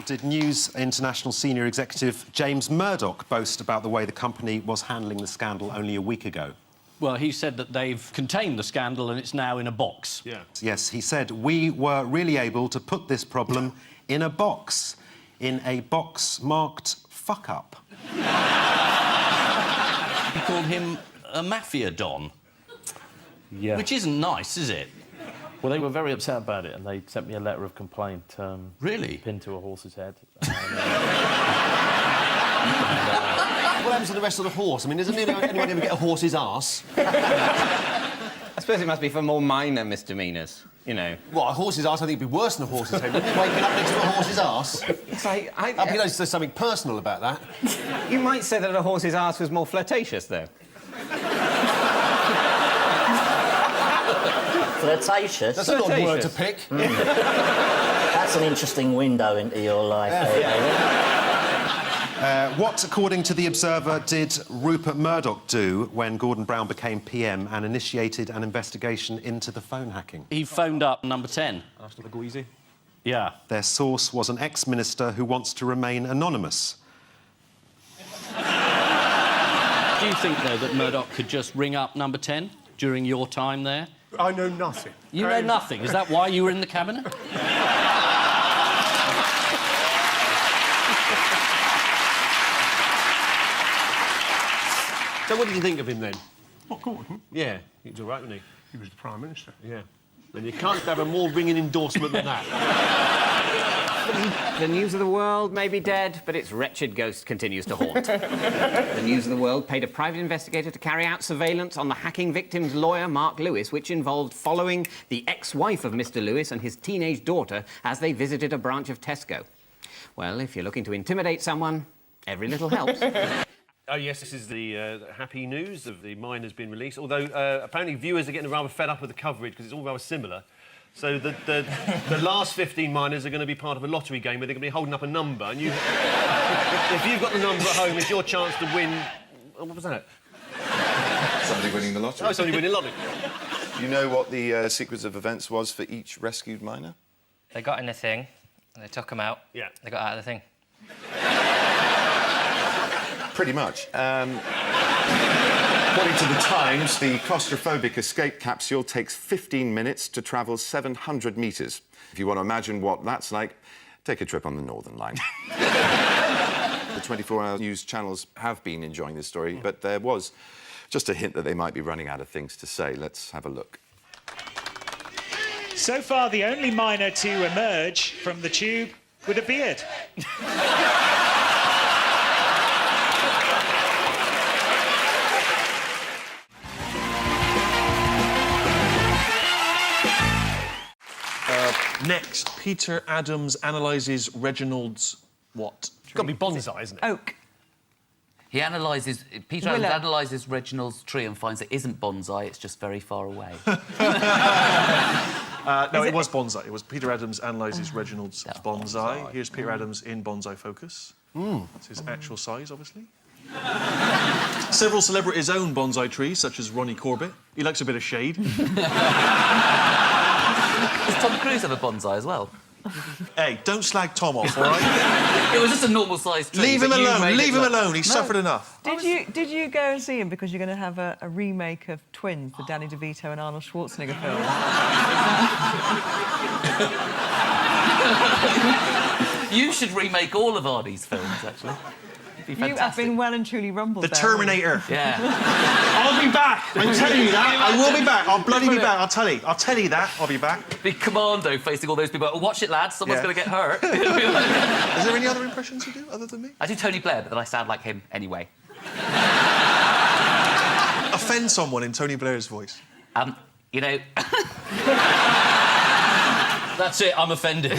What did News International senior executive James Murdoch boast about the way the company was handling the scandal only a week ago? Well, he said that they've contained the scandal and it's now in a box. Yeah. Yes, he said, we were really able to put this problem in a box marked fuck up. He called him a mafia don. Yeah. Which isn't nice, is it? Well, they were very upset about it, and they sent me a letter of complaint. Really? Pinned to a horse's head. What happens to the rest of the horse? I mean, doesn't anyone ever get a horse's arse? I suppose it must be for more minor misdemeanours, you know. What, a horse's arse? I think it'd be worse than a horse's head, wouldn't it? Waking up next to a horse's arse? It's like... I'd be noticed there's something personal about that. You might say that a horse's arse was more flirtatious, though. Flirtatious? That's an odd word to pick. That's an interesting window into your life. What, according to The Observer, did Rupert Murdoch do when Gordon Brown became PM and initiated an investigation into the phone hacking? He phoned up number 10. After the Guizy? Yeah. Their source was an ex-minister who wants to remain anonymous. Do you think, though, that Murdoch could just ring up number 10 during your time there? I know nothing. You know nothing. Is that why you were in the cabinet? So what did you think of him, then? What, Gordon? Yeah, he was all right, wasn't He was the Prime Minister. he? Yeah. And you can't have a more ringing endorsement than that. The News of the World may be dead, but its wretched ghost continues to haunt. The News of the World paid a private investigator to carry out surveillance on the hacking victim's lawyer, Mark Lewis, which involved following the ex-wife of Mr. Lewis and his teenage daughter as they visited a branch of Tesco. Well, if you're looking to intimidate someone, every little helps. Oh, yes, this is the happy news of the mine has been released, although apparently viewers are getting rather fed up with the coverage because it's all rather similar. So the last 15 miners are going to be part of a lottery game where they're going to be holding up a number, and if you've got the number at home, it's your chance to win... What was that? Somebody winning the lottery. Oh, somebody winning the lottery. Do you know what the sequence of events was for each rescued miner? They got in the thing, and they took them out. Yeah. They got out of the thing. Pretty much. According to the Times, the claustrophobic escape capsule takes 15 minutes to travel 700 metres. If you want to imagine what that's like, take a trip on the Northern Line. The 24-hour news channels have been enjoying this story, but there was just a hint that they might be running out of things to say. Let's have a look. So far, the only miner to emerge from the tube with a beard. Next, Peter Adams analyses Reginald's what? It's got to be bonsai, isn't it? Oak. He analyses... Peter Adams analyses Reginald's tree and finds it isn't bonsai, it's just very far away. No, it was bonsai. It was Peter Adams analyses Reginald's bonsai. Here's Peter Adams in bonsai focus. That's his actual size, obviously. Several celebrities own bonsai trees, such as Ronnie Corbett. He likes a bit of shade. Does Tom Cruise have a bonsai as well? Hey, don't slag Tom off, all right? It was just a normal-sized tree. Leave him alone, leave him alone. He's suffered enough. Did you go and see him because you're going to have a remake of Twins, the Danny DeVito and Arnold Schwarzenegger film? You should remake all of Arnie's films, actually. You have been well and truly rumbled. The Terminator. Yeah. I'll be back. I'm telling you that. I will be back. I'll bloody be back. I'll tell you that. I'll be back. Big Commando facing all those people. Oh, watch it, lads. Someone's going to get hurt. Is there any other impressions you do other than me? I do Tony Blair, but then I sound like him anyway. Offend someone in Tony Blair's voice. You know... That's it, I'm offended.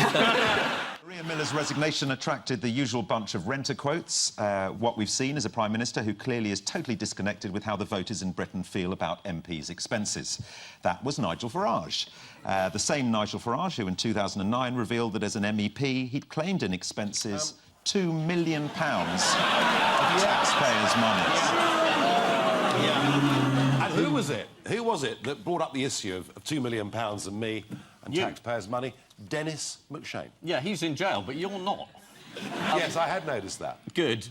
Maria Miller's resignation attracted the usual bunch of renter quotes. What we've seen is a Prime Minister who clearly is totally disconnected with how the voters in Britain feel about MPs' expenses. That was Nigel Farage. The same Nigel Farage who in 2009 revealed that as an MEP he'd claimed in expenses £2 million of taxpayers' money. And who was it? Who was it that brought up the issue of £2 million and me and taxpayers' money? Dennis McShane. Yeah, he's in jail, but you're not. Yes, I had noticed that. Good.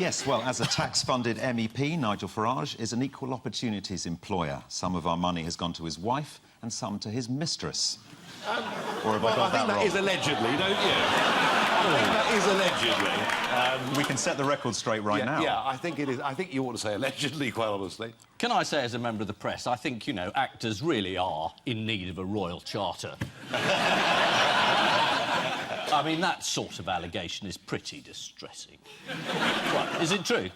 Yes, well, as a tax-funded MEP, Nigel Farage is an equal opportunities employer. Some of our money has gone to his wife and some to his mistress. Or have I got think that wrong? is allegedly, don't you? I think that is allegedly. We can set the record straight right now. Yeah, I think it is. I think you ought to say allegedly, quite honestly. Can I say, as a member of the press, I think, you know, actors really are in need of a royal charter. I mean, that sort of allegation is pretty distressing. What, is it true?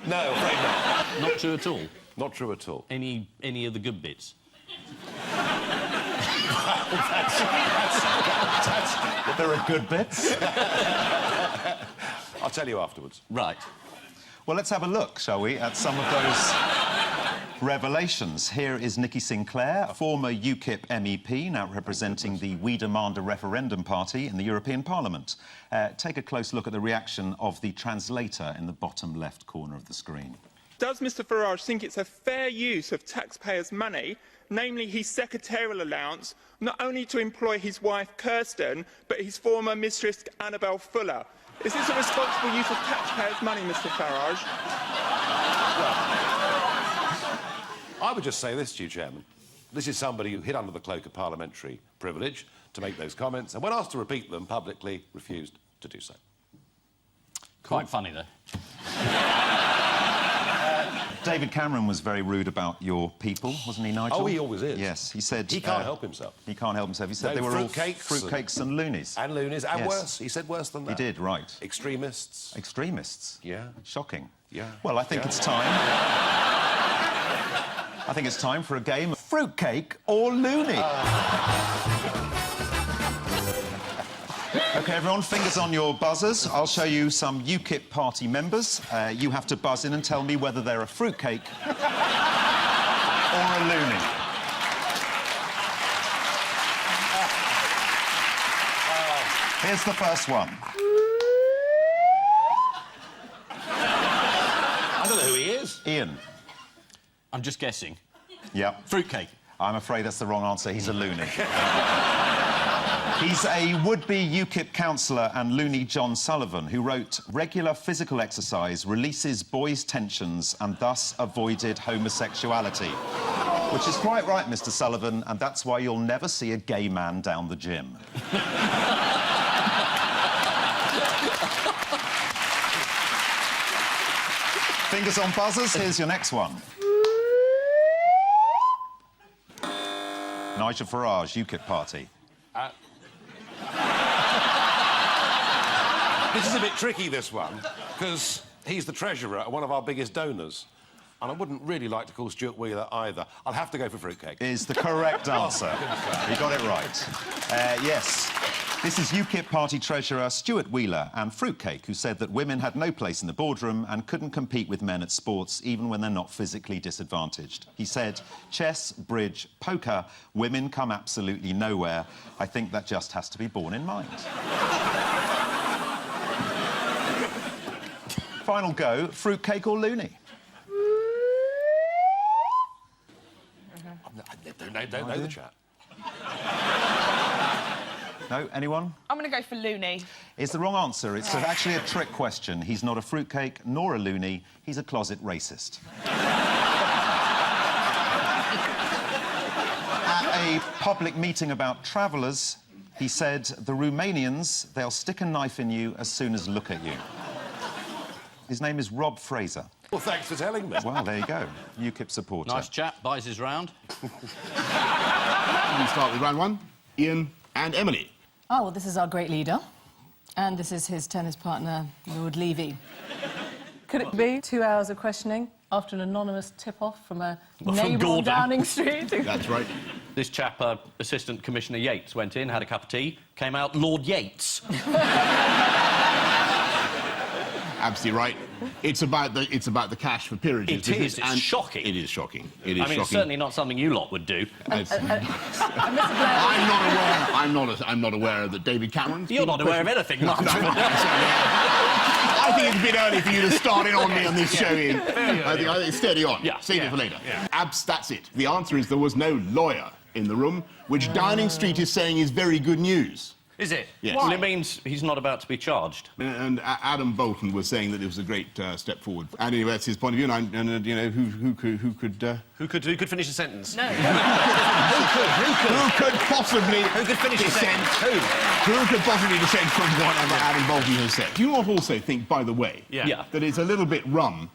No, afraid not. Not true at all? Not true at all. Any of the good bits? There are good bits. I'll tell you afterwards. Right. Well, let's have a look, shall we, at some of those revelations. Here is Nikki Sinclair, a former UKIP MEP, now representing the We Demand a Referendum party in the European Parliament. Take a close look at the reaction of the translator in the bottom left corner of the screen. Does Mr Farage think it's a fair use of taxpayers' money, namely his secretarial allowance, not only to employ his wife Kirsten, but his former mistress Annabel Fuller? Is this a responsible use of taxpayers' money, Mr Farage? I would just say this to you, Chairman. This is somebody who hid under the cloak of parliamentary privilege to make those comments, and when asked to repeat them publicly, refused to do so. Quite funny, though. David Cameron was very rude about your people, wasn't he, Nigel? Oh, he always is. Yes, he said... He can't help himself. He can't help himself. He said they were all fruitcakes and loonies. And loonies, and Yes. worse. He said worse than that. He did, right. Extremists. Extremists? Yeah. Shocking. Yeah. Well, I think it's time... I think it's time for a game of fruitcake or loony. OK, everyone, fingers on your buzzers. I'll show you some UKIP party members. You have to buzz in and tell me whether they're a fruitcake or a loony. Here's the first one. I don't know who he is. Ian. I'm just guessing. Yep. Fruitcake. I'm afraid that's the wrong answer. He's a loony. He's a would-be UKIP councillor and loony John Sullivan, who wrote, "Regular physical exercise releases boys' tensions and thus avoided homosexuality." Which is quite right, Mr Sullivan, and that's why you'll never see a gay man down the gym. Fingers on buzzers, here's your next one. Nigel Farage, UKIP party. This is a bit tricky, this one, because he's the treasurer and one of our biggest donors. And I wouldn't really like to call Stuart Wheeler either. I'll have to go for fruitcake. Is the correct answer. You got it right. Yes. This is UKIP party treasurer Stuart Wheeler and Fruitcake, who said that women had no place in the boardroom and couldn't compete with men at sports, even when they're not physically disadvantaged. He said, chess, bridge, poker, women come absolutely nowhere. I think that just has to be borne in mind. Final go, fruitcake or loony? I don't know the chap. No, anyone? I'm going to go for loony. It's the wrong answer. It's actually a trick question. He's not a fruitcake nor a loony. He's a closet racist. At a public meeting about travellers, he said, "The Romanians, they'll stick a knife in you as soon as look at you." His name is Rob Fraser. Well, thanks for telling me. Well, there you go. UKIP supporter. Nice chap, buys his round. We start with round one. Ian and Emily. Oh, well, this is our great leader. And this is his tennis partner, Lord Levy. Could it be 2 hours of questioning after an anonymous tip-off from a neighbour on Downing Street? That's right. This chap, Assistant Commissioner Yates, went in, had a cup of tea, came out Lord Yates. Absolutely right. It's about the cash for peerages. It is. It's shocking. It is shocking. It is I mean, it's certainly not something you lot would do. I'm not aware that David Cameron... You're not aware of anything, Mark. I think it's a bit early for you to start in on me on this show, Ian. I think it's steady on. Yeah. Save it for later. Yeah. That's it. The answer is there was no lawyer in the room, which Downing Street is saying is very good news. Is it? Yes. Well, it means he's not about to be charged. And Adam Bolton was saying that it was a great step forward. And anyway, that's his point of view. And you know, who could finish a sentence? No. Who could possibly Who could finish a dissent? sentence? Who could possibly dissent from whatever Adam Bolton has said? Do you not also think, by the way, that it's a little bit rum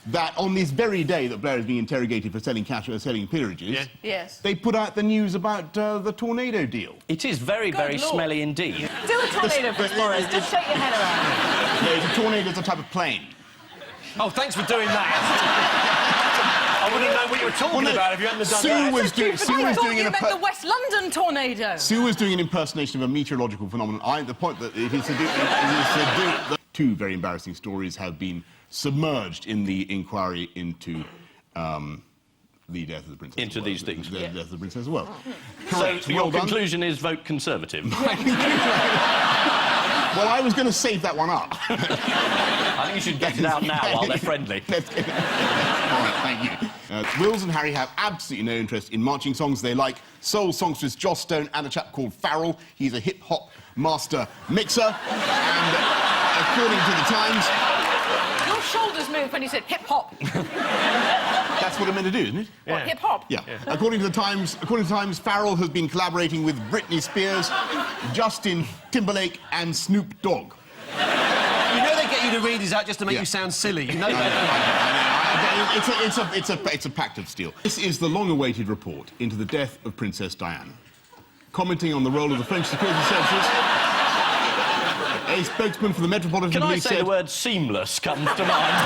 that on this very day that Blair is being interrogated for selling cash or selling peerages, Yes. they put out the news about the tornado deal? It is very, very Lord. smelly indeed. Do a tornado for us, Boris. Just shake your head around. No, the tornado's a type of plane. Oh, thanks for doing that. I wouldn't know what you were talking about if you hadn't done that. Sue was doing you an meant the West London tornado. Sue was doing an impersonation of a meteorological phenomenon. The point that it is to do... Two very embarrassing stories have been submerged in the inquiry into the death of the princess. Into these things. The death of the princess as well. Correct. So your conclusion is vote Conservative. Well, I was going to save that one up. I think you should get it out now while they're friendly. All right, thank you. Wills and Harry have absolutely no interest in marching songs. They like soul songstress Joss Stone and a chap called Farrell. He's a hip-hop master mixer. And according to the Times... Your shoulders moved when you said hip-hop. That's what I'm meant to do, isn't it? What, hip-hop? Yeah. According to the Times, Farrell has been collaborating with Britney Spears, Justin Timberlake, and Snoop Dogg. You know they get you to read these out just to make you sound silly. You know that. It's a pact of steel. This is the long-awaited report into the death of Princess Diana. Commenting on the role of the French security services, a spokesman for the Metropolitan Police said... Can I say the word seamless comes to mind?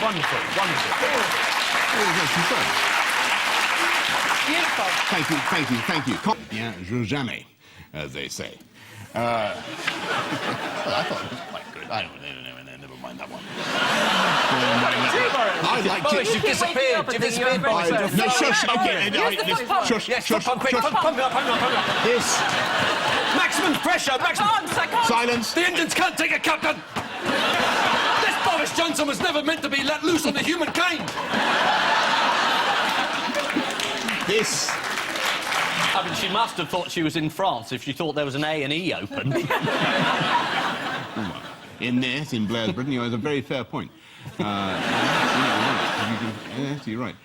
Wonderful, wonderful. Beautiful. Thank you. Bien, je jamais, as they say. Well, I thought it was quite good. I don't know, never mind that one. I liked it. You've disappeared. You've disappeared. No, shush, okay. Shush. Pump it up. This. Maximum pressure, I can't. Silence. The engines can't take it, Captain. This Boris Johnson was never meant to be let loose on the humankind. This. I mean, she must have thought she was in France if she thought there was an A&E open. In Blair's Britain, you have a very fair point. Yes, you're right.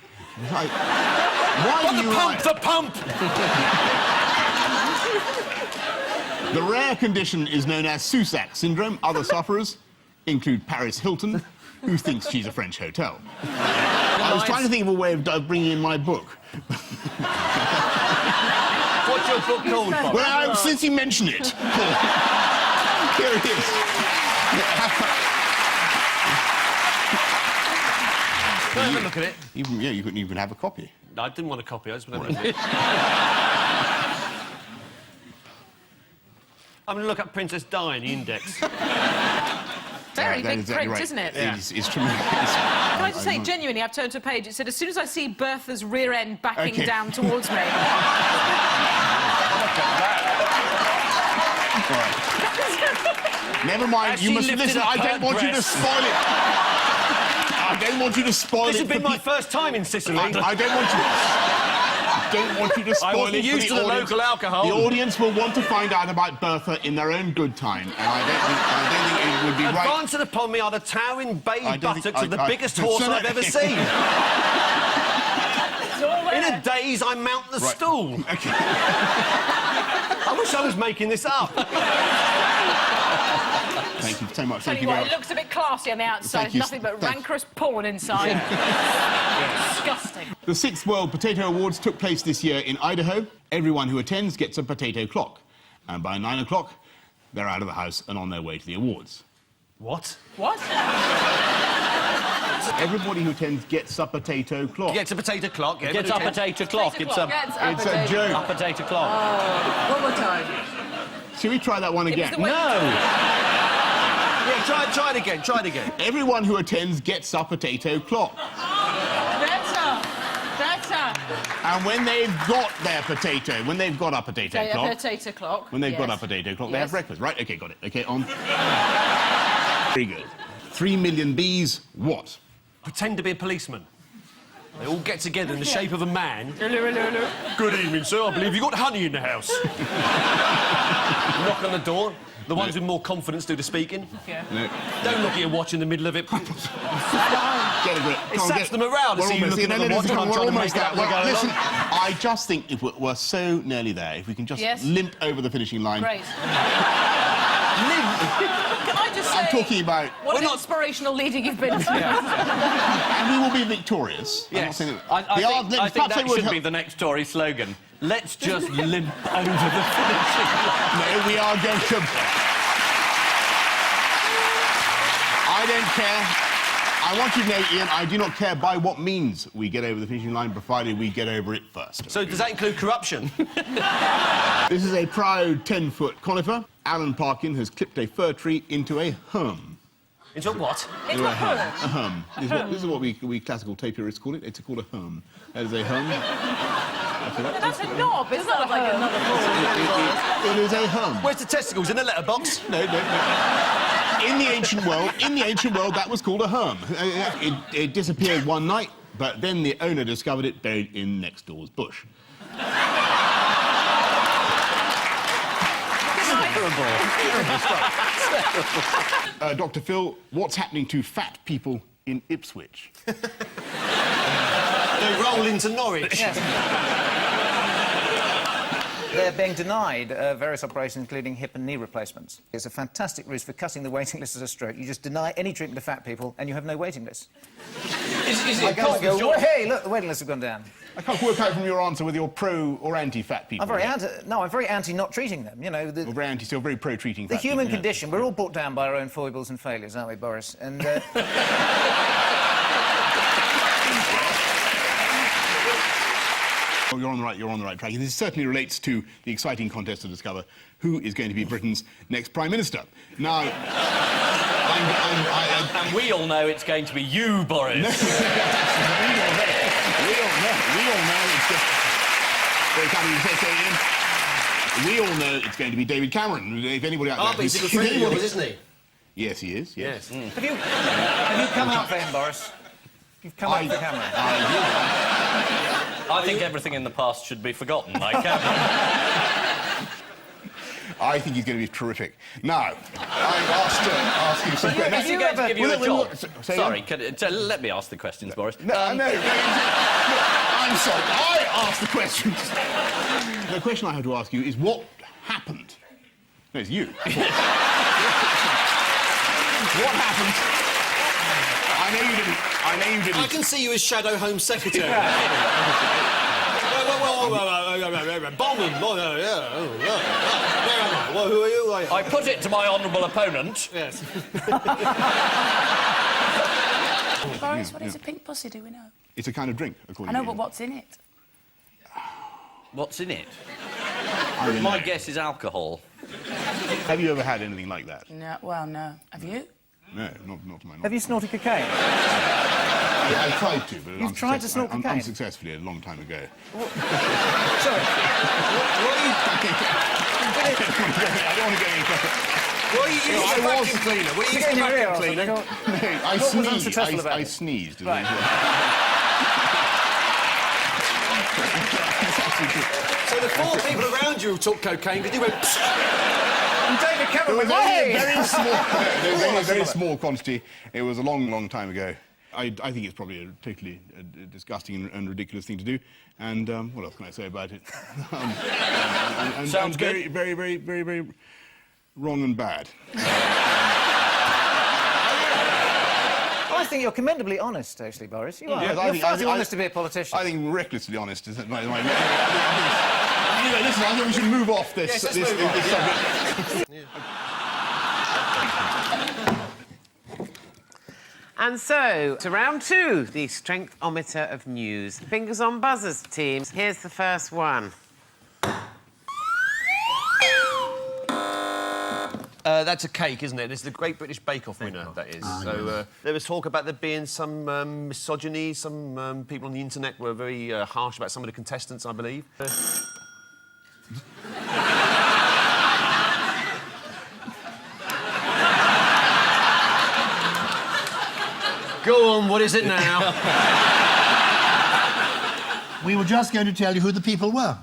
The pump! The rare condition is known as Susac syndrome. Other sufferers include Paris Hilton, who thinks she's a French hotel. I was trying to think of a way of bringing in my book. What's your book called, Bob? Well, since you mentioned it, here it is. Can I have a look at it? You can have a copy. No, I didn't want a copy. I just want to... I'm going to look up Princess Di in the index. Very big exactly print, right. isn't it? Yeah. It's tremendous. Can I just say, genuinely, I've turned to a page. It said, as soon as I see Bertha's rear end backing down towards me... Never mind, you must listen. I don't want you to spoil it. I don't want you to spoil it. This has been my first time in Sicily. I don't want you to spoil it. I wasn't used to the local alcohol. The audience will want to find out about Bertha in their own good time, and I don't think it would be right. Advancing upon me are the towering bay buttocks of the biggest horse I've ever seen. In a daze, I mount the stool. Okay. I wish I was making this up. Thank you so much. Tell you what, it looks a bit classy on the outside. Nothing but rancorous porn inside. Disgusting. The 6th World Potato Awards took place this year in Idaho. Everyone who attends gets a potato clock. And by 9 o'clock, they're out of the house and on their way to the awards. What? What? Everybody who attends gets a potato clock. Gets a potato clock. Yeah, Gets a potato clock. It's a joke. A potato clock. One more time. Shall we try that one again? No! Yeah, try it again. Try it again. Everyone who attends gets a potato clock. Better. And when they've got their potato, when they've got a potato clock... potato clock. When they've got a potato clock, they have breakfast. Right, OK, got it. OK, on. Very good. 3 million bees, what? Pretend to be a policeman. They all get together in the shape of a man. Hello. Good evening, sir. I believe you got honey in the house. Knock on the door. The ones with more confidence do the speaking. Yeah. No. Don't look at your watch in the middle of it. Get a grip. It saps the morale to see you looking at the watch. I'm trying to make out we're going Listen, along. I just think if we're so nearly there, if we can just limp over the finishing line. Great. Can I just say... I'm talking about... What an inspirational leading you've been to. And we will be victorious. Yes. I'm not saying I think perhaps that they would should be the next Tory slogan. Let's just limp over the finishing line. No, we are going to... I don't care. I want you to know, Ian, I do not care by what means we get over the finishing line, provided we get over it first. So does that include corruption? This is a proud 10-foot conifer. Alan Parkin has clipped a fir tree into a herm. Into a what? Into a herm. A herm. This is what we classical tapiarists call it. It's called a herm. That is a herm. But that's a knob. It's not like another ball. It is a herm. Where's the testicles? In a letterbox? No. In the ancient world, that was called a herm. It disappeared one night, but then the owner discovered it buried in next door's bush. Dr. Phil, what's happening to fat people in Ipswich? They roll into Norwich. They're being denied various operations, including hip and knee replacements. It's a fantastic ruse for cutting the waiting list as a stroke. You just deny any treatment to fat people, and you have no waiting list. Is I go, hey, look, the waiting lists have gone down. I can't work out from your answer whether you're pro or anti-fat people. I'm very anti not treating them. You know, very anti, still very pro treating the fat human people, condition. We're all brought down by our own foibles and failures, aren't we, Boris? And. Oh, you're on the right track. This certainly relates to the exciting contest to discover who is going to be Britain's next Prime Minister. Now, and we all know it's going to be you, Boris. We all know it's just... We all know it's going to be David Cameron. If anybody out there... but he's a good friend of yours, isn't he? Yes, he is, yes. Have you come out for him, Boris? You've come out for Cameron. I think everything in the past should be forgotten, like Cameron. I think he's going to be terrific. Now, I've asked you some questions. Is he going to give you a job? Sorry, let me ask the questions, Boris. No, I'm sorry. I asked the questions. The question I have to ask you is what happened? No, it's you. What happened? I know you didn't. I can see you as Shadow Home Secretary. Bowman, who are you? I put it to my honourable opponent. Yes. Boris, what is a pink pussy, do we know? It's a kind of drink, according I know, to you. but what's in it? What's in it? My guess is alcohol. Have you ever had anything like that? No, well, no. Have you? No, not to my knowledge. Have you snorted cocaine? I tried to, but You've tried to snort cocaine? Unsuccessfully a long time ago. Sorry. I don't want to get any further. Were you using a vacuum cleaner? Were you using a vacuum cleaner? I sneezed. Right. So the four people around you who took cocaine, because you went... And David Cameron went, very small quantity. It was a long time ago. I think it's probably a totally disgusting and ridiculous thing to do. And what else can I say about it? Sounds good. Very wrong and bad. I think you're commendably honest, actually, Boris. You are. Yes, You're far too honest to be a politician. I think recklessly honest is my... Anyway, listen, I think we should move off this, Yes, this subject. And so, to round two, the strength-o-meter of news. Fingers on buzzers, teams. Here's the first one. That's a cake, isn't it? It's the Great British Bake Off winner, that is. So there was talk about there being some misogyny. Some people on the internet were very harsh about some of the contestants, I believe. Go on, what is it now? We were just going to tell you who the people were.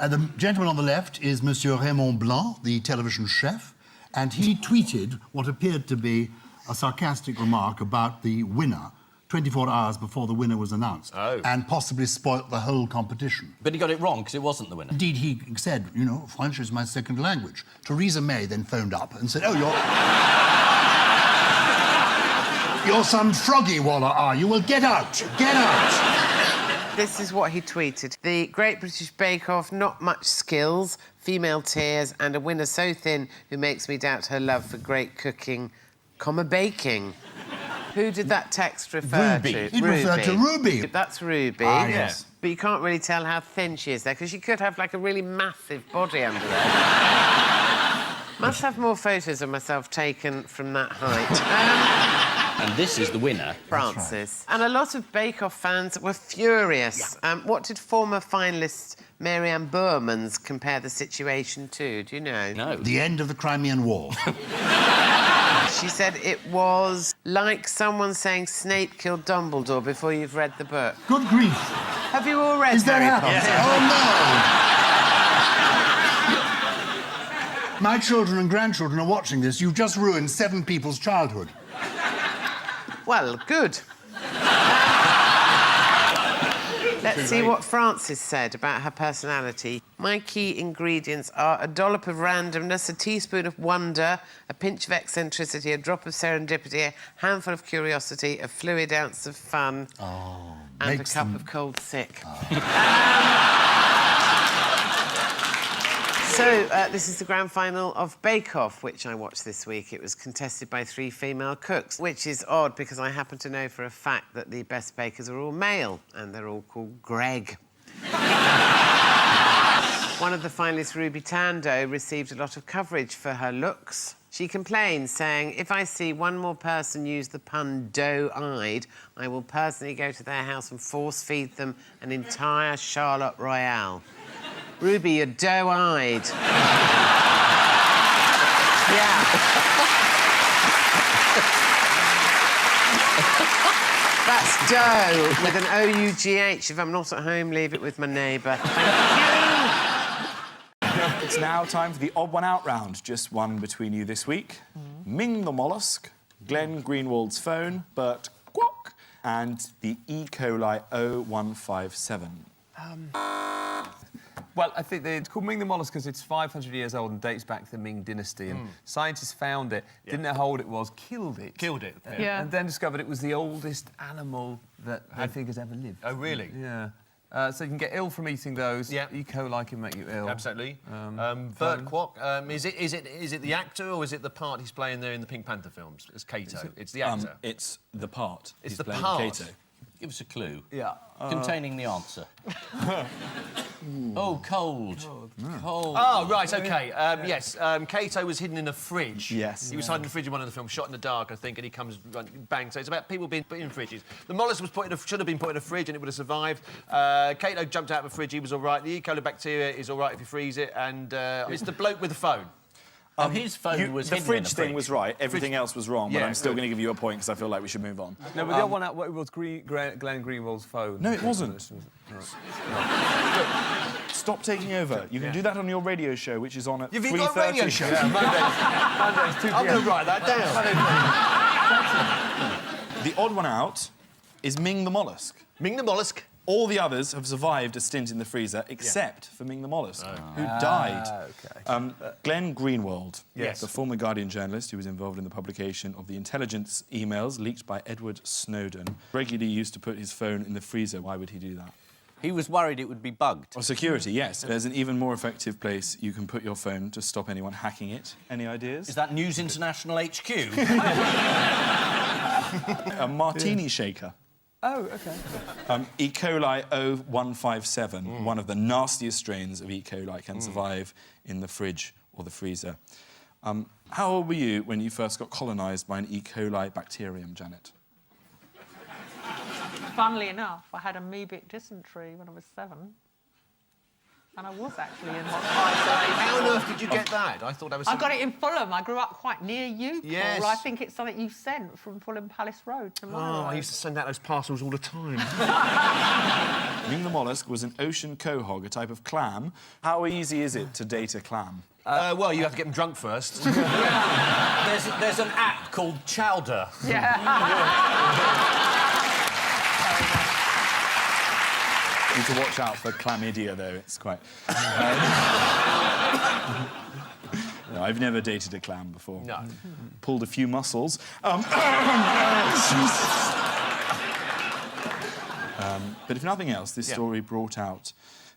The gentleman on the left is Monsieur Raymond Blanc, the television chef, and he tweeted what appeared to be a sarcastic remark about the winner 24 hours before the winner was announced, and possibly spoilt the whole competition. But he got it wrong, because it wasn't the winner. Indeed, he said, you know, French is my second language. Theresa May then phoned up and said, oh, you're some froggy waller, are you? Well, get out, get out. This is what he tweeted. The Great British Bake Off, not much skills, female tears, and a winner so thin who makes me doubt her love for great cooking, baking. Who did that text refer Ruby. to? It referred to Ruby. That's Ruby. Ah, yes. But you can't really tell how thin she is there, because she could have, like, a really massive body under there. Must have more photos of myself taken from that height. And this is the winner. Francis. Right. And a lot of Bake Off fans were furious. Yeah. What did former finalist Mary-Anne Boormans compare the situation to? Do you know? No. The end of the Crimean War. She said it was like someone saying Snape killed Dumbledore before you've read the book. Good grief. Have you all read Harry Potter? Yes. Oh, no! My children and grandchildren are watching this. You've just ruined 7 people's childhood. Well, good. Let's see what Frances said about her personality. My key ingredients are a dollop of randomness, a teaspoon of wonder, a pinch of eccentricity, a drop of serendipity, a handful of curiosity, a fluid ounce of fun, and a cup of cold sick. So, this is the grand final of Bake Off, which I watched this week. It was contested by 3 female cooks, which is odd because I happen to know for a fact that the best bakers are all male, and they're all called Greg. One of the finalists, Ruby Tando, received a lot of coverage for her looks. She complained, saying, if I see one more person use the pun doe-eyed, I will personally go to their house and force-feed them an entire Charlotte Royale. Ruby, you're doe-eyed. Yeah. That's dough with an O-U-G-H. If I'm not at home, leave it with my neighbour. It's now time for the odd one out round. Just one between you this week. Ming the mollusk, Glenn Greenwald's phone, Bert Kwok, and the E. coli 0157. Well, I think it's called Ming the mollusk because it's 500 years old and dates back to the Ming dynasty. And scientists found it, didn't know how old it was, killed it. Killed it. And then discovered it was the oldest animal that I think has ever lived. Oh, really? Yeah. So you can get ill from eating those. Yeah. E. coli can make you ill. Absolutely. Bert Kwok, is it the actor or is it the part he's playing there in the Pink Panther films as Kato? It's the actor. It's the part. It's he's the playing part. Kato. Give us a clue. Yeah. Containing the answer. Oh, cold. Cold. Oh, right, OK. Yes, Kato was hidden in a fridge. Yes. He was hiding in a fridge in one of the films, shot in the dark, I think, and he comes, bang. So it's about people being put in fridges. The mollusk should have been put in a fridge and it would have survived. Kato jumped out of a fridge, he was all right. The E. coli bacteria is all right if you freeze it, and it's the bloke with the phone. His phone was the hidden fridge in a thing was right. Everything else was wrong, but Yeah, I'm still going to give you a point because I feel like we should move on. No, but the other one out was Glenn Greenwald's phone. No, it wasn't. Stop taking over. You can do that on your radio show, which is on at 3:30. You've got a radio show? Yeah, Mondays 2 p.m. I'm going to write that down. The odd one out is Ming the mollusk. Ming the mollusk? All the others have survived a stint in the freezer, except for Ming the mollusk, who died. Glenn Greenwald, the former Guardian journalist who was involved in the publication of the intelligence emails leaked by Edward Snowden, regularly used to put his phone in the freezer. Why would he do that? He was worried it would be bugged. Or security, yes. There's an even more effective place you can put your phone to stop anyone hacking it. Any ideas? Is that News International HQ? A martini shaker. Oh, OK. E. coli 0157, one of the nastiest strains of E. coli, can survive in the fridge or the freezer. How old were you when you first got colonised by an E. coli bacterium, Janet? Funnily enough, I had amoebic dysentery when I was 7. And I was actually in hospital. How on earth did you get that? I thought that was... I got it in Fulham. I grew up quite near you, Paul. Yes. I think it's something you sent from Fulham Palace Road to my Oh, I road. used to send out those parcels all the time. Ming the mollusk was an ocean quahog, a type of clam. How easy is it to date a clam? Well, you have to get them drunk first. There's an app called Chowder. You need to watch out for chlamydia, though. It's quite... No, I've never dated a clam before. No. Pulled a few muscles. But if nothing else, this story brought out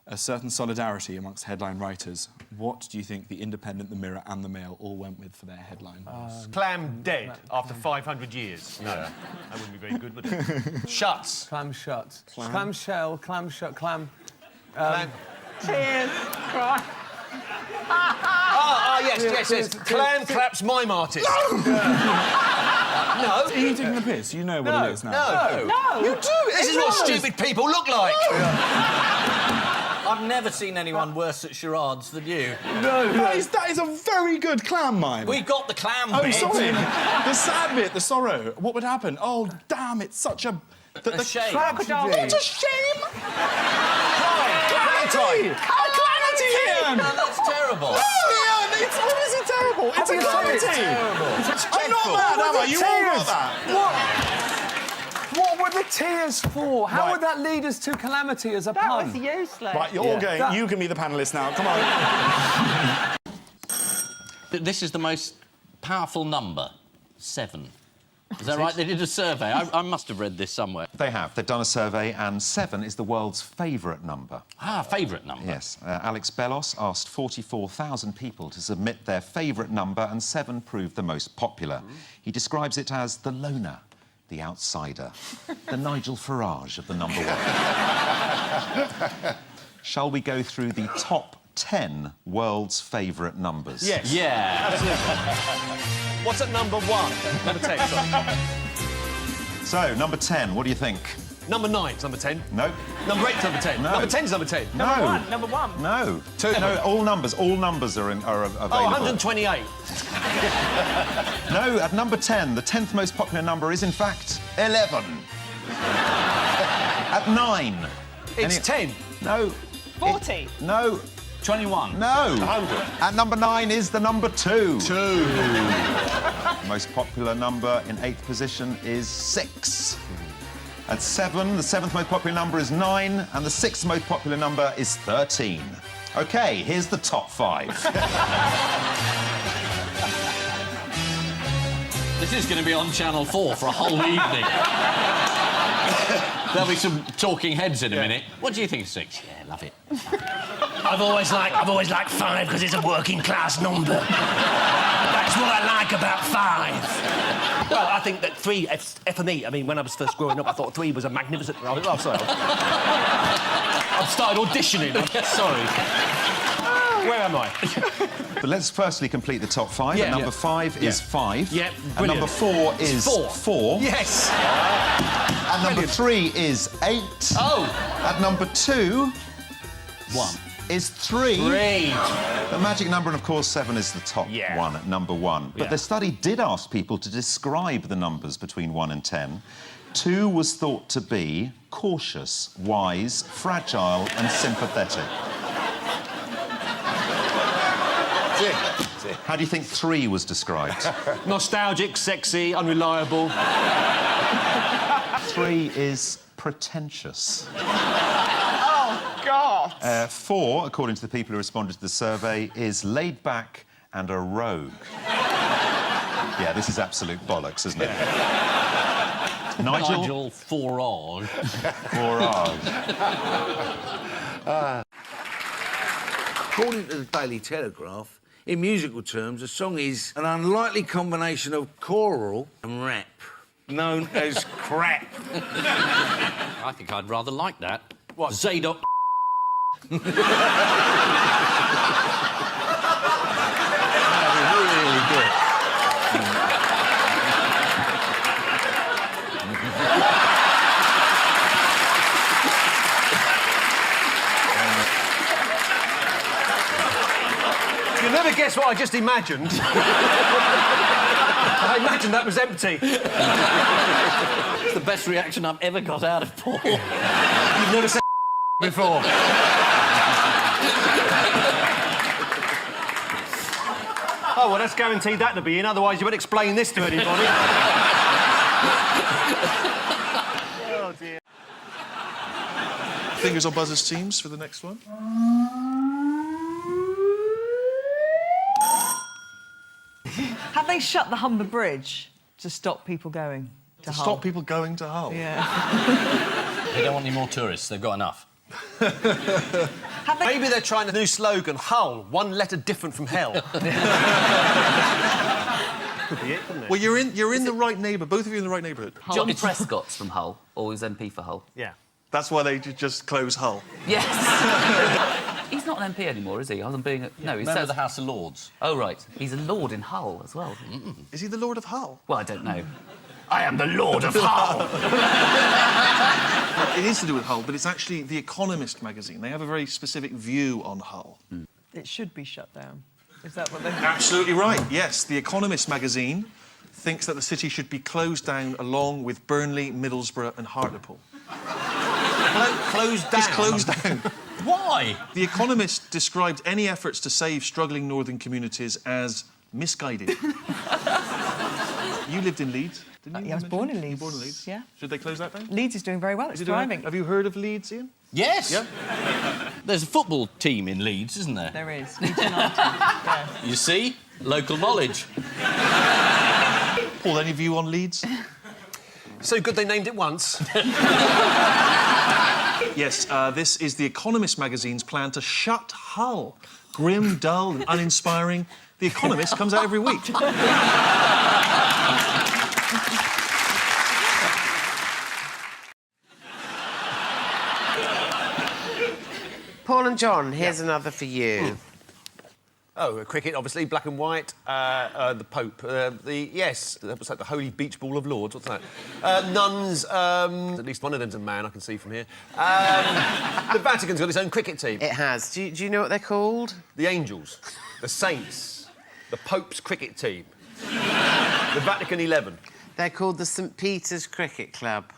a certain solidarity amongst headline writers. What do you think The Independent, The Mirror and The Mail all went with for their headline? Clam dead after 500 years. No, that wouldn't be very good, would it? Shuts. Clam shuts. Clam. Clam shell, clam shut, clam... Clam... Tears, cry. Yes. Clam claps mime artist. No! Are you taking the piss? You know what it is now. No. You do. This is what stupid people look like. I've never seen anyone worse at charades than you. No. That is a very good clam mime. We got the clam Oh, bit. sorry. The sad bit, the sorrow. What would happen? Oh, damn, it's such a... A shame. Crocodile. What a shame! Calamity! Calamity, Ian! No, that's terrible. No, Ian, it's obviously terrible. It's a calamity. I'm not mad, am I? You all got that. What were the tears for? How would that lead us to calamity as a That pun? was useless. Right, you're all going. You can be the panellist now. Come on. This is the most powerful number, 7. Is that right? They did a survey. I must have read this somewhere. They have. They've done a survey, and 7 is the world's favourite number. Ah, favourite number. Yes. Alex Bellos asked 44,000 people to submit their favourite number, and 7 proved the most popular. He describes it as the loner, the outsider, the Nigel Farage of the number 1. Shall we go through the top 10 world's favourite numbers? Yes. Yeah. What's at number 1? Number 10, sorry. So, number 10, what do you think? Number 9's number 10. No. Number 8's number 10. No. Number 10's number 10. No. Number one. No. 2. No, all numbers are available. Oh, 128. No, at number 10, the 10th most popular number is, in fact, 11. At 9... It's 10. No. 40. No. 21. No. 100. At number 9 is the number 2. 2. The most popular number in 8th position is 6. At 7, the 7th most popular number is 9, and the 6th most popular number is 13. OK, here's the top 5. This is going to be on Channel 4 for a whole evening. There'll be some talking heads in a minute. What do you think of 6? Yeah, love it. I've always liked 5 because it's a working class number. That's what I like about 5. Well, I think that 3, for me, I mean, when I was first growing up, I thought 3 was a magnificent... Oh, sorry. I've started auditioning. Sorry. Where am I? But let's firstly complete the top 5. Yeah, At number 5 is 5. Yeah, At brilliant. number 4 is 4. Yes. At number 3 is 8. Oh. At number 2... 1. Is 3. 3. The magic number, and of course 7 is the top one at number 1. But the study did ask people to describe the numbers between 1 and 10. 2 was thought to be cautious, wise, fragile and sympathetic. How do you think 3 was described? Nostalgic, sexy, unreliable. 3 is pretentious. Oh, God. 4, according to the people who responded to the survey, is laid back and a rogue. Yeah, this is absolute bollocks, isn't it? Nigel Farage. According to the Daily Telegraph, in musical terms, a song is an unlikely combination of choral and rap, known as crap. I think I'd rather like that. What? Zadok. Really good. guess what I just imagined? I imagined that was empty. It's the best reaction I've ever got out of Paul. You've never said before. Oh, well, that's guaranteed that to be in, otherwise you won't explain this to anybody. Oh, dear. Fingers on buzzers, teams, for the next one. Have they shut the Humber Bridge to stop people going to Hull? Stop people going to Hull? Yeah. They don't want any more tourists. They've got enough. Maybe they're trying a new slogan, Hull, one letter different from hell. Could be it, couldn't it? Well, you're in the right neighbour. Both of you are in the right neighbourhood. John Prescott's from Hull, or was MP for Hull. Yeah. That's why they just close Hull. Yes. He's not an MP anymore, is he? Other than being a... No, he's Member of the House of Lords. Oh, right. He's a lord in Hull as well. Is he the Lord of Hull? Well, I don't know. I am the Lord of Hull! It is to do with Hull, but it's actually The Economist magazine. They have a very specific view on Hull. It should be shut down. Is that what they... Absolutely right, yes. The Economist magazine thinks that the city should be closed down along with Burnley, Middlesbrough and Hartlepool. Closed down? Just closed down. Why? The Economist described any efforts to save struggling northern communities as misguided. You lived in Leeds, didn't you? Yeah, I was born in Leeds. You were born in Leeds? Yeah. Should they close that down? Leeds is doing very well. It's Is it doing- thriving. Have you heard of Leeds, Ian? Yes. Yeah. There's a football team in Leeds, isn't there? There is. Leeds United. Yeah. You see? Local knowledge. Paul, any view on Leeds? So good they named it once. Yes, this is The Economist magazine's plan to shut Hull. Grim, dull and uninspiring. The Economist comes out every week. Paul and John, here's another for you. Oh, cricket, obviously, black and white. The Pope. Yes, what's that? The Holy Beach Ball of Lords. What's that? Nuns. At least one of them's a man. I can see from here. The Vatican's got its own cricket team. It has. Do you know what they're called? The Angels, the Saints, the Pope's cricket team, the Vatican 11. They're called the St Peter's Cricket Club.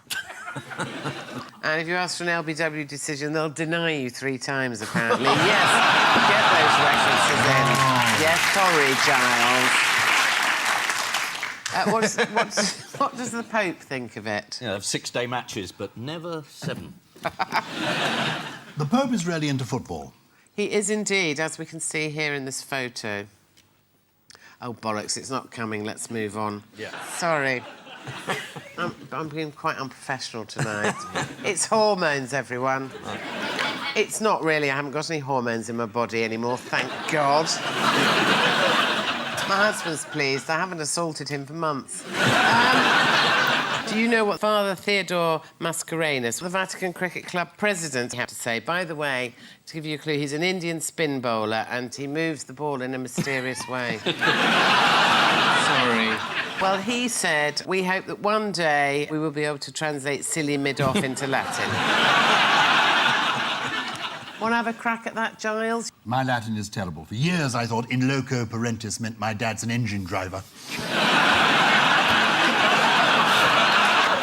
And if you ask for an LBW decision, they'll deny you 3 times, apparently. Yes, get those references in. Yes, sorry, Giles. What does the Pope think of it? Yeah, they have 6-day matches, but never 7. The Pope is really into football. He is indeed, as we can see here in this photo. Oh, bollocks, it's not coming. Let's move on. Yeah. Sorry. I'm being quite unprofessional tonight. It's hormones, everyone. It's not really. I haven't got any hormones in my body anymore, thank God. My husband's pleased. I haven't assaulted him for months. Do you know what Father Theodore Mascarenhas, the Vatican Cricket Club president, had to say? By the way, to give you a clue, he's an Indian spin bowler and he moves the ball in a mysterious way. Sorry. Well, he said, we hope that one day we will be able to translate silly mid-off into Latin. Want to have a crack at that, Giles? My Latin is terrible. For years I thought in loco parentis meant my dad's an engine driver.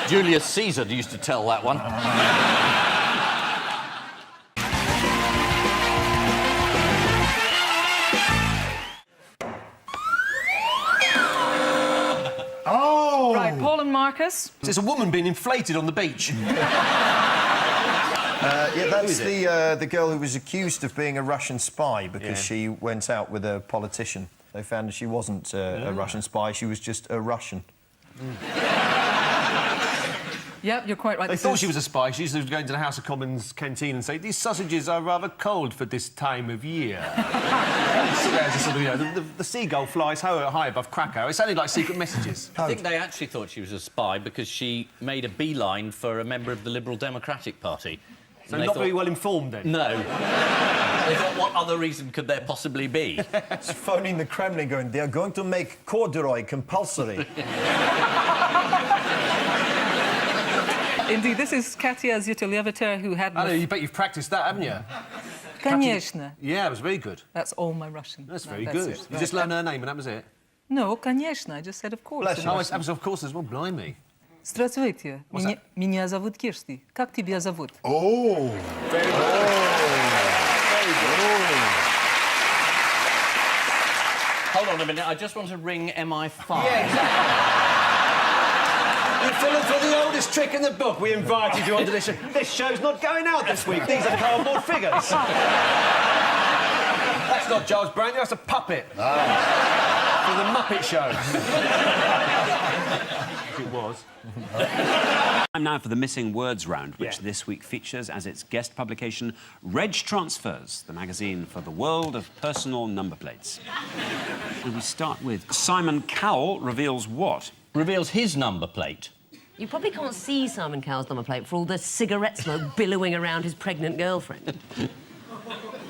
Julius Caesar used to tell that one. Oh! Right, Paul and Marcus. There's a woman being inflated on the beach. Yeah, that's the girl who was accused of being a Russian spy because she went out with a politician. They found that she wasn't a Russian spy, she was just a Russian. Yep, you're quite right. They thought she was a spy. She used to go into the House of Commons canteen and say, these sausages are rather cold for this time of year. The seagull flies high above Krakow. It sounded like secret messages. I think they actually thought she was a spy because she made a beeline for a member of the Liberal Democratic Party. So not very well informed, then? No. They thought, what other reason could there possibly be? It's phoning the Kremlin going, they are going to make corduroy compulsory. Indeed, this is Katia Zytolieviter, who had... I know, you bet you've practised that, haven't you? Конечно. Yeah, it was very good. That's all my Russian. That's No, very that's good. it. You just learned her name and that was it? No, конечно. I just said of course. in Oh, Russian. it was of course as well, blimey. Здравствуйте. What's that? Меня зовут Кирсти. Как тебя зовут? Oh. Very good. Hold on a minute, I just want to ring MI5. You fell for the oldest trick in the book. We invited you onto this show. This show's not going out this week. These are cardboard figures. That's not Giles Brandon, that's a puppet. For the Muppet Show. It was. Time now for the Missing Words round, which this week features as its guest publication Reg Transfers, the magazine for the world of personal number plates. And we start with Simon Cowell reveals what? Reveals his number plate. You probably can't see Simon Cowell's number plate for all the cigarette smoke billowing around his pregnant girlfriend.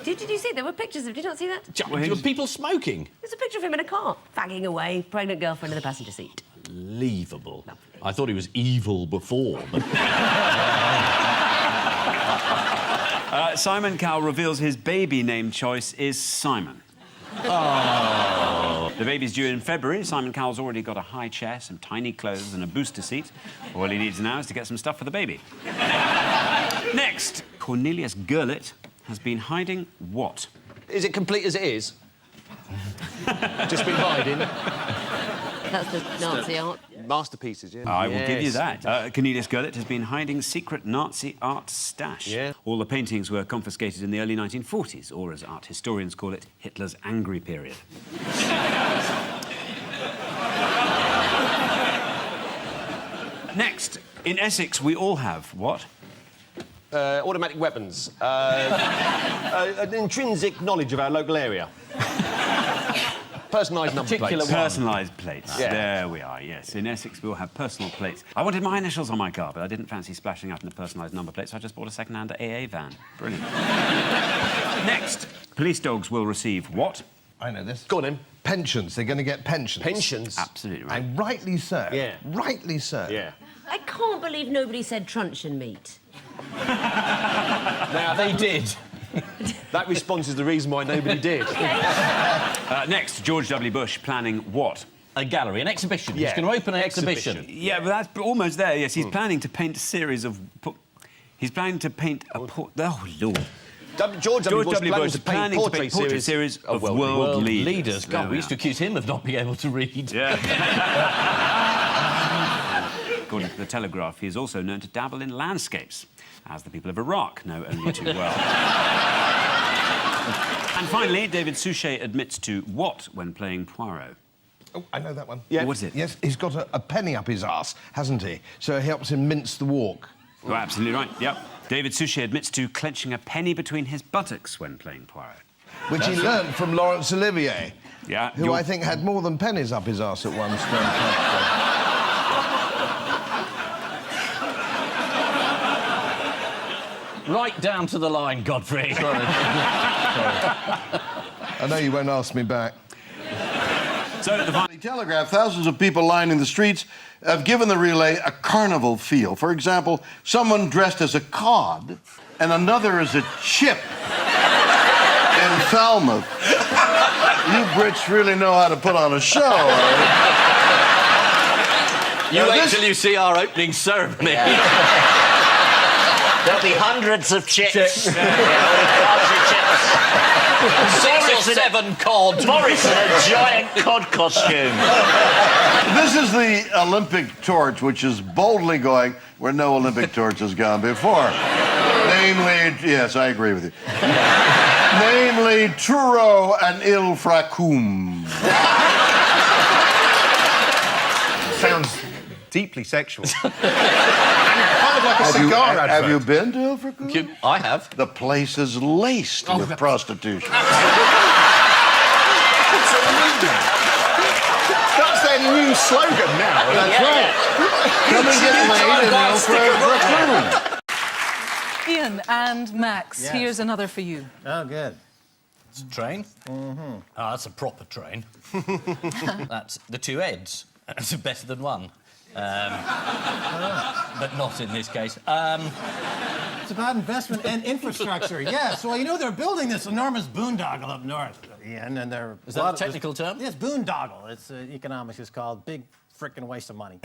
Did you see? There were pictures of... Did you not see that? There were people smoking. There's a picture of him in a car, fagging away, pregnant girlfriend in the passenger seat. Unbelievable. I thought he was evil before, but... Simon Cowell reveals his baby name choice is Simon. Oh. The baby's due in February. Simon Cowell's already got a high chair, some tiny clothes and a booster seat. All he needs now is to get some stuff for the baby. Next, Cornelius Gurlitt has been hiding what? Is it complete as it is? Just been hiding. That's the Nazi art. Masterpieces, yeah. I will give you that. Cornelius Gurlitt has been hiding secret Nazi art stash. Yeah. All the paintings were confiscated in the early 1940s, or as art historians call it, Hitler's angry period. Next, in Essex, we all have what? Automatic weapons. An intrinsic knowledge of our local area. Personalised number plates. Personalised plates. Yeah. There we are, yes. In Essex, we'll have personal plates. I wanted my initials on my car, but I didn't fancy splashing out in a personalised number plate, so I just bought a second-hand AA van. Brilliant. Next, police dogs will receive what? I know this. Go on, then. Pensions. They're going to get pensions. Pensions? Absolutely right. And rightly so. Yeah. Rightly so. Yeah. I can't believe nobody said truncheon meat. Now, they did. That response is the reason why nobody did. Next, George W. Bush planning what? A gallery, an exhibition. Yeah. He's going to open an exhibition. Yeah, but that's almost there, yes. He's planning to paint a series of... He's planning to paint a... Oh, Lord. George W. Bush planning to paint portrait series of world leaders. God, we used to accuse him of not being able to read. Yeah. According to the Telegraph, he is also known to dabble in landscapes, as the people of Iraq know only too well. And finally, David Suchet admits to what when playing Poirot? Oh, I know that one. Yeah. What is it? Yes, he's got a penny up his arse, hasn't he? So it helps him mince the walk. Oh, absolutely right, yep. David Suchet admits to clenching a penny between his buttocks when playing Poirot. Which he learnt from Laurence Olivier. Yeah. Who I think had more than pennies up his arse at one stage. Right down to the line, Godfrey. Sorry. I know you won't ask me back. So the Telegraph, thousands of people lining the streets have given the relay a carnival feel. For example, someone dressed as a cod and another as a chip in Falmouth. You Brits really know how to put on a show. You wait till you see our opening ceremony. There'll be hundreds of chips. Six or seven cod. Morris in a giant cod costume. This is the Olympic torch, which is boldly going where no Olympic torch has gone before. Namely, yes, I agree with you. Namely, Turo and Il Fracum. Sounds deeply sexual. Kind of like a cigar advert. Have you been to Il Fracum? I have. The place is laced with prostitution. That's their new slogan now. That's right. Come and get laid in Il Fracum. Ian and Max, Yes. here's another for you. Oh, good. It's a train? Mm-hmm. Oh, that's a proper train. That's the two heads. That's better than one. But not in this case. It's about investment and infrastructure, yes. Well, you know, they're building this enormous boondoggle up north. Yeah, and then they're... Is that a technical term? Yes, boondoggle. It's economics is called big frickin' waste of money.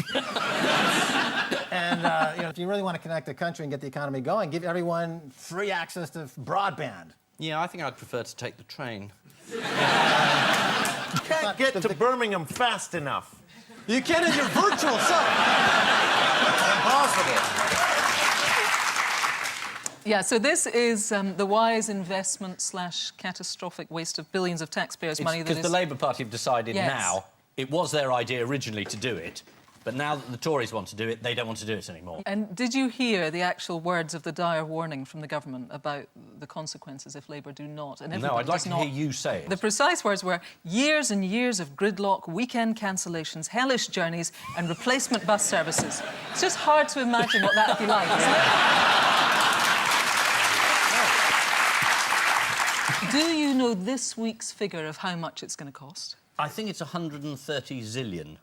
And, you know, if you really want to connect the country and get the economy going, give everyone free access to broadband. Yeah, I think I'd prefer to take the train. You can't get to Birmingham fast enough. You can in your virtual self. Impossible. Yeah, so this is the wise investment / catastrophic waste of billions of taxpayers' money. Because the Labour Party have decided Yes. now, it was their idea originally to do it, but now that the Tories want to do it, they don't want to do it anymore. And did you hear the actual words of the dire warning from the government about the consequences if Labour do not? And No, I'd like to hear you say it. The precise words were years and years of gridlock, weekend cancellations, hellish journeys and replacement bus services. It's just hard to imagine what that'd be like, isn't it? Do you know this week's figure of how much it's going to cost? I think it's 130 zillion.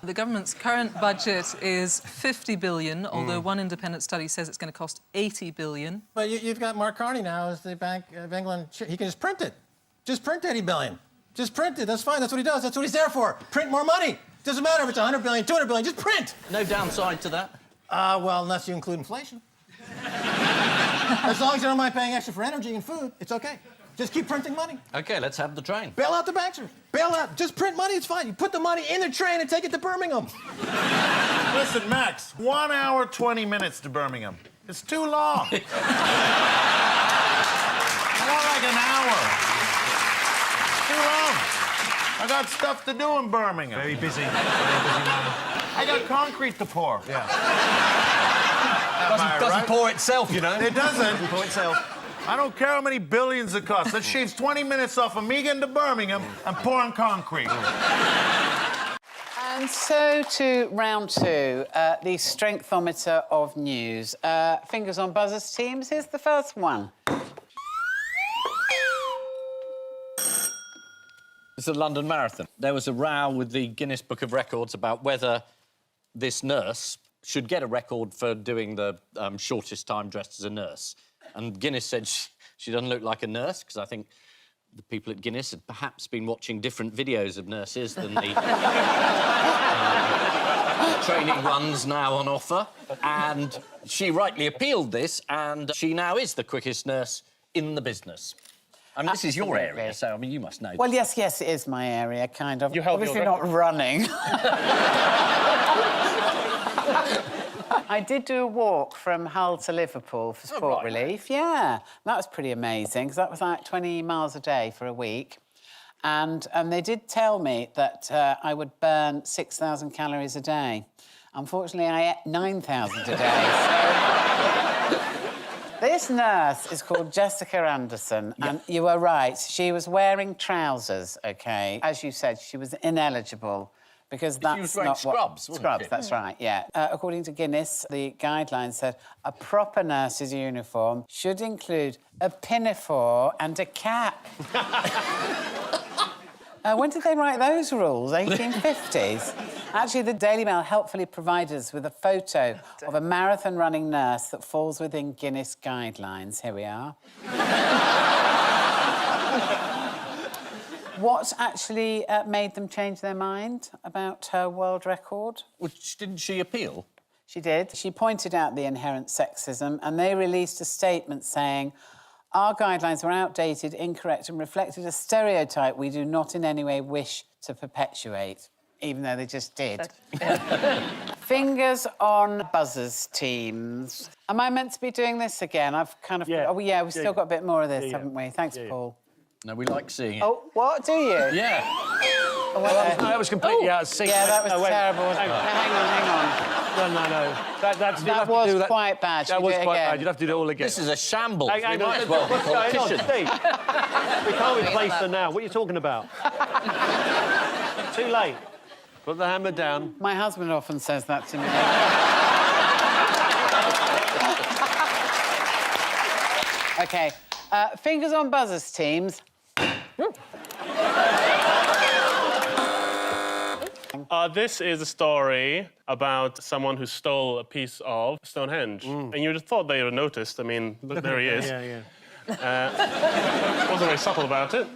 The government's current budget is 50 billion, although one independent study says it's going to cost 80 billion. But you've got Mark Carney now as the Bank of England. He can just print it. Just print 80 billion. Just print it. That's fine. That's what he does. That's what he's there for. Print more money. Doesn't matter if it's 100 billion, 200 billion. Just print. No downside to that? Well, unless you include inflation. As long as you don't mind paying extra for energy and food, it's okay. Just keep printing money. OK, let's have the train. Bail out the banksters. Bail out. Just print money, it's fine. You put the money in the train and take it to Birmingham. Listen, Max, 1 hour, 20 minutes to Birmingham. It's too long. I want like an hour. Too long. I got stuff to do in Birmingham. Very busy. Very busy man. I got concrete to pour. Yeah. Doesn't pour itself, you know. It doesn't. Pour itself. I don't care how many billions it costs. That shaves 20 minutes off of me getting to Birmingham and pouring concrete. And so to round two, the strengthometer of news. Fingers on buzzers, teams. Here's the first one. It's the London Marathon. There was a row with the Guinness Book of Records about whether this nurse should get a record for doing the shortest time dressed as a nurse. And Guinness said she doesn't look like a nurse, because I think the people at Guinness had perhaps been watching different videos of nurses than the training runs now on offer. And she rightly appealed this, and she now is the quickest nurse in the business. I mean, this is your area, so, I mean, you must know. Well, yes, it is my area, kind of. You held your Obviously not running. I did do a walk from Hull to Liverpool for sport relief. Yeah, that was pretty amazing, because that was like 20 miles a day for a week. And they did tell me that I would burn 6,000 calories a day. Unfortunately, I ate 9,000 a day. So... This nurse is called Jessica Anderson, and you were right. She was wearing trousers, OK? As you said, she was ineligible. Because that's she was wearing not scrubs, what... wasn't Scrubs, she? that's right, yeah. According to Guinness, the guidelines said a proper nurse's uniform should include a pinafore and a cap. When did they write those rules? 1850s? Actually, the Daily Mail helpfully provided us with a photo of a marathon-running nurse that falls within Guinness guidelines. Here we are. What actually made them change their mind about her world record? Didn't she appeal? She did. She pointed out the inherent sexism, and they released a statement saying, our guidelines were outdated, incorrect, and reflected a stereotype we do not in any way wish to perpetuate, even though they just did. Fingers on buzzers, teams. Am I meant to be doing this again? I've kind of... Yeah. Oh, yeah, we've still got a bit more of this, haven't we? Thanks, Paul. No, we like seeing it. Oh, what? Do you? Yeah. Oh, that was completely out of sync. Yeah, that was No, wait. terrible. Hang on. Hang on. No. That was quite bad. That was quite bad. Again? You'd have to do it all again. This is a shambles. Hang We might on. as well be What's going on, politicians. Steve? We can't replace her now. What are you talking about? Too late. Put the hammer down. My husband often says that to me. OK. Fingers on buzzers, teams. This is a story about someone who stole a piece of Stonehenge. And you'd have thought they would have noticed. I mean, look, there he is. Yeah. Wasn't very subtle about it.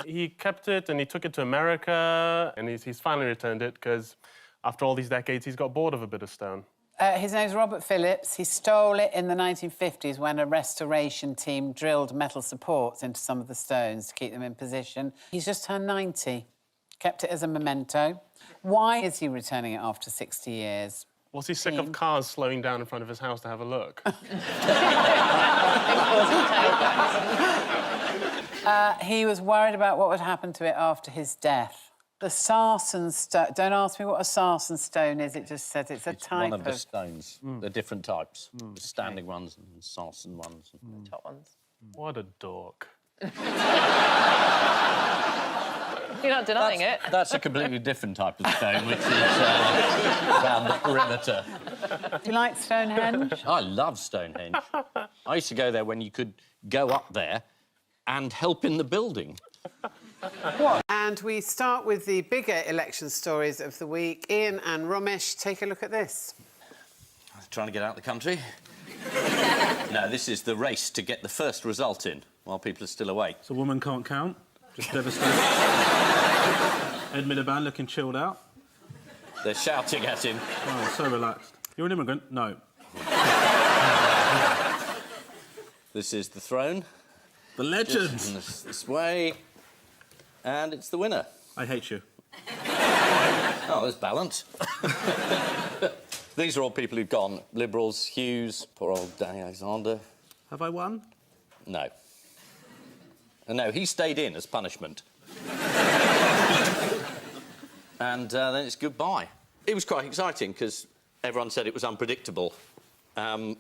He kept it and he took it to America and he's finally returned it because after all these decades, he's got bored of a bit of stone. His name's Robert Phillips. He stole it in the 1950s when a restoration team drilled metal supports into some of the stones to keep them in position. He's just turned 90. Kept it as a memento. Why is he returning it after 60 years? Was he sick of cars slowing down in front of his house to have a look? He was worried about what would happen to it after his death. The sarsen stone... Don't ask me what a sarsen stone is, it just says it's a type one of the stones. They're different types. The standing ones and sarsen ones. And top ones. What a dork. You're not denying it. That's a completely different type of stone, which is around the perimeter. Do you like Stonehenge? I love Stonehenge. I used to go there when you could go up there and help in the building. And we start with the bigger election stories of the week. Ian and Romesh, take a look at this. Trying to get out of the country. No, this is the race to get the first result in while people are still awake. So woman can't count. Just devastated. Ed Miliband looking chilled out. They're shouting at him. Oh, so relaxed. You're an immigrant? No. This is the throne. The legend. This way. And it's the winner. I hate you. Oh, there's balance. These are all people who've gone. Liberals, Hughes, poor old Danny Alexander. Have I won? No. No, he stayed in as punishment. And then it's goodbye. It was quite exciting because everyone said it was unpredictable,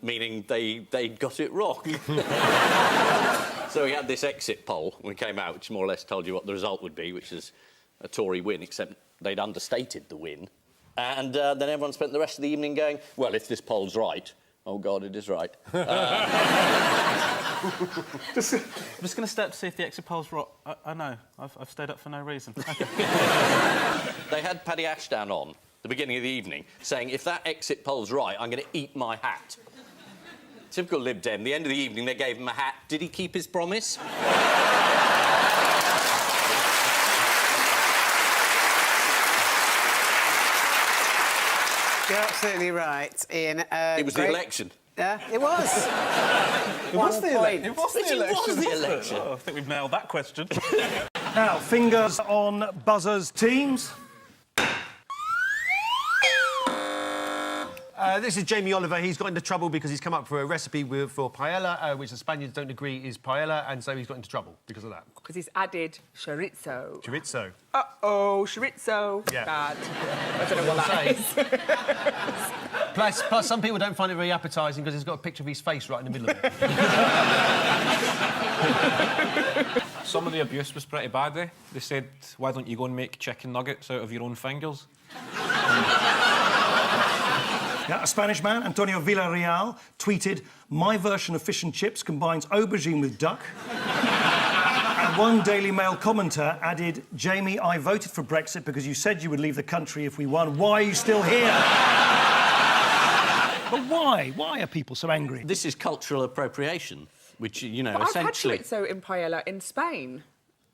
meaning they got it wrong. So we had this exit poll when it came out, which more or less told you what the result would be, which is a Tory win, except they'd understated the win. And then everyone spent the rest of the evening going, well, if this poll's right... Oh, God, it is right. I'm just going to step to see if the exit poll's right. I know. I've stayed up for no reason. Okay. They had Paddy Ashdown on at the beginning of the evening saying, if that exit poll's right, I'm going to eat my hat. Typical Lib Dem. The end of the evening, they gave him a hat. Did he keep his promise? You're absolutely right, Ian. It was the election. Yeah, it was. It was the election. It was the election. Oh, I think we've nailed that question. Now, fingers on buzzers, teams. This is Jamie Oliver. He's got into trouble because he's come up for a recipe for paella, which the Spaniards don't agree is paella, and so he's got into trouble because of that. Because he's added chorizo. Chorizo. Uh-oh, chorizo. Yeah. Bad. I don't know what that is. Plus, some people don't find it very appetising because it's got a picture of his face right in the middle of it. Some of the abuse was pretty bad, eh? They said, why don't you go and make chicken nuggets out of your own fingers? Yeah, a Spanish man, Antonio Villarreal, tweeted, my version of fish and chips combines aubergine with duck. And one Daily Mail commenter added, Jamie, I voted for Brexit because you said you would leave the country if we won. Why are you still here? But why? Why are people so angry? This is cultural appropriation, which, you know, But essentially... I've had chorizo in paella in Spain.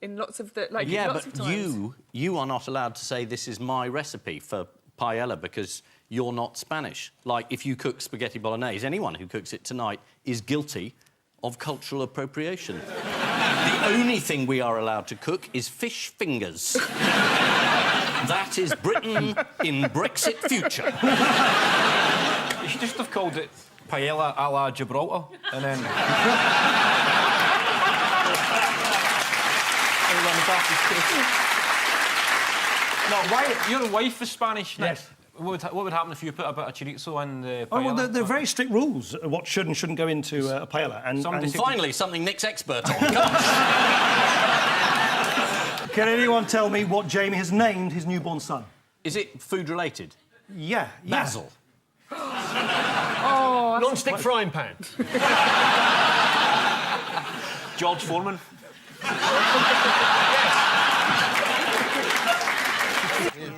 In lots of the... Like, yeah, lots but of times. you are not allowed to say this is my recipe for paella because you're not Spanish. Like, if you cook spaghetti bolognese, anyone who cooks it tonight is guilty of cultural appropriation. The only thing we are allowed to cook is fish fingers. That is Britain in Brexit future. You should just have called it paella a la Gibraltar, and then... No, why? Your wife is Spanish. Yes. What would happen if you put a bit of chorizo in the paella? Oh, well, there are very strict rules of what should and shouldn't go into a paella. And Finally, something Nick's expert on. Can anyone tell me what Jamie has named his newborn son? Is it food-related? Yeah. Basil. Oh, non-stick frying pan. George Foreman.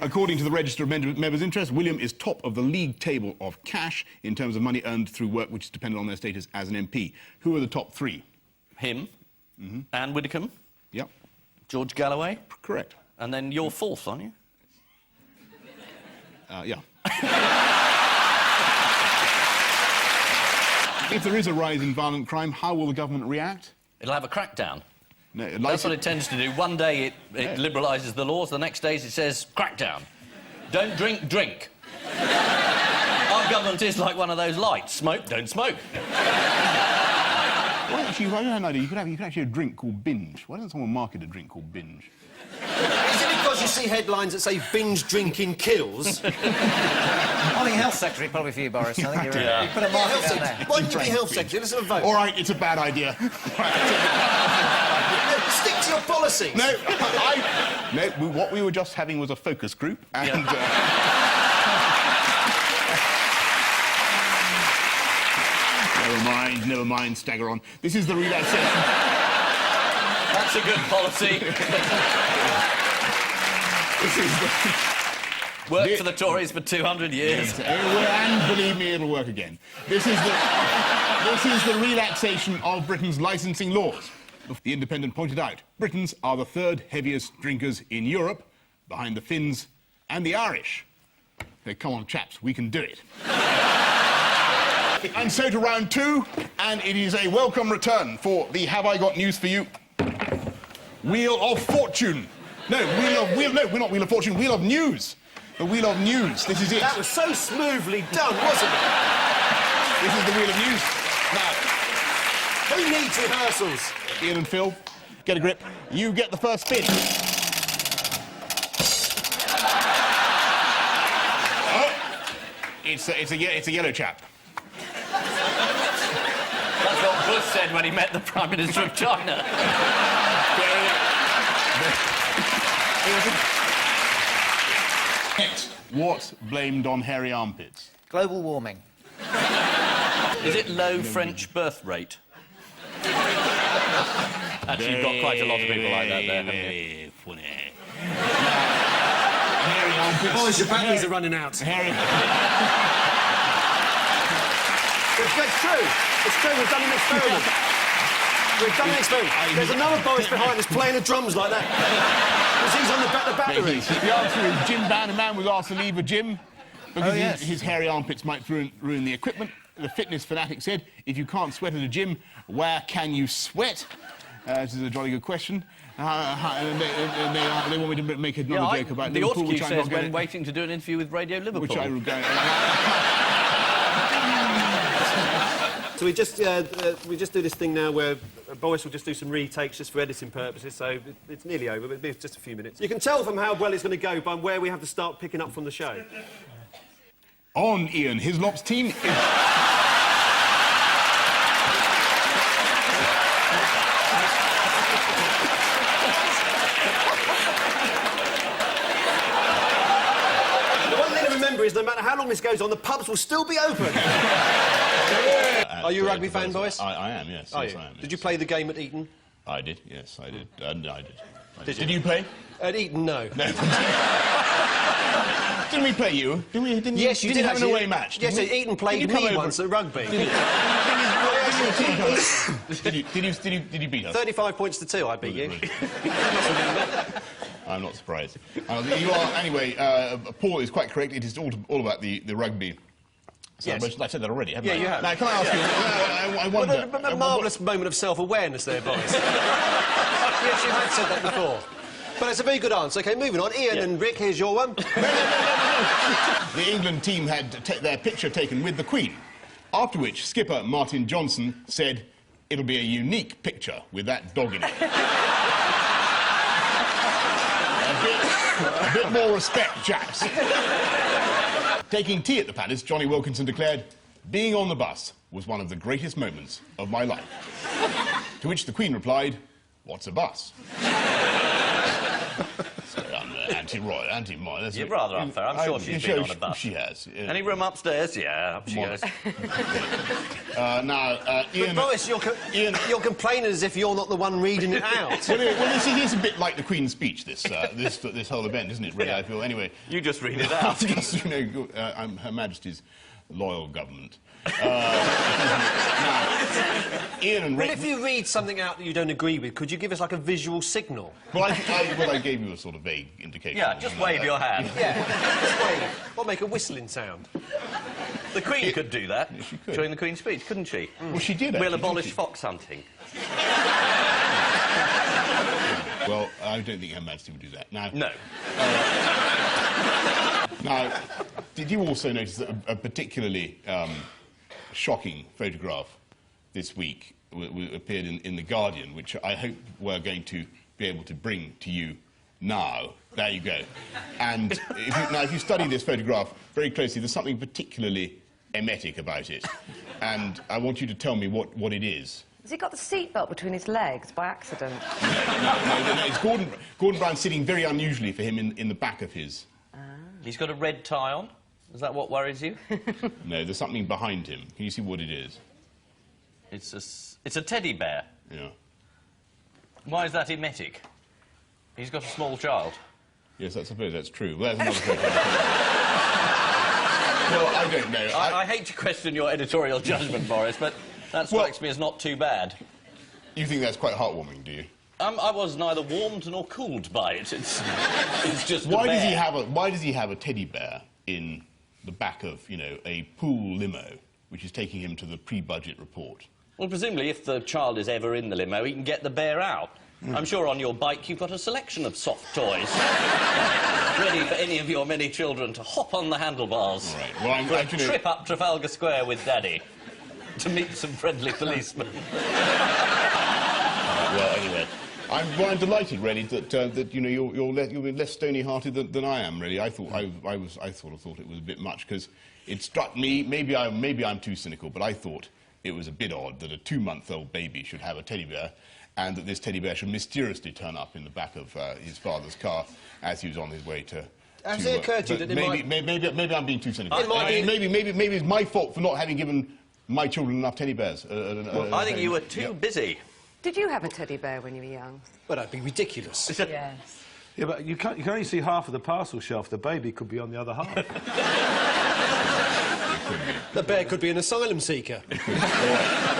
According to the Register of Members' Interest, William is top of the league table of cash in terms of money earned through work which is dependent on their status as an MP. Who are the top three? Him, Anne Widdecombe, Yep. George Galloway. Correct. And then you're fourth, aren't you? Yeah. If there is a rise in violent crime, how will the government react? It'll have a crackdown. No, That's what it tends to do. One day it liberalises the laws, the next day it says crackdown. Don't drink, drink. Our government is like one of those lights. Smoke, don't smoke. Well, actually, I have an idea. You could actually have a drink called binge. Why doesn't someone market a drink called binge? Is it because you see headlines that say binge drinking kills? I think Health Secretary probably for you, Boris. I think you're Yeah. you put a market down there. Why don't you be Health Secretary? Let's have a vote. All right, it's a bad idea. Stick to your policies. No, what we were just having was a focus group, and... Never mind, stagger on. This is the relaxation. That's a good policy. This is the... Worked for the Tories for 200 years. And believe me, it'll work again. This is the relaxation of Britain's licensing laws. The Independent pointed out, Britons are the third heaviest drinkers in Europe, behind the Finns and the Irish. Hey, come on, chaps, we can do it. And so to round two, and it is a welcome return for the Have I Got News for You? Wheel of Fortune. No, we're not Wheel of Fortune, Wheel of News. The Wheel of News, this is it. That was so smoothly done, wasn't it? This is the Wheel of News. Now, who needs rehearsals? Ian and Phil, get a grip. You get the first spin. Oh, it's a yellow chap. That's what Bush said when he met the Prime Minister of China. Next, what's blamed on hairy armpits? Global warming. Is it low French birth rate? Actually, you've got quite a lot of people like that there, haven't you? Funny. Hairy armpits. Boys, your batteries are running out. It's true. It's true. We've done an experiment. We've done an experiment. There's another Boris behind us playing the drums like that. Because he's on the battery. The answer is Jim Bannerman was asked to leave a gym because his hairy armpits might ruin the equipment. The fitness fanatic said, if you can't sweat at a gym, where can you sweat? This is a jolly good question. And they want me to make another joke about Liverpool, The which I'm says not going when waiting to do an interview with Radio Liverpool. Which I will go... So we just do this thing now where Boris will just do some retakes just for editing purposes, so it's nearly over, but it'll be just a few minutes. You can tell from how well it's going to go by where we have to start picking up from the show. On Ian Hislop's team is... The one thing to remember is no matter how long this goes on, the pubs will still be open. Are you a rugby fan, Boris? I am, yes. Yes, I am. Did you play the game at Eton? I did, yes, I did. I did. Did you play? At Eton, no. Didn't we play you? Yes, you did have an away match. Yes, Eton played me once at rugby. Did you beat us? 35 points to 2, I beat you. I'm not surprised. You are, anyway, Paul is quite correct. It is all about the rugby. Yes. I said that already, haven't I? Yeah, you have. Now, can I ask you, I wonder... A marvellous moment of self-awareness there, Boris. Yes, you have said that before. But it's a very good answer. OK, moving on. Ian and Rick, here's your one. The England team had their picture taken with the Queen, after which skipper Martin Johnson said, it'll be a unique picture with that dog in it. a bit more respect, chaps. Taking tea at the Palace, Johnny Wilkinson declared, being on the bus was one of the greatest moments of my life. To which the Queen replied, what's a bus? So, anti-royal, anti-mine. You're rather unfair. I'm sure she's been on a bus. She has. Any room upstairs? Yeah, up she goes. Ian... But Boris, you're complaining as if you're not the one reading it out. well, this is a bit like the Queen's speech, this whole event, isn't it, really, I feel? Anyway... You just read it out. Just, I'm Her Majesty's loyal government. Ian and Well, if you read something out that you don't agree with, could you give us, like, a visual signal? Well, I gave you a sort of vague indication. Yeah, just wave your hand. Yeah, just wave. Or make a whistling sound. The Queen could do that she could. during the Queen's speech, couldn't she? Well, she did, We'll actually, abolish didn't fox hunting. Well, I don't think Her Majesty would do that. Now... No. Now, did you also notice that a particularly shocking photograph this week appeared in The Guardian, which I hope we're going to be able to bring to you now. There you go. And if you study this photograph very closely, there's something particularly emetic about it. And I want you to tell me what it is. Has he got the seatbelt between his legs by accident? No, it's Gordon Brown sitting very unusually for him in the back of his... He's got a red tie on. Is that what worries you? No, there's something behind him. Can you see what it is? It's a teddy bear. Yeah. Why is that emetic? He's got a small child. Yes, I suppose that's true. Well, that's another photograph. Well, I don't know. I hate to question your editorial judgment, Boris, but that strikes me as not too bad. You think that's quite heartwarming, do you? I was neither warmed nor cooled by it. It's just why does he have a teddy bear in the back of, a pool limo, which is taking him to the pre-budget report? Well, presumably, if the child is ever in the limo, he can get the bear out. I'm sure on your bike you've got a selection of soft toys ready for any of your many children to hop on the handlebars. Right. Well, I'm for a trip up Trafalgar Square with Daddy to meet some friendly policemen. Well, anyway. I'm delighted, really, that you're less stony-hearted than I am. Really, I sort of thought it was a bit much because it struck me. Maybe I'm too cynical, but I thought it was a bit odd that a 2-month-old baby should have a teddy bear, and that this teddy bear should mysteriously turn up in the back of his father's car as he was on his way to. Has it occurred to you that maybe I'm being too cynical. Maybe it's my fault for not having given my children enough teddy bears. I think you were too busy. Did you have a teddy bear when you were young? Well, that'd be ridiculous. Yes. Yeah, but you can only see half of the parcel shelf. The baby could be on the other half. The bear could be an asylum seeker. All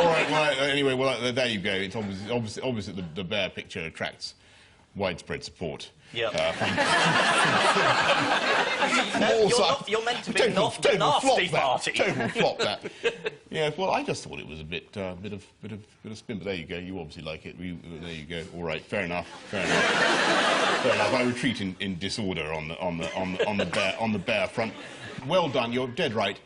right, well, anyway, there you go. It's obvious that the bear picture attracts widespread support. Yeah. You're meant to be not the nasty party. Total flop, that. Yeah, well, I just thought it was a bit of spin, but there you go. You obviously like it. There you go. All right, fair enough. Fair enough. I retreat in disorder on the bear front. Well done. You're dead right.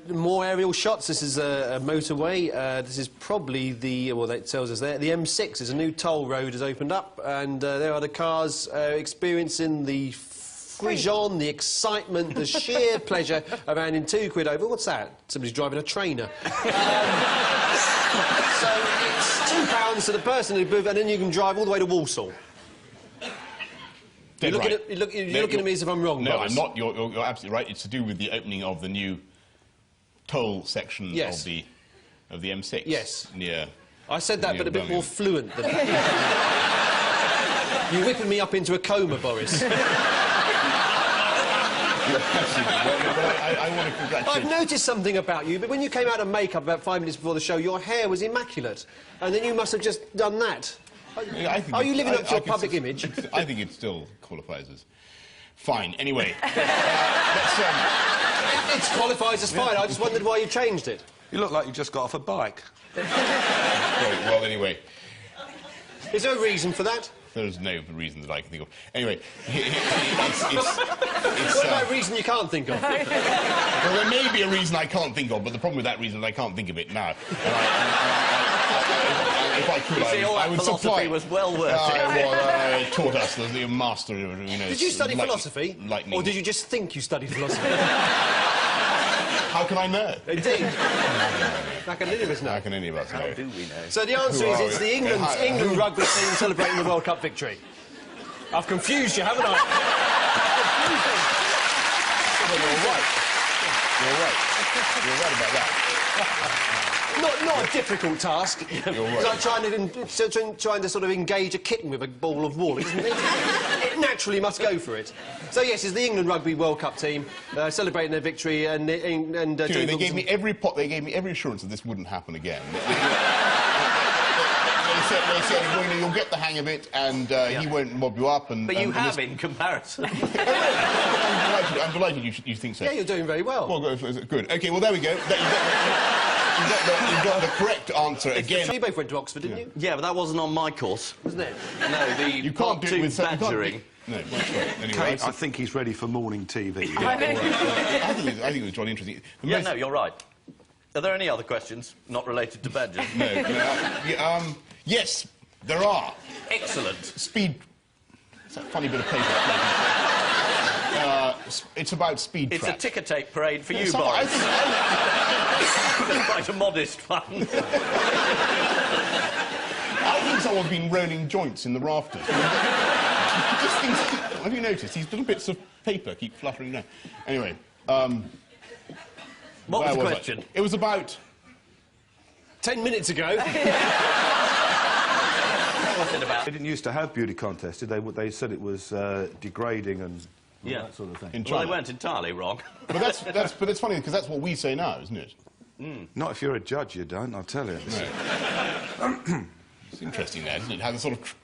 More aerial shots. This is a motorway. This is probably it tells us there. The M6 is a new toll road has opened up, and there are the cars experiencing the frisson, the excitement, the sheer pleasure of handing £2 over. What's that? Somebody's driving a trainer. So it's £2 to the person who moved, and then you can drive all the way to Walsall. You're looking at me as if I'm wrong, No, Boris. I'm not. You're absolutely right. It's to do with the opening of the new toll section of the M6. Yes. Near. I said that, but a bit more fluent than You're whipping me up into a coma, Boris. I want to congratulate... I've noticed something about you, but when you came out of makeup about 5 minutes before the show, your hair was immaculate. And then you must have just done that. Are you living up to your public image? I think it still qualifies as fine. Anyway, it qualifies as fine. I just wondered why you changed it. You look like you just got off a bike. Well, anyway. Is there a reason for that? There's no reason that I can think of. Anyway, what about a reason you can't think of? Well, there may be a reason I can't think of, but the problem with that reason is I can't think of it now. If I could, I would supply. Was well worth it. Well, taught us the master of, Did you study philosophy? Lightning. Or did you just think you studied philosophy? How can I know? Indeed. How can any of us know? How can any of us know? How do we know? So the answer is it's the England rugby team celebrating the World Cup victory. I've confused you, haven't I? Well, you're right. You're right. You're right about that. Not a difficult task. You're right. It's like trying to sort of engage a kitten with a ball of wool. It naturally must go for it. So yes, it's the England Rugby World Cup team celebrating their victory and they gave me every assurance that this wouldn't happen again. They said, well, you'll get the hang of it, and he won't mob you up. But you have, in comparison. I'm delighted you think so. Yeah, you're doing very well. Well, good. OK, well, there we go. You've got the correct answer again. You both went to Oxford, didn't you? Yeah, but that wasn't on my course. Wasn't it? No, you can't do it with badgering. No, that's right. Anyway, Kate, I think he's ready for morning TV. Yeah, I think it was jolly interesting. Yeah, no, you're right. Are there any other questions not related to badgers? No. Yes, there are. Excellent. Speed. It's that funny bit of paper. It's about speed It's trap. a ticker tape parade for you, Boris. It's quite a modest one. I think someone's been rolling joints in the rafters. Have you noticed? These little bits of paper keep fluttering down. Anyway, what was the question? It was about 10 minutes ago. What's it about? They didn't used to have beauty contests, did they? They said it was degrading and that sort of thing. in Well, China. they weren't entirely wrong. But that's funny because that's what we say now, isn't it? Not if you're a judge, you don't, I'll tell you. No. It's interesting, that, isn't it? How the sort of...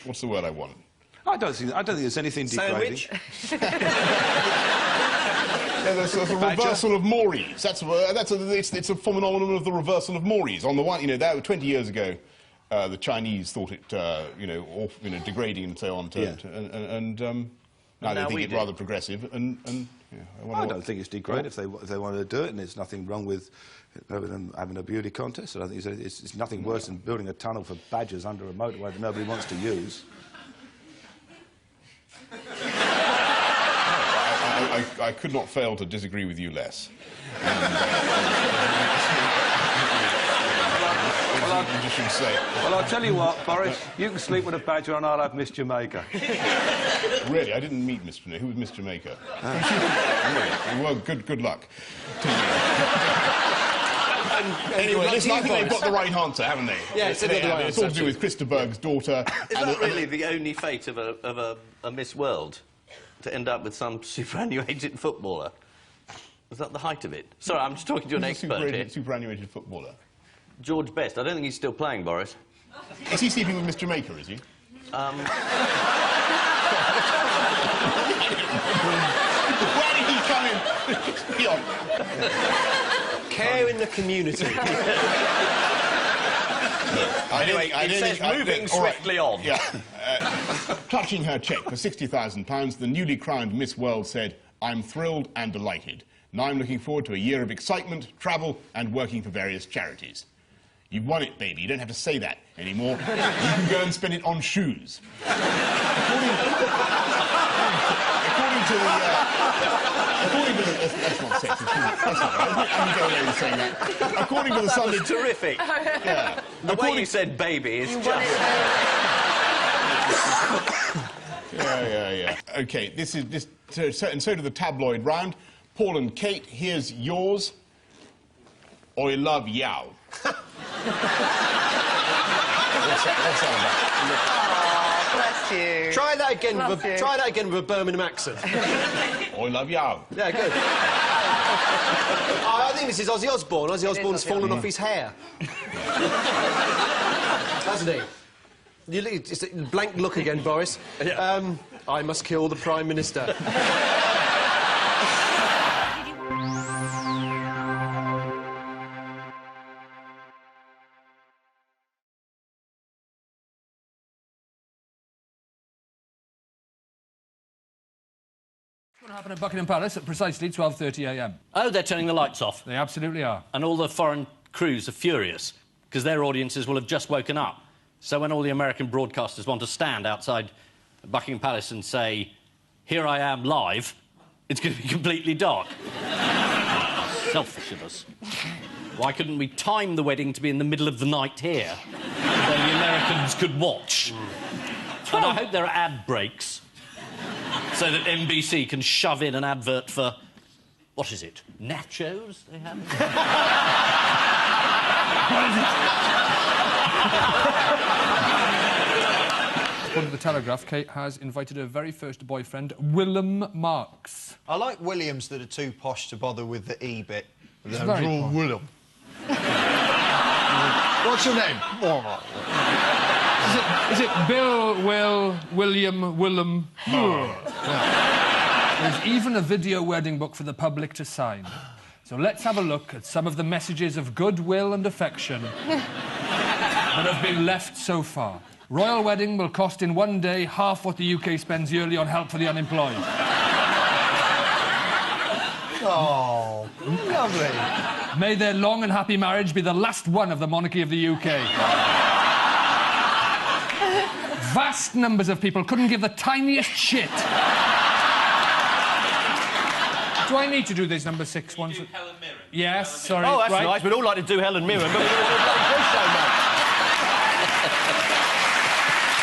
What's the word I want? I don't think there's anything degrading. Sandwich? There's a reversal of mores. It's a phenomenon of the reversal of mores. On the one, that 20 years ago, the Chinese thought it, degrading and so on. Now they think it's rather progressive. I don't think it's degrading if they wanted to do it, and there's nothing wrong with them having a beauty contest. I don't think it's nothing worse than building a tunnel for badgers under a motorway that nobody wants to use. I could not fail to disagree with you less. Well, I'll tell you what, Boris, you can sleep with a badger and I'll have Miss Jamaica. Really? I didn't meet Miss Jamaica. Who was Miss Jamaica? Well, good luck. Anyway, listen, I think they've got the right answer, haven't they? Yeah, it's all to do with Christa Berg's daughter. Is that really the only fate of a Miss World? To end up with some superannuated footballer? Was that the height of it? Sorry, I'm just talking to an expert here. Superannuated footballer? George Best. I don't think he's still playing, Boris. Is he sleeping with Miss Jamaica, is he? Where did he come in? Care in the community. Anyway, it says moving swiftly on. Yeah. Clutching her cheque for £60,000, the newly crowned Miss World said, "I'm thrilled and delighted. Now I'm looking forward to a year of excitement, travel, and working for various charities." You've won it, baby. You don't have to say that anymore. You can go and spend it on shoes. According to the... That's not sexist, is it? That's not right. I'm going away with saying that. According to the Sunday... That was terrific. Yeah. The way you said baby is just... Yeah. OK, so to the tabloid round. Paul and Kate, here's yours. I love yow. What's that Bless you. Try that again with a Birmingham accent. I love yow. Yeah, good. I think this is Ozzy Osbourne. Ozzy Osbourne's fallen off his hair. Hasn't he? Just a blank look again, Boris. I must kill the Prime Minister. What's going to happen at Buckingham Palace at precisely 12:30 a.m? Oh, they're turning the lights off. They absolutely are. And all the foreign crews are furious because their audiences will have just woken up. So when all the American broadcasters want to stand outside Buckingham Palace and say, "Here I am live," it's going to be completely dark. Selfish of us. Why couldn't we time the wedding to be in the middle of the night here? Then the Americans could watch. And I hope there are ad breaks so that NBC can shove in an advert for... What is it? Nachos they have? According to the Telegraph, Kate has invited her very first boyfriend, Willem Marks. I like Williams that are too posh to bother with the E bit. It's very posh. Willem. What's your name? Is it Bill, Will, William, Willem? There's even a video wedding book for the public to sign. So let's have a look at some of the messages of goodwill and affection that have been left so far. Royal wedding will cost in one day half what the UK spends yearly on help for the unemployed. Oh, lovely. May their long and happy marriage be the last one of the monarchy of the UK. Vast numbers of people couldn't give the tiniest shit. Do I need to do this number 6 once? Helen Mirren. Yes, sorry. Oh, that's right. nice. We'd all like to do Helen Mirren, but we're doing a bloody quiz show, mate.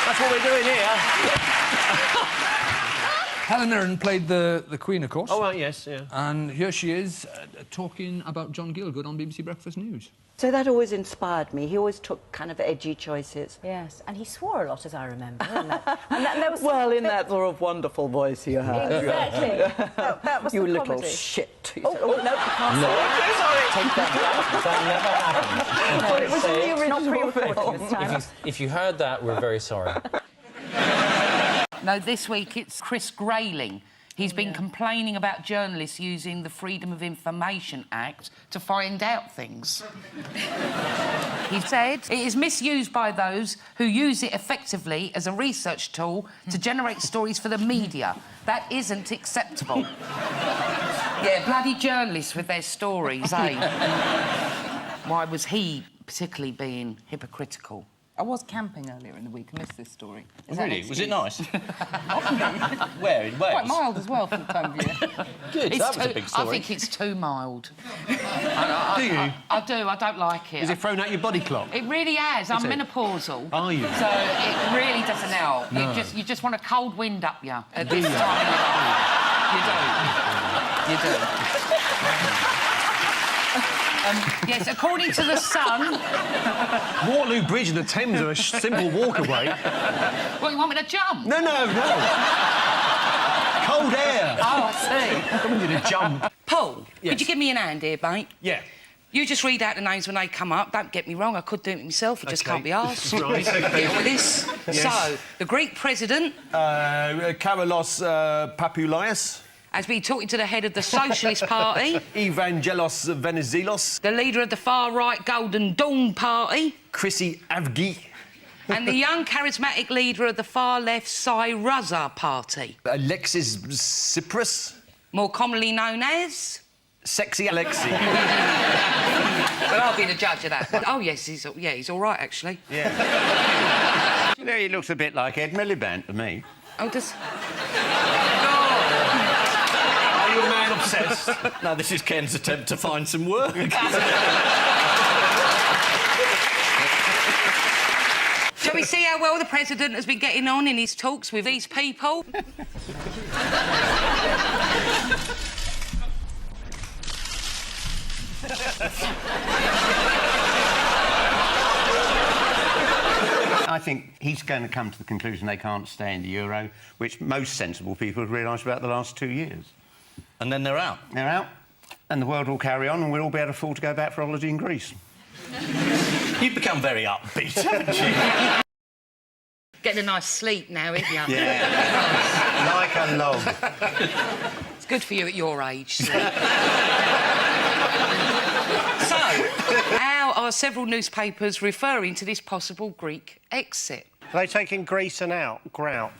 That's what we're doing here. Helen Mirren played the Queen, of course. Oh, right, yes, yeah. And here she is talking about John Gielgud on BBC Breakfast News. So that always inspired me. He always took kind of edgy choices. Yes, and he swore a lot, as I remember. And there was well, in that sort of wonderful voice you had. Exactly. that was you the little comedy. shit. Oh, no, you can't say it. Take that back. That never happened. It was in the original Not pre-recorded this time. If you heard that, we're very sorry. No, this week it's Chris Grayling. He's been complaining about journalists using the Freedom of Information Act to find out things. He said it is misused by those who use it effectively as a research tool to generate stories for the media. That isn't acceptable. Yeah, bloody journalists with their stories, eh? Why was he particularly being hypocritical? I was camping earlier in the week. I missed this story. Is that Really? an Was it excuse? nice? Where? In Wales? Quite mild as well for the time of year. Good, It's that was a too- big story. I think it's too mild. Do you? I do. I don't like it. Is it thrown out your body clock? It really has. I'm Is it? menopausal. Are you? So it really doesn't help. No. You just want a cold wind up you at Do this you? time of your life. You do. Yes, according to The Sun... Waterloo Bridge and the Thames are a simple walk away. What, you want me to jump? No. Cold air. Oh, I see. I want you to jump. Paul, Yes. could you give me an hand here, mate? Yeah. You just read out the names when they come up. Don't get me wrong, I could do it myself. I just Okay. can't be arsed. Right, okay. Deal with this. Yes. So, the Greek president... Karolos Papoulias. has been talking to the head of the Socialist Party. Evangelos Venizelos. The leader of the far-right Golden Dawn Party. Chrissy Avgi. And the young, charismatic leader of the far-left Syriza Party. Alexis Tsipras. More commonly known as... Sexy Alexi. But I'll be the judge of that. Oh, yes, he's all right, actually. Yeah. You know, he looks a bit like Ed Miliband to me. Oh, does... Are you a man obsessed? No, this is Ken's attempt to find some work. Shall we see how well the president has been getting on in his talks with these people? I think he's going to come to the conclusion they can't stay in the euro, which most sensible people have realised about the last 2 years. And then they're out. They're out, and the world will carry on, and we'll all be able to afford to go back for a holiday in Greece. You've become very upbeat, haven't you? Getting a nice sleep now, isn't you? Yeah. Like a log. It's good for you at your age, sleep. So, how are several newspapers referring to this possible Greek exit? Are they taking Greece and out? Grout.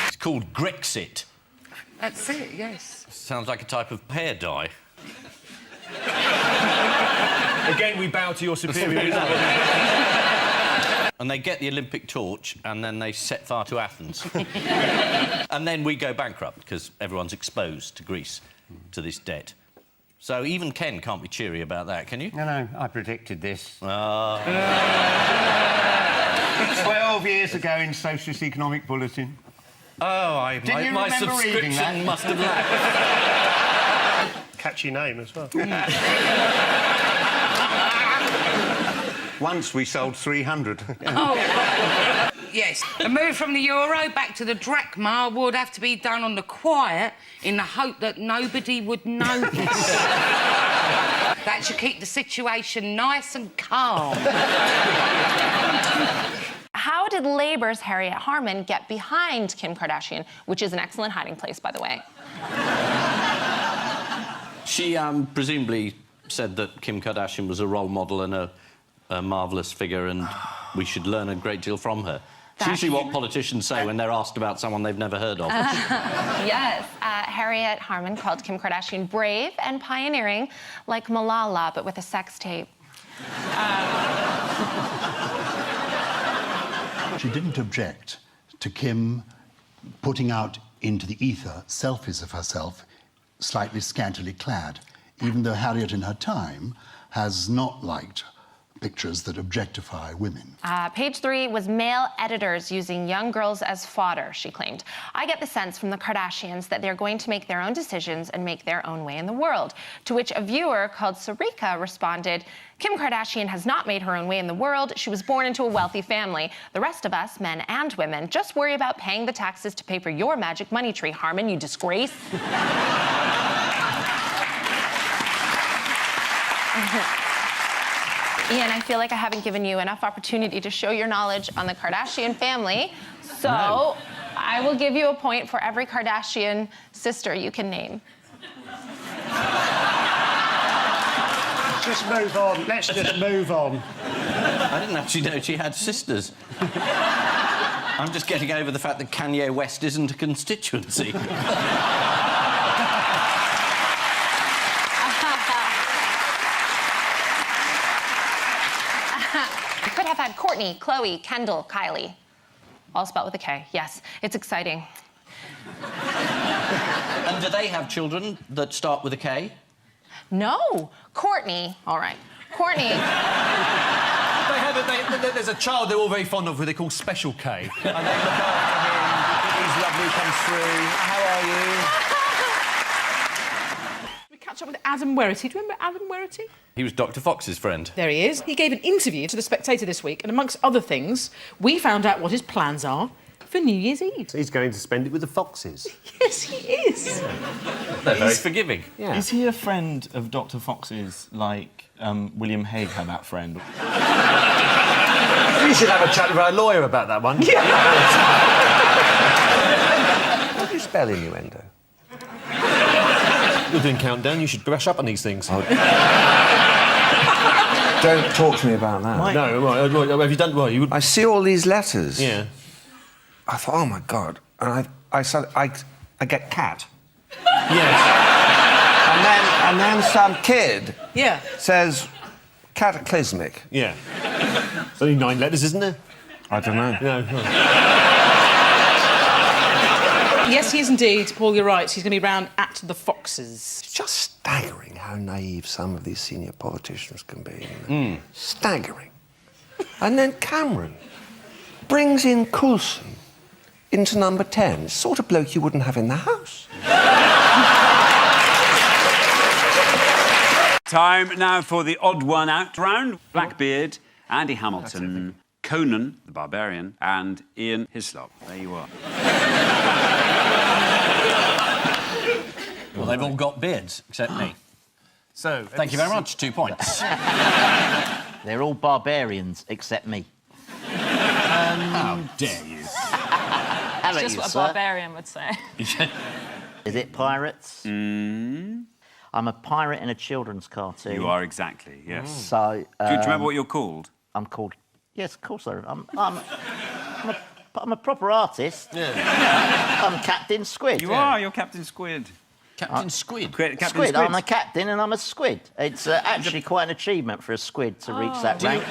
It's called Grexit. That's it, yes. Sounds like a type of hair dye. Again, we bow to your superiors. and they get the Olympic torch and then they set fire to Athens. And then we go bankrupt because everyone's exposed to Greece, to this debt. So even Ken can't be cheery about that, can you? No, I predicted this. 12 years ago in Socialist Economic Bulletin. Oh, my subscription must have lapsed. Catchy name as well. Once we sold 300. Oh. Yes, a move from the euro back to the drachma would have to be done on the quiet in the hope that nobody would notice. That should keep the situation nice and calm. How did Labour's Harriet Harman get behind Kim Kardashian, which is an excellent hiding place, by the way? She presumably said that Kim Kardashian was a role model and a marvellous figure and we should learn a great deal from her. It's usually what politicians say when they're asked about someone they've never heard of. Yes. Harriet Harman called Kim Kardashian brave and pioneering, like Malala, but with a sex tape. She didn't object to Kim putting out into the ether selfies of herself slightly scantily clad, even though Harriet in her time has not liked pictures that objectify women. Page 3 was male editors using young girls as fodder, she claimed. I get the sense from the Kardashians that they're going to make their own decisions and make their own way in the world. To which a viewer called Sarika responded, Kim Kardashian has not made her own way in the world. She was born into a wealthy family. The rest of us, men and women, just worry about paying the taxes to pay for your magic money tree, Harman, you disgrace. Ian, I feel like I haven't given you enough opportunity to show your knowledge on the Kardashian family, so I will give you a point for every Kardashian sister you can name. Let's just move on. Let's just move on. I didn't actually know she had sisters. I'm just getting over the fact that Kanye West isn't a constituency. You could have had Kourtney, Khloe, Kendall, Kylie. All spelled with a K, yes. It's exciting. And do they have children that start with a K? No. Kourtney, all right. Kourtney. There's a child they're all very fond of who they call Special K. And they look after him. He's lovely, comes through. How are you? We catch up with Adam Werrity. Do you remember Adam Werrity? He was Dr. Fox's friend. There he is. He gave an interview to The Spectator this week, and amongst other things, we found out what his plans are for New Year's Eve. So he's going to spend it with the Foxes. Yes, he is. They're very forgiving. Yeah. Is he a friend of Dr. Fox's, like William Hague had that friend? You should have a chat with our lawyer about that one. Yeah. How do you spell innuendo? You're doing Countdown, you should brush up on these things. Don't talk to me about that. No, right, have you done... Well, you would... I see all these letters. Yeah. I thought, oh, my God. And I get cat. Yes. And then some kid Yeah. says cataclysmic. Yeah. It's only 9 letters, isn't there? I don't know. No. Yes, he is indeed. Paul, you're right. He's going to be round at the Foxes. It's just staggering how naive some of these senior politicians can be. Staggering. And then Cameron brings in Coulson into number 10. It's the sort of bloke you wouldn't have in the house. Time now for the odd one out round. Blackbeard, Andy Hamilton, Conan the Barbarian, and Ian Hislop. There you are. Well, they've all got beards, except me. So, thank you very much. 2 points. They're all barbarians, except me. How dare you? How about Just you, what a sir? barbarian would say. Is it pirates? I'm a pirate in a children's cartoon. You are exactly, yes. So... Do you remember what you're called? I'm called... Yes, of course I am. I'm a proper artist. Yeah. I'm Captain Squid. You are, you're Captain Squid. Captain Squid. Captain Squid. I'm a captain and I'm a squid. It's actually quite an achievement for a squid to reach that rank.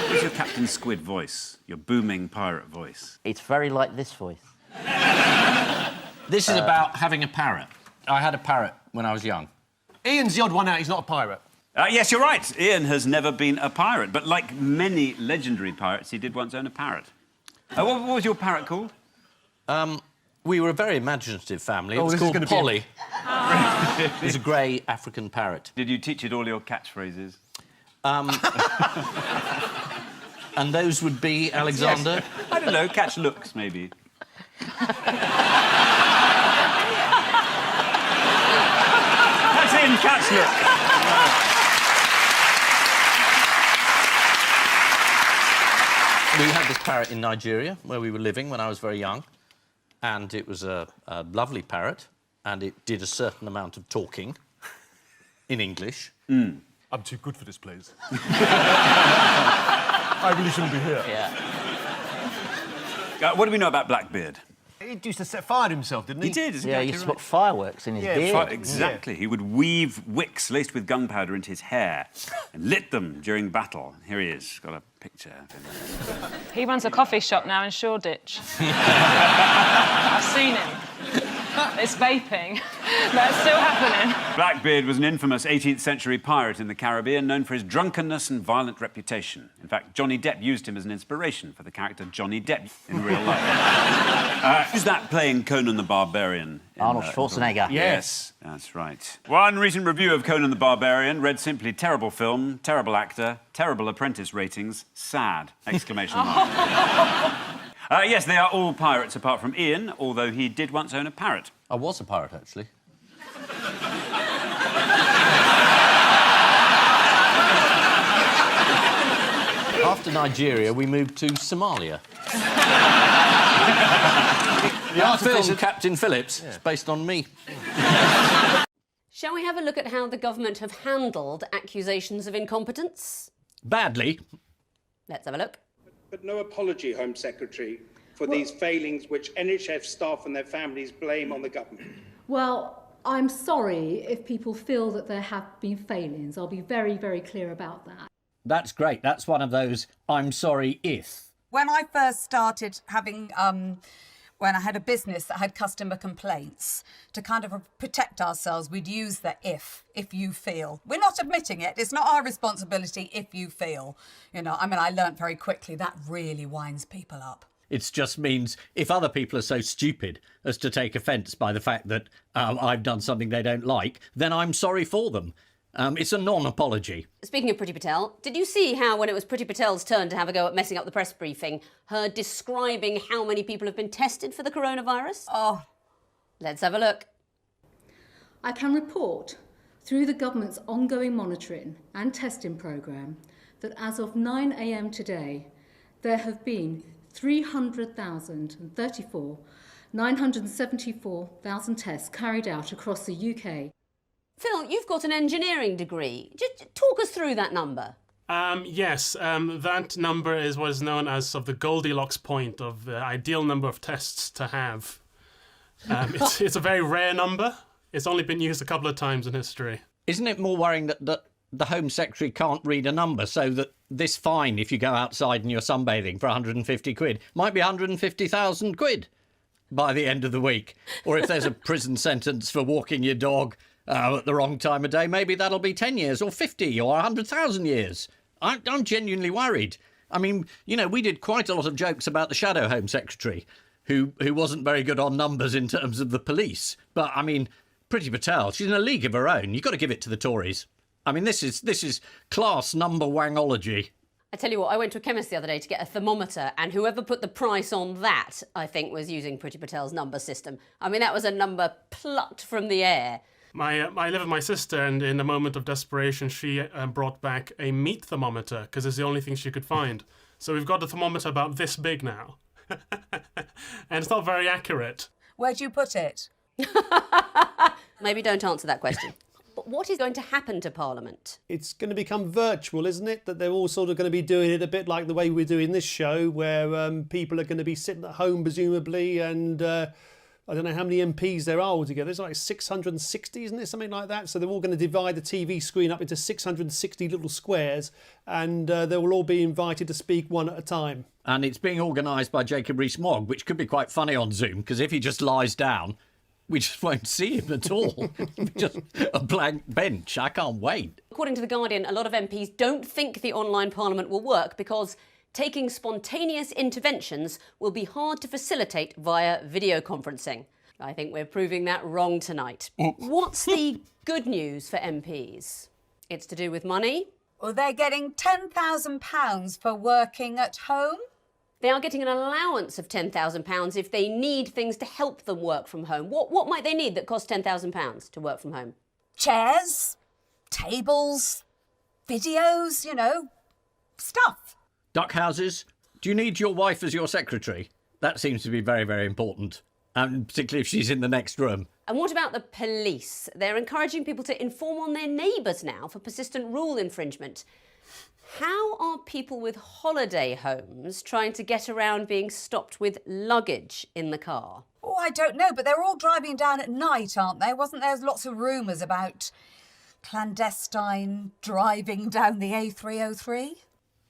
What's your Captain Squid voice? Your booming pirate voice? It's very like this voice. This is about having a parrot. I had a parrot when I was young. Ian's the odd one out. He's not a pirate. Yes, you're right. Ian has never been a pirate, but like many legendary pirates, he did once own a parrot. What was your parrot called? We were a very imaginative family. It was this is called gonna be Polly. It was a grey African parrot. Did you teach it all your catchphrases? And those would be, Alexander? Yes. I don't know, catch looks, maybe. That's in, catch look. We had this parrot in Nigeria, where we were living when I was very young, and it was a lovely parrot, and it did a certain amount of talking in English. I'm too good for this place. I really shouldn't be here. Yeah. What do we know about Blackbeard? He used to set fire to himself, didn't he? He did, Yeah, he used to put fireworks in his beard. Exactly. He would weave wicks laced with gunpowder into his hair and lit them during battle. Here he is, got a picture of him. He runs a coffee shop now in Shoreditch. I've seen him. It's vaping. That's still happening. Blackbeard was an infamous 18th century pirate in the Caribbean, known for his drunkenness and violent reputation. In fact, Johnny Depp used him as an inspiration for the character Johnny Depp in real life. Who's that playing Conan the Barbarian? Arnold Schwarzenegger. Yes, that's right. One recent review of Conan the Barbarian read simply, terrible film, terrible actor, terrible apprentice ratings, sad! Exclamation mark. Yes, they are all pirates apart from Ian, although he did once own a parrot. I was a pirate, actually. After Nigeria, we moved to Somalia. The film Captain Phillips is based on me. Shall we have a look at how the government have handled accusations of incompetence? Badly. Let's have a look. But no apology, Home Secretary, for these failings which NHS staff and their families blame on the government. Well, I'm sorry if people feel that there have been failings. I'll be very, very clear about that. That's great. That's one of those I'm sorry if. When I first started having, when I had a business that had customer complaints, to kind of protect ourselves, we'd use the if you feel. We're not admitting it. It's not our responsibility if you feel. You know, I mean, I learnt very quickly that really winds people up. It just means if other people are so stupid as to take offence by the fact that I've done something they don't like, then I'm sorry for them. It's a non-apology. Speaking of Priti Patel, did you see how, when it was Priti Patel's turn to have a go at messing up the press briefing, her describing how many people have been tested for the coronavirus? Oh. Let's have a look. I can report, through the government's ongoing monitoring and testing programme, that as of 9 a.m. today, there have been 974,000 tests carried out across the UK. Phil, you've got an engineering degree. Just talk us through that number. Yes, that number is what is known as of the Goldilocks point of the ideal number of tests to have. It's a very rare number. It's only been used a couple of times in history. Isn't it more worrying that the Home Secretary can't read a number, so that this fine, if you go outside and you're sunbathing for 150 quid, might be 150,000 quid by the end of the week? Or if there's a prison sentence for walking your dog at the wrong time of day, maybe that'll be 10 years or 50 or 100,000 years. I'm genuinely worried. I mean, you know, we did quite a lot of jokes about the Shadow Home Secretary, who wasn't very good on numbers in terms of the police. But, I mean, Priti Patel, she's in a league of her own. You've got to give it to the Tories. I mean, this is class number wangology. I tell you what, I went to a chemist the other day to get a thermometer, and whoever put the price on that, I think, was using Priti Patel's number system. I mean, that was a number plucked from the air. I live with my sister, and in a moment of desperation, she brought back a meat thermometer, because it's the only thing she could find. So we've got a thermometer about this big now. And it's not very accurate. Where'd you put it? Maybe don't answer that question. But what is going to happen to Parliament? It's going to become virtual, isn't it? That they're all sort of going to be doing it a bit like the way we're doing this show, where people are going to be sitting at home, presumably, and I I don't know how many MPs there are altogether. There's like 660, isn't it? Something like that. So they're all going to divide the TV screen up into 660 little squares, and they will all be invited to speak one at a time. And it's being organised by Jacob Rees-Mogg, which could be quite funny on Zoom, because if he just lies down, we just won't see him at all. Just a blank bench. I can't wait. According to The Guardian, a lot of MPs don't think the online parliament will work because taking spontaneous interventions will be hard to facilitate via video conferencing. I think we're proving that wrong tonight. What's the good news for MPs? It's to do with money. Well, they're getting £10,000 for working at home. They are getting an allowance of £10,000 if they need things to help them work from home. What might they need that costs £10,000 to work from home? Chairs, tables, videos, you know, stuff. Duck houses. Do you need your wife as your secretary? That seems to be very, very important. And particularly if she's in the next room. And what about the police? They're encouraging people to inform on their neighbours now for persistent rule infringement. How are people with holiday homes trying to get around being stopped with luggage in the car? Oh, I don't know, but they're all driving down at night, aren't they? Wasn't there lots of rumours about clandestine driving down the A303?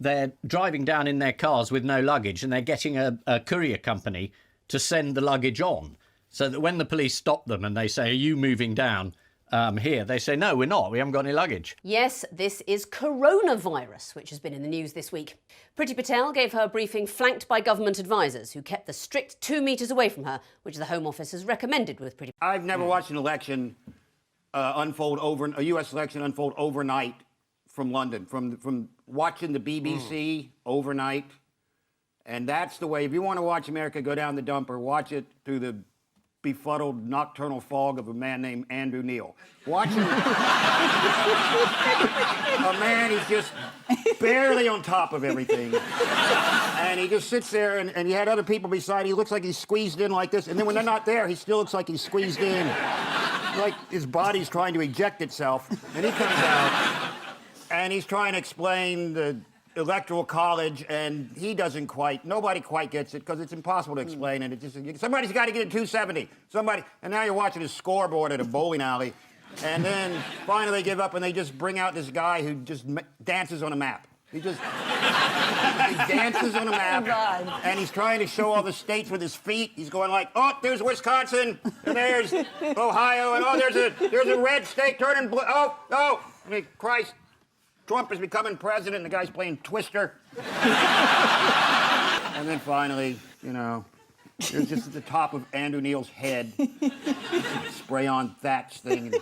They're driving down in their cars with no luggage, and they're getting a courier company to send the luggage on, so that when the police stop them and they say, are you moving down here? They say, no, we're not. We haven't got any luggage. Yes, this is coronavirus, which has been in the news this week. Priti Patel gave her briefing flanked by government advisors who kept the strict 2 metres away from her, which the Home Office has recommended with Priti. I've never watched an election a US election unfold overnight from London, from watching the BBC overnight. And that's the way, if you want to watch America go down the dumper, watch it through the befuddled nocturnal fog of a man named Andrew Neil. Watch him. A man, he's just barely on top of everything. And he just sits there, and he had other people beside him. He looks like he's squeezed in like this. And then when they're not there, he still looks like he's squeezed in. Like his body's trying to eject itself. And he comes out, and he's trying to explain the Electoral College, and nobody quite gets it because it's impossible to explain, and somebody's got to get it 270. And now you're watching his scoreboard at a bowling alley, and then finally they give up and they just bring out this guy who just dances on a map. He dances on a map, and he's trying to show all the states with his feet. He's going like, oh, there's Wisconsin, and there's Ohio, and oh, there's a red state turning blue. Oh, I mean, Christ. Trump is becoming president, and the guy's playing Twister. And then finally, you know, there's just at the top of Andrew Neil's head, spray on Thatch thing. And then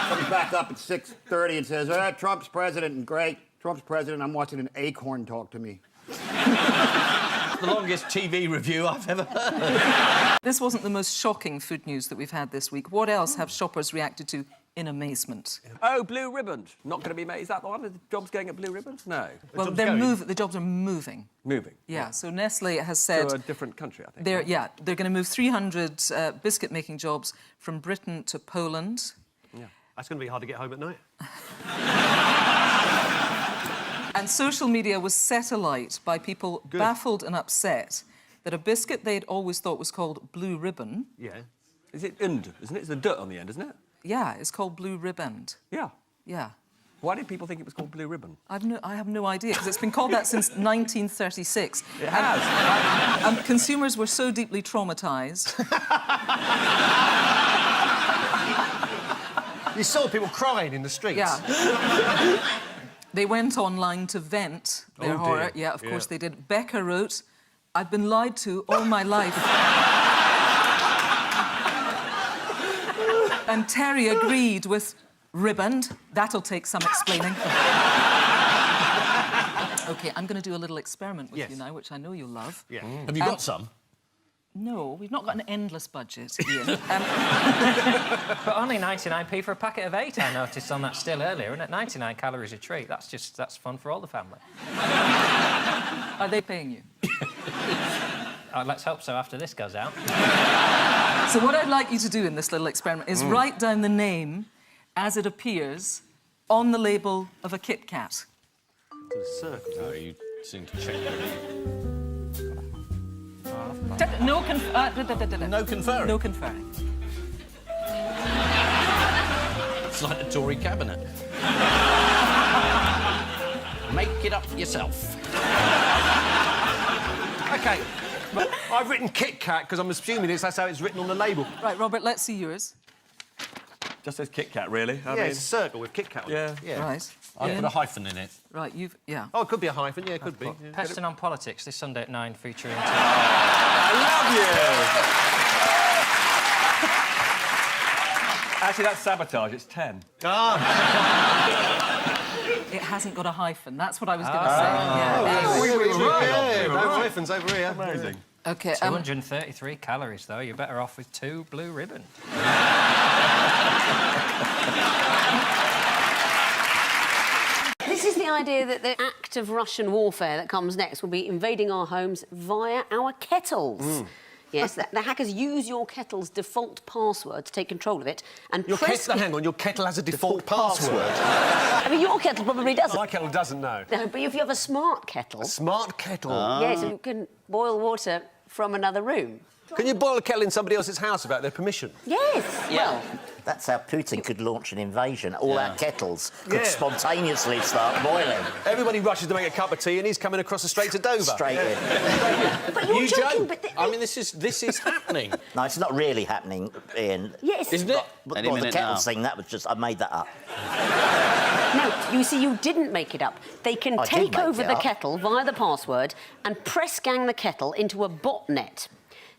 comes back up at 6:30 and says, Trump's president, and great, Trump's president, I'm watching an acorn talk to me. The longest TV review I've ever heard. This wasn't the most shocking food news that we've had this week. What else have shoppers reacted to in amazement? Oh, Blue Ribbon. Not going to be made. Is that the one? Are the jobs going at Blue Ribbons? No. Well, the jobs are moving. Moving. Yeah, so Nestle has said... To a different country, I think. They're going to move 300 biscuit-making jobs from Britain to Poland. Yeah, that's going to be hard to get home at night. And social media was set alight by people baffled and upset that a biscuit they'd always thought was called Blue Ribbon... Yeah. Is it und, isn't it? It's the d on the end, isn't it? Yeah, it's called Blue Riband. Yeah. Yeah. Why did people think it was called Blue Ribbon? I have no idea, because it's been called that since 1936. It has. And consumers were so deeply traumatised. You saw people crying in the streets. Yeah. They went online to vent their horror. Yeah, of course they did. Becca wrote, I've been lied to all my life. And Terry agreed with Riband. That'll take some explaining. OK, I'm going to do a little experiment with you now, which I know you'll love. Yeah. Have you got some? No, we've not got an endless budget, Ian. But only 99p for a packet of 8, I noticed on that still earlier, and at 99 calories a treat. That's fun for all the family. Are they paying you? Let's hope so after this goes out. So what I'd like you to do in this little experiment is write down the name as it appears on the label of a Kit Kat. Oh, you seem to check everything. No No conferring? No conferring. It's like the Tory cabinet. Make it up yourself. OK, but I've written Kit Kat because I'm assuming that's how it's written on the label. Right, Robert, let's see yours. Just says Kit Kat, really. I mean, It's a circle with Kit Kat on it. Yeah. Right. I put a hyphen in it. Right, yeah. Oh, it could be a hyphen, yeah, it could be. Yeah. Peston on Politics this Sunday at 9 featuring... I love you! Actually, that's sabotage. It's 10. It hasn't got a hyphen. That's what I was going to say. No hyphens over here. Amazing. OK. 233 calories, though. You're better off with 2 blue ribbons. This is the idea that the act of Russian warfare that comes next will be invading our homes via our kettles. Yes, the hackers use your kettle's default password to take control of it and Hang on, your kettle has a default password? I mean, your kettle probably doesn't. My kettle doesn't, no. No, but if you have a smart kettle... A smart kettle? Yes, you can boil water from another room. Can you boil a kettle in somebody else's house without their permission? Yes. Well, that's how Putin could launch an invasion. All our kettles could spontaneously start boiling. Everybody rushes to make a cup of tea and he's coming across the Strait to Dover. Straight in. But you're joking, but... I mean, this is happening. No, it's not really happening, Ian. Yes. Isn't it? But the kettle thing, that was just... I made that up. No, you see, you didn't make it up. They can take over the kettle via the password and press-gang the kettle into a botnet.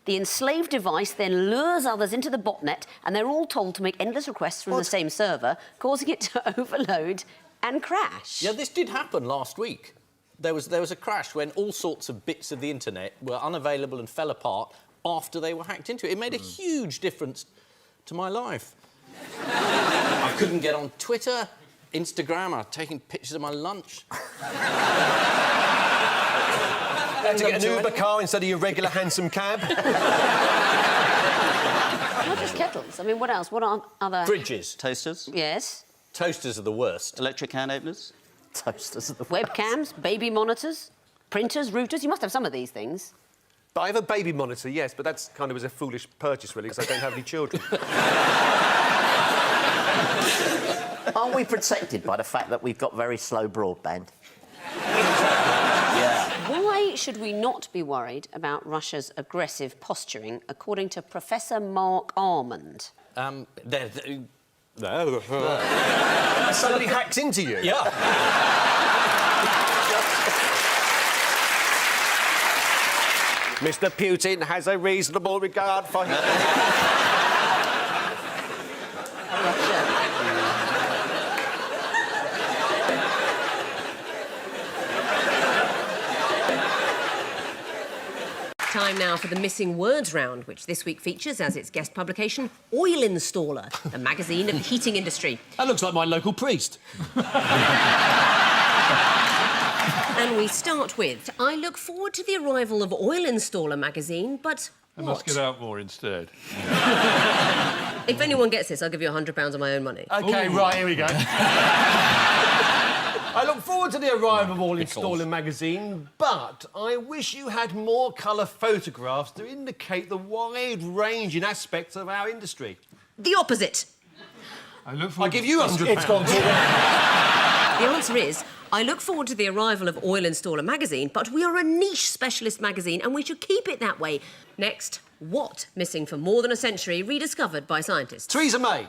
The enslaved device then lures others into the botnet and they're all told to make endless requests from the same server, causing it to overload and crash. Yeah, this did happen last week. There was a crash when all sorts of bits of the internet were unavailable and fell apart after they were hacked into it. It made a huge difference to my life. I couldn't get on Twitter, Instagram, I was taking pictures of my lunch. Had to get an Uber car instead of your regular handsome cab. Not just kettles. I mean, what else? What are other... Fridges. Toasters. Yes. Toasters are the worst. Electric can openers. Toasters are the Webcams, baby monitors, printers, routers. You must have some of these things. But I have a baby monitor, yes, but that's kind of was a foolish purchase, really, because I don't have any children. Aren't we protected by the fact that we've got very slow broadband? Why should we not be worried about Russia's aggressive posturing, according to Professor Mark Armand? Somebody hacks into you? Yeah. Mr. Putin has a reasonable regard for... Time now for the Missing Words round, which this week features, as its guest publication, Oil Installer, a magazine of the heating industry. That looks like my local priest. And we start with, I look forward to the arrival of Oil Installer magazine, but I must get out more instead. if anyone gets this, I'll give you £100 of my own money. OK, right, here we go. I look forward to the arrival of Oil Installer magazine, but I wish you had more colour photographs to indicate the wide-ranging aspects of our industry. The opposite. I give you £100. It's gone too The answer is, I look forward to the arrival of Oil Installer magazine, but we are a niche specialist magazine and we should keep it that way. Next, what, missing for more than a century, rediscovered by scientists? Theresa May.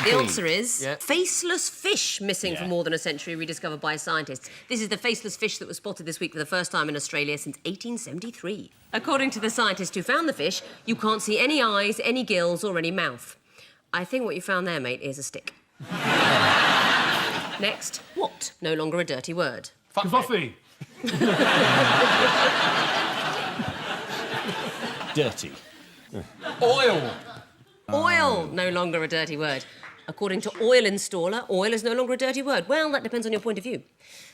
The answer is faceless fish, missing for more than a century, rediscovered by scientists. This is the faceless fish that was spotted this week for the first time in Australia since 1873. According to the scientists who found the fish, you can't see any eyes, any gills or any mouth. I think what you found there, mate, is a stick. Next, what? No longer a dirty word. Coffee. Dirty. Oil. Oil, no longer a dirty word. According to Oil Installer, oil is no longer a dirty word. Well, that depends on your point of view.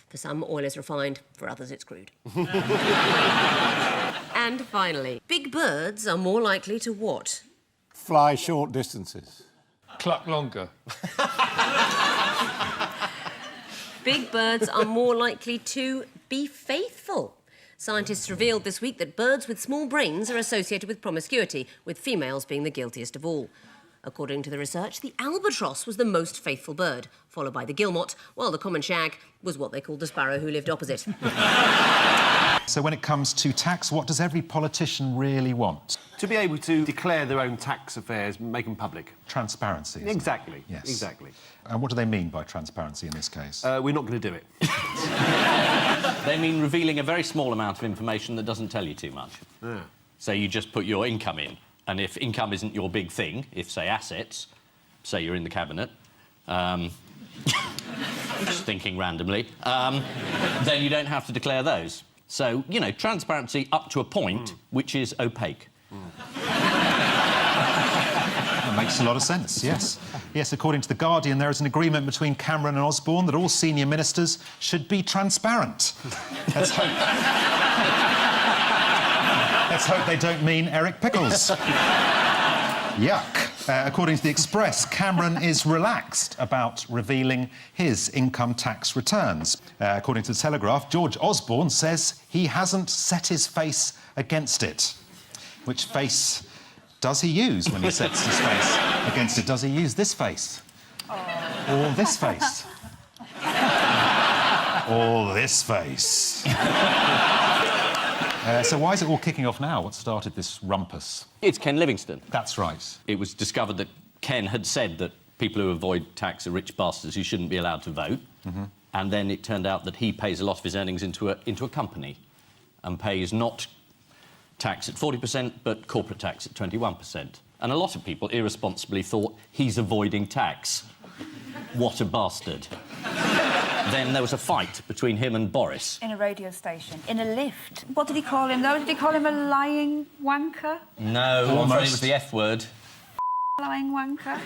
For some, oil is refined. For others, it's crude. And finally, big birds are more likely to what? Fly short distances. Cluck longer. big birds are more likely to be faithful. Scientists revealed this week that birds with small brains are associated with promiscuity, with females being the guiltiest of all. According to the research, the albatross was the most faithful bird, followed by the guillemot, while the common shag was what they called the sparrow who lived opposite. So when it comes to tax, what does every politician really want? To be able to declare their own tax affairs, make them public. Transparency. Exactly. Yes. Exactly. And what do they mean by transparency in this case? We're not going to do it. They mean revealing a very small amount of information that doesn't tell you too much. Yeah. So you just put your income in, and if income isn't your big thing, if, say, assets, say you're in the cabinet, just thinking randomly, then you don't have to declare those. So, you know, transparency up to a point, which is opaque. That makes a lot of sense, yes. Yes, according to The Guardian, there is an agreement between Cameron and Osborne that all senior ministers should be transparent. Let's hope... Let's hope they don't mean Eric Pickles. Yuck. According to The Express, Cameron is relaxed about revealing his income tax returns. According to The Telegraph, George Osborne says he hasn't set his face against it. Which face does he use when he sets his face against it? Does he use this face? Or this face? Or this face? So why is it all kicking off now? What started this rumpus? It's Ken Livingstone. That's right. It was discovered that Ken had said that people who avoid tax are rich bastards who shouldn't be allowed to vote. Mm-hmm. And then it turned out that he pays a lot of his earnings into a company and pays not tax at 40%, but corporate tax at 21%. And a lot of people irresponsibly thought he's avoiding tax. What a bastard. Then there was a fight between him and Boris. In a radio station, in a lift. What did he call him, though? Did he call him a lying wanker? No, I'm afraid it was the F word. Lying wanker?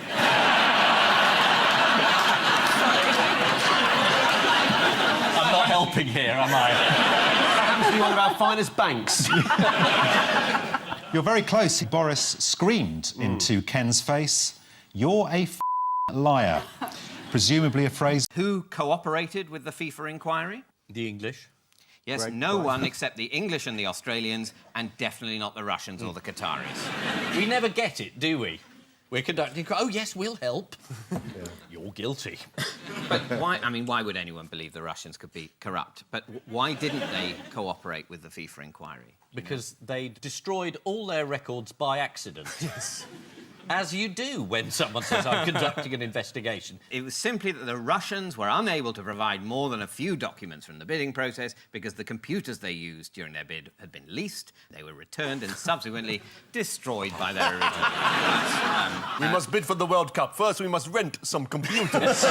I'm not helping here, am I? That happens to be one of our finest banks. You're very close. Boris screamed into Ken's face, "You're a liar." Presumably a phrase... Who cooperated with the FIFA inquiry? The English. Yes, no one except the English and the Australians, and definitely not the Russians or the Qataris. We never get it, do we? We're conducting... Oh, yes, we'll help. You're guilty. But why... I mean, why would anyone believe the Russians could be corrupt? But why didn't they cooperate with the FIFA inquiry? Because they destroyed all their records by accident. Yes. As you do when someone says, I'm conducting an investigation. It was simply that the Russians were unable to provide more than a few documents from the bidding process because the computers they used during their bid had been leased, they were returned and subsequently destroyed by their original owners. We must bid for the World Cup. First, we must rent some computers.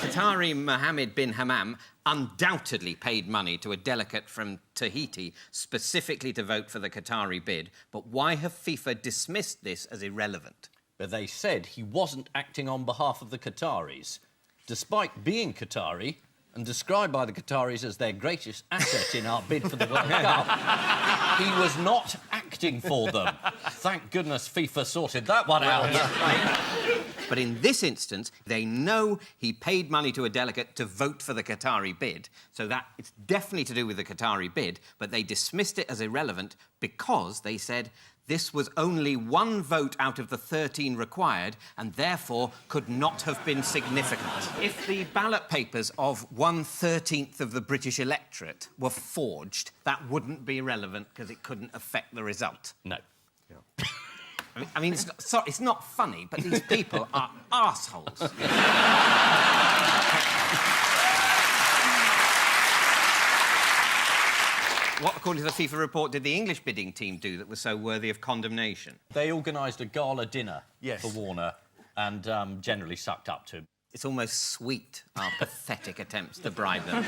Qatari Mohammed bin Hammam undoubtedly paid money to a delegate from Tahiti specifically to vote for the Qatari bid, but why have FIFA dismissed this as irrelevant? But they said he wasn't acting on behalf of the Qataris. Despite being Qatari and described by the Qataris as their greatest asset in our bid for the World Cup, he was not acting for them. Thank goodness FIFA sorted that one out. But in this instance, they know he paid money to a delegate to vote for the Qatari bid, so that it's definitely to do with the Qatari bid, but they dismissed it as irrelevant because they said this was only one vote out of the 13 required and therefore could not have been significant. If the ballot papers of 1/13 of the British electorate were forged, that wouldn't be relevant because it couldn't affect the result. No. I mean, it's not funny, but these people are arseholes. What, according to the FIFA report, did the English bidding team do that was so worthy of condemnation? They organised a gala dinner for Warner and generally sucked up to him. It's almost sweet, our pathetic attempts to bribe them.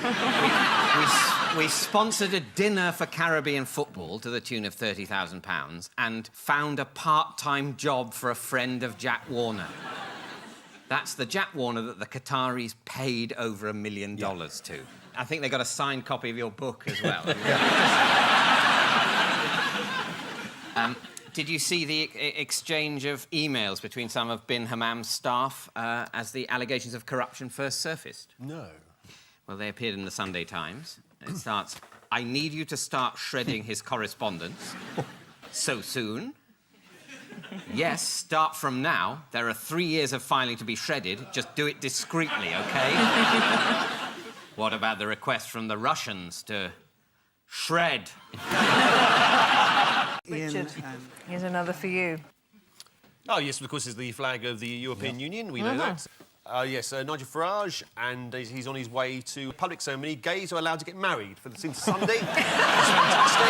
We sponsored a dinner for Caribbean football to the tune of £30,000 and found a part-time job for a friend of Jack Warner. That's the Jack Warner that the Qataris paid over $1 million to. I think they got a signed copy of your book as well. Did you see the exchange of emails between some of Bin Hammam's staff as the allegations of corruption first surfaced? No. Well, they appeared in the Sunday Times. It starts, I need you to start shredding his correspondence. So soon? Yes, start from now. There are 3 years of filing to be shredded. Just do it discreetly, OK? What about the request from the Russians to shred? Richard, here's another for you. Oh, yes, of course, is the flag of the European Union. We know that. Yes, Nigel Farage, and he's on his way to a public ceremony. Gays are allowed to get married since Sunday. It's fantastic.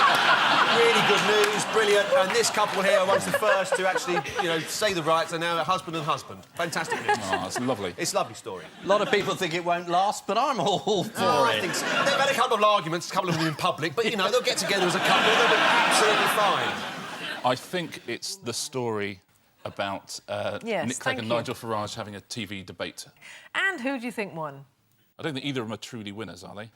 Really good news, brilliant. And this couple here was the first to actually, say the rights. They're now a husband and husband. Fantastic news. Oh, that's lovely. It's a lovely story. A lot of people think it won't last, but I'm all for I it. think so. They've had a couple of arguments, a couple of them in public, but, they'll get together as a couple. They'll be absolutely fine. I think it's the story about Yes, Nick Clegg thank and you. Nigel Farage having a TV debate. And who do you think won? I don't think either of them are truly winners, are they?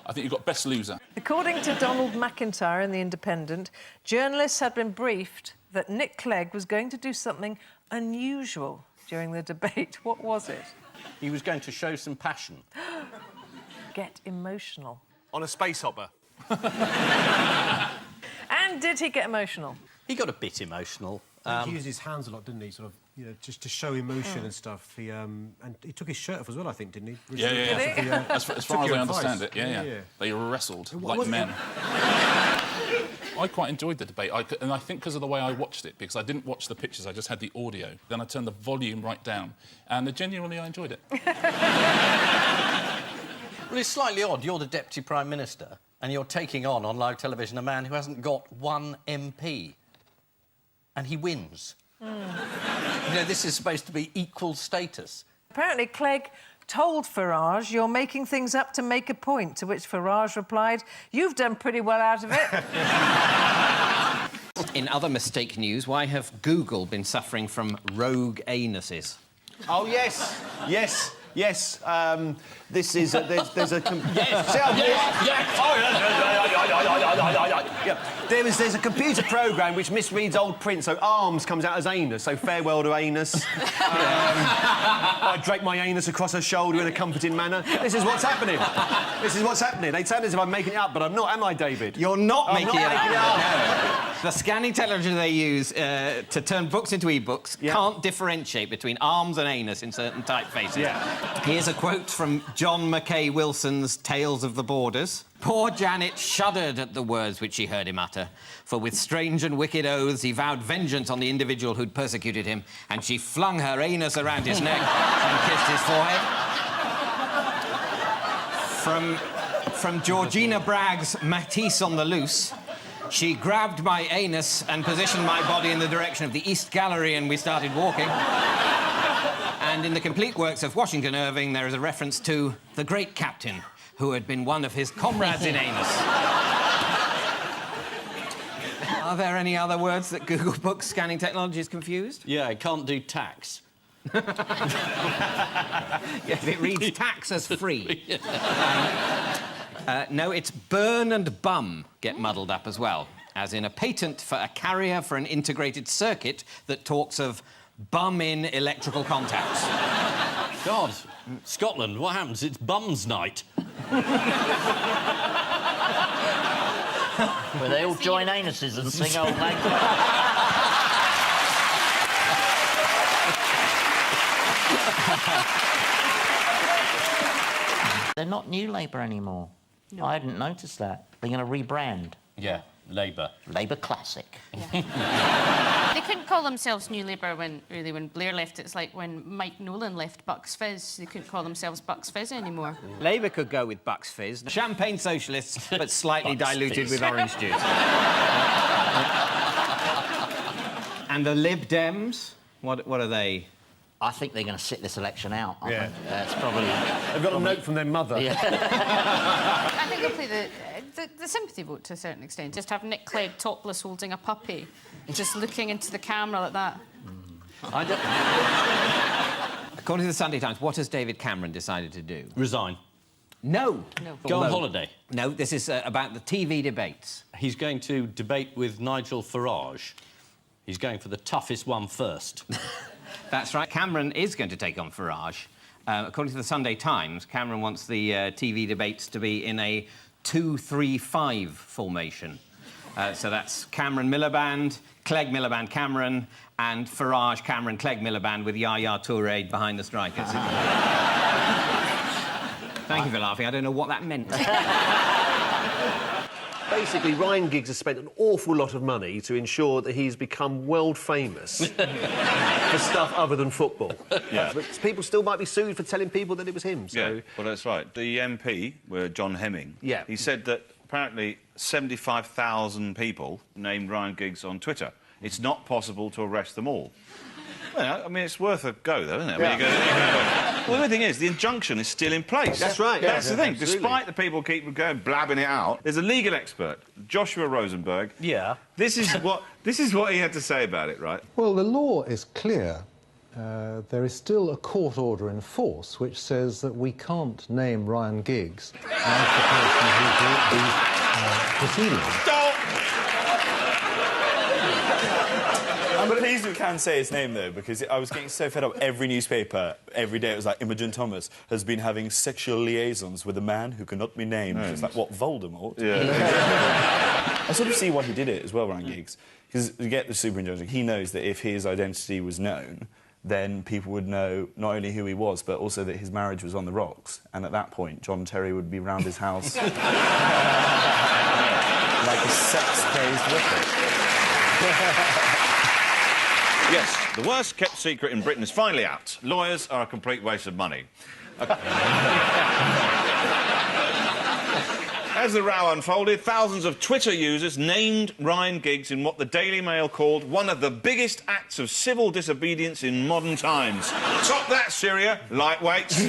I think you've got best loser. According to Donald McIntyre in The Independent, journalists had been briefed that Nick Clegg was going to do something unusual during the debate. What was it? He was going to show some passion. Get emotional. On a space hopper. And did he get emotional? He got a bit emotional. He used his hands a lot, didn't he? Sort of, just to show emotion and stuff. And he took his shirt off as well, I think, didn't he? Yeah. As far as I understand it, yeah. They wrestled like men. I quite enjoyed the debate, and I think because of the way I watched it, because I didn't watch the pictures, I just had the audio. Then I turned the volume right down, and genuinely I enjoyed it. Well, it's slightly odd. You're the Deputy Prime Minister, and you're taking on live television a man who hasn't got one MP. And he wins. This is supposed to be equal status. Apparently, Clegg told Farage, "You're making things up to make a point," to which Farage replied, "You've done pretty well out of it." In other mistake news, why have Google been suffering from rogue anuses? Oh, yes. Yes. This is... there's a... Yes. There's a computer program which misreads old print, so arms comes out as anus, so farewell to anus. I drape my anus across her shoulder in a comforting manner. This is what's happening. They sound as if I'm making it up, but I'm not, am I, David? You're not making it up. No. The scanning technology they use to turn books into e-books can't differentiate between arms and anus in certain typefaces. Yeah. Here's a quote from John Mackay Wilson's Tales of the Borders. Poor Janet shuddered at the words which she heard him utter, for with strange and wicked oaths he vowed vengeance on the individual who'd persecuted him, and she flung her anus around his neck and kissed his forehead. From Georgina Bragg's Matisse on the Loose, she grabbed my anus and positioned my body in the direction of the East Gallery, and we started walking. And in the complete works of Washington Irving, there is a reference to the great captain, who had been one of his comrades in anus. Are there any other words that Google Books scanning technology is confused? Yeah, it can't do tax. Yes, it reads tax as free. No, it's burn and bum get muddled up as well, as in a patent for a carrier for an integrated circuit that talks of bum-in electrical contacts. God, Scotland, what happens? It's bums night. Where they all join anuses and sing Old Lang Syne. They're not New Labour anymore. No. I hadn't noticed that. They're going to rebrand. Yeah, Labour. Labour Classic. They couldn't call themselves New Labour when Blair left. It's like when Mike Nolan left Bucks Fizz. They couldn't call themselves Bucks Fizz anymore. Labour could go with Bucks Fizz. Champagne socialists, but slightly diluted with orange juice. And the Lib Dems, what are they? I think they're going to sit this election out. Yeah. It's probably... They've got a note from their mother. I think they'll play the sympathy vote to a certain extent. Just have Nick Clegg topless holding a puppy, just looking into the camera like that. According to the Sunday Times, what has David Cameron decided to do? Resign. No. Go on holiday. No, this is about the TV debates. He's going to debate with Nigel Farage. He's going for the toughest one first. That's right. Cameron is going to take on Farage. According to the Sunday Times, Cameron wants the TV debates to be in a 2-3-5 formation. So that's Cameron Miliband, Clegg Miliband Cameron, and Farage Cameron Clegg Miliband with Yaya Toure behind the strikers. Thank you for laughing. I don't know what that meant. Basically, Ryan Giggs has spent an awful lot of money to ensure that he's become world famous for stuff other than football. Yeah. But people still might be sued for telling people that it was him, so... Yeah, well, that's right. The MP, John Hemming, Yeah. he said that apparently 75,000 people named Ryan Giggs on Twitter. It's not possible to arrest them all. Well, I mean, it's worth a go, though, isn't it? I mean, well, the thing is, the injunction is still in place. That's right. That's the thing. Absolutely. Despite the people keep going blabbing it out, there's a legal expert, Joshua Rosenberg. Yeah. This is what he had to say about it, right? Well, the law is clear. There is still a court order in force which says that we can't name Ryan Giggs as the person who brought these proceedings. I'm pleased we can say his name, though, because I was getting so fed up. Every newspaper, every day, it was like, Imogen Thomas has been having sexual liaisons with a man who cannot be named. It's like, what, Voldemort? Yeah. I sort of see why he did it as well, Ryan Giggs, because you get the superintelligence. He knows that if his identity was known, then people would know not only who he was, but also that his marriage was on the rocks. And at that point, John Terry would be round his house like a sex-crazed whippet. Yes, the worst-kept secret in Britain is finally out. Lawyers are a complete waste of money. As the row unfolded, thousands of Twitter users named Ryan Giggs in what the Daily Mail called one of the biggest acts of civil disobedience in modern times. Top that, Syria, lightweights.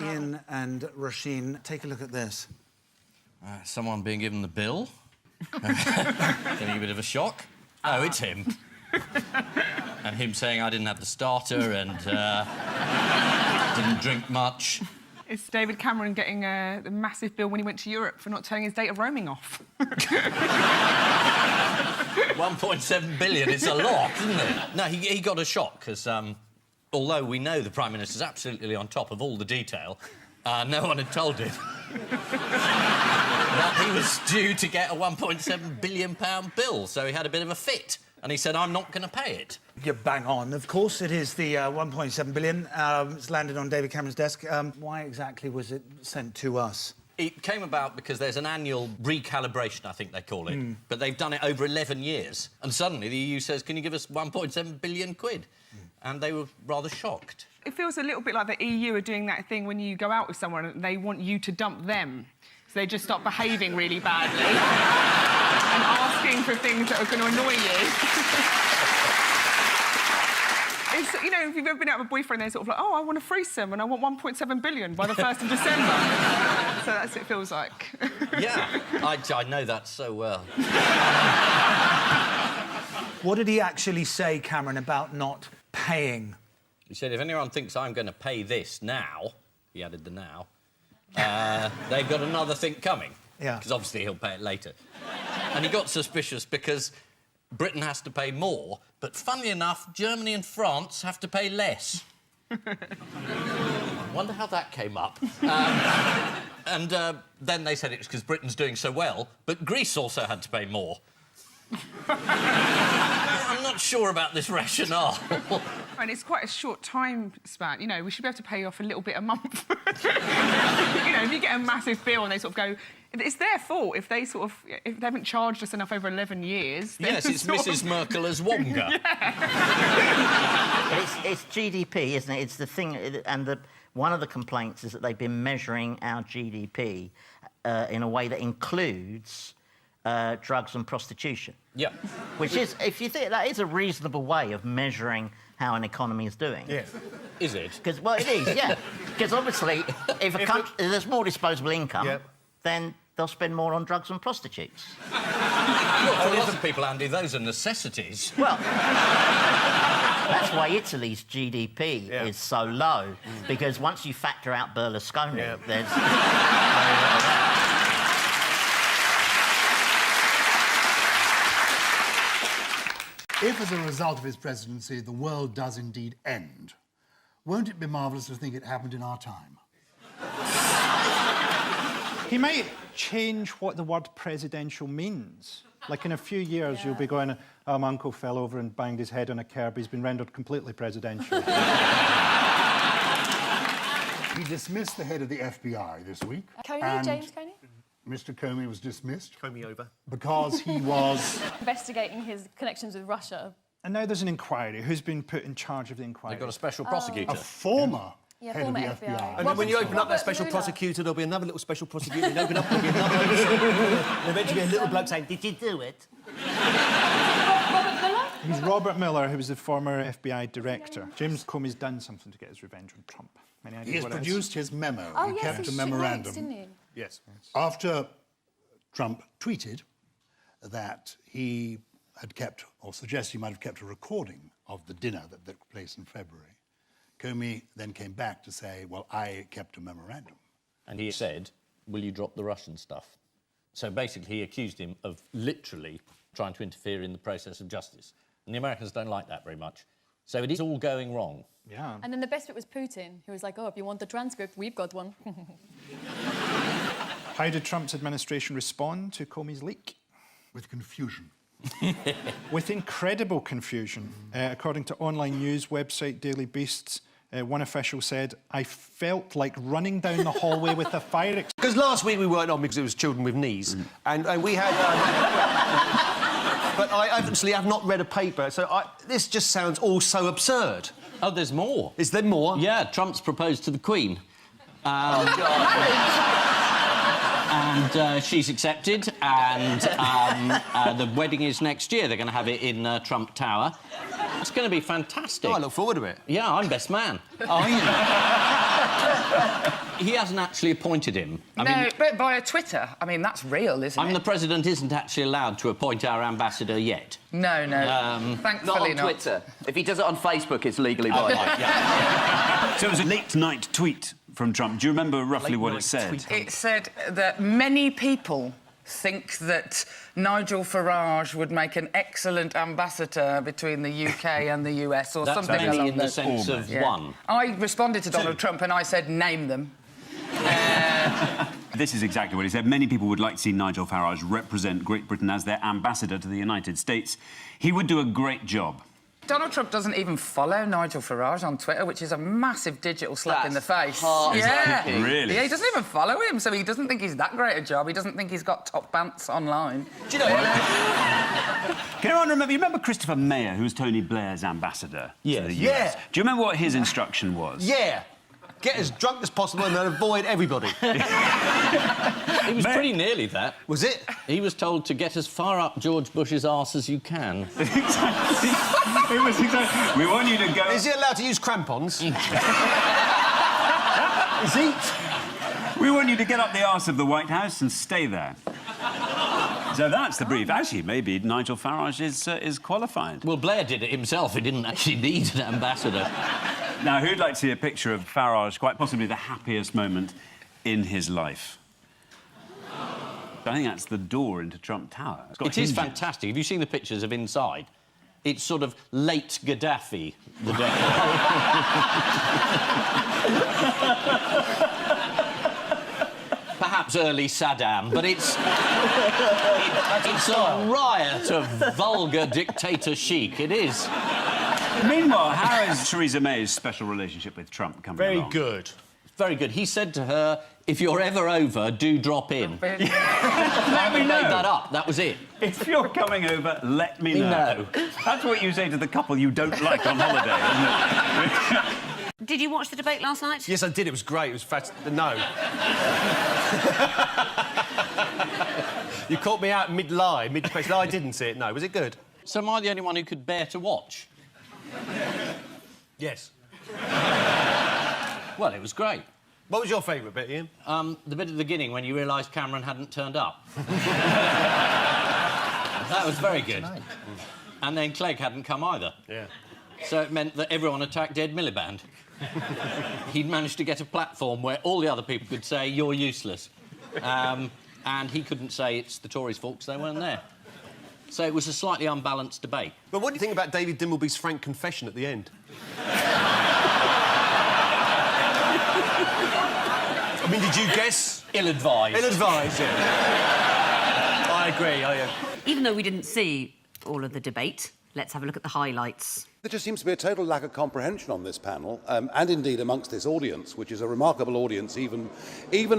Ian and Roisin, take a look at this. Someone being given the bill. Getting a bit of a shock. Oh, it's him. And him saying I didn't have the starter and didn't drink much. It's David Cameron getting the massive bill when he went to Europe for not turning his data roaming off. 1.7 billion, it's a lot, isn't it? No, he got a shock, because although we know the Prime Minister's absolutely on top of all the detail, no one had told him that he was due to get a £1.7 billion bill, so he had a bit of a fit. And he said, I'm not going to pay it. You're bang on. Of course, it is the 1.7 billion. It's landed on David Cameron's desk. Why exactly was it sent to us? It came about because there's an annual recalibration, I think they call it. But they've done it over 11 years. And suddenly the EU says, can you give us 1.7 billion quid? And they were rather shocked. It feels a little bit like the EU are doing that thing when you go out with someone and they want you to dump them. So they just start behaving really badly and asking for things that are going to annoy you. It's, you know, if you've ever been out with a boyfriend, they're sort of like, oh, I want a threesome and I want 1.7 billion by the 1st of December. So that's what it feels like. Yeah, I know that so well. What did he actually say, Cameron, about not paying? He said, if anyone thinks I'm going to pay this now, he added the now, they've got another thing coming. Yeah. Because obviously he'll pay it later. And he got suspicious because Britain has to pay more, but funnily enough, Germany and France have to pay less. I wonder how that came up. And then they said it was because Britain's doing so well, but Greece also had to pay more. I'm not sure about this rationale. And it's quite a short time span. You know, we should be able to pay off a little bit a month. You know, if you get a massive bill and they sort of go... It's their fault if they haven't charged us enough over 11 years. Yes, it's Mrs Merkel as Wonga. It's GDP, isn't it? It's the thing... And one of the complaints is that they've been measuring our GDP in a way that includes drugs and prostitution. Yeah. Which is, if you think, that is a reasonable way of measuring how an economy is doing. Yeah. Is it? Because, well, it is, yeah. Because obviously, if a country there's more disposable income, then they'll spend more on drugs and prostitutes. Look, for a lot of people, Andy, those are necessities. Well, that's why Italy's GDP is so low, because once you factor out Berlusconi, there's... If, as a result of his presidency, the world does indeed end, won't it be marvellous to think it happened in our time? He might change what the word presidential means. Like, in a few years, you'll be going, oh, my uncle fell over and banged his head on a curb. He's been rendered completely presidential. He dismissed the head of the FBI this week. Comey, James Comey? Mr. Comey was dismissed. Comey over. Because he was... investigating his connections with Russia. And now there's an inquiry. Who's been put in charge of the inquiry? They've got a special prosecutor. A former Yeah, head of former the FBI. FBI. And then when you open up that special prosecutor, there'll be another little special prosecutor. And open up, there'll be another one. There'll eventually be a little bloke saying, "Did you do it?" He's Robert Mueller, who was the former FBI director. James Comey's done something to get his revenge on Trump. Any idea He has what it is? produced his memo. Oh, he yes, kept he a shook memorandum. hands, didn't he? Yes. After Trump tweeted that he had kept, or suggested he might have kept a recording of the dinner that took place in February, Comey then came back to say, well, I kept a memorandum. And he said, will you drop the Russian stuff? So basically, he accused him of literally trying to interfere in the process of justice. And the Americans don't like that very much. So it is all going wrong. Yeah. And then the best bit was Putin, who was like, oh, if you want the transcript, we've got one. How did Trump's administration respond to Comey's leak? With confusion. With incredible confusion. According to online news website Daily Beasts, one official said, I felt like running down the hallway with a fire extinguisher. Because last week we weren't on because it was children with knees. And we had... but I obviously have not read a paper, so this just sounds all so absurd. Oh, there's more. Is there more? Yeah, Trump's proposed to the Queen. Oh, God. And she's accepted, and the wedding is next year. They're going to have it in Trump Tower. It's going to be fantastic. Oh, I look forward to it. Yeah, I'm best man. Are you? He hasn't actually appointed him. I mean, but via Twitter. I mean, that's real, isn't it? the president isn't actually allowed to appoint our ambassador yet. No, no. Thankfully not on Twitter. If he does it on Facebook, it's legally binding. So it was a late-night tweet from Trump. Do you remember roughly what it said? It said that many people think that Nigel Farage would make an excellent ambassador between the UK and the US, or That's something many along in the those- sense of one. I responded to Donald Trump and I said, name them. This is exactly what he said. Many people would like to see Nigel Farage represent Great Britain as their ambassador to the United States. He would do a great job. Donald Trump doesn't even follow Nigel Farage on Twitter, which is a massive digital slap in the face. heartbreaking. Really? Yeah, he doesn't even follow him, so he doesn't think he's that great a job. He doesn't think he's got top pants online. Do you know what? Can anyone remember? You remember Christopher Mayer, who was Tony Blair's ambassador to the US? Yeah. Do you remember what his instruction was? Yeah. Get as drunk as possible and then avoid everybody. It was pretty nearly that. Was it? He was told to get as far up George Bush's arse as you can. It was exactly... We want you to go... Is he allowed to use crampons? Is he? We want you to get up the arse of the White House and stay there. So that's the brief. Actually, maybe Nigel Farage is qualified. Well, Blair did it himself. He didn't actually need an ambassador. Now, who'd like to see a picture of Farage, quite possibly the happiest moment in his life? I think that's the door into Trump Tower. It is fantastic. Have you seen the pictures of inside? It's sort of late Gaddafi, the decor. Perhaps early Saddam, but it's a riot of vulgar dictator chic. It is. Meanwhile, how is Theresa May's special relationship with Trump coming along? Very good. Very good. He said to her, if you're ever over, do drop in. Let me Made know. that up. That was it. If you're coming over, let me know. That's what you say to the couple you don't like on holiday, isn't it? Did you watch the debate last night? Yes, I did. It was great. It was No. You caught me out mid-lie, mid-question. I didn't see it, no. Was it good? So am I the only one who could bear to watch? Yes. Well, it was great. What was your favourite bit, Ian? The bit at the beginning when you realised Cameron hadn't turned up. That was very good. And then Clegg hadn't come either. Yeah. So it meant that everyone attacked Ed Miliband. He'd managed to get a platform where all the other people could say, you're useless. And he couldn't say it's the Tories' fault because they weren't there. So it was a slightly unbalanced debate. But what do you think about David Dimbleby's frank confession at the end? I mean, did you guess? Ill-advised. Ill-advised, yeah. I agree, Even though we didn't see all of the debate, let's have a look at the highlights. There just seems to be a total lack of comprehension on this panel, and indeed amongst this audience, which is a remarkable audience, even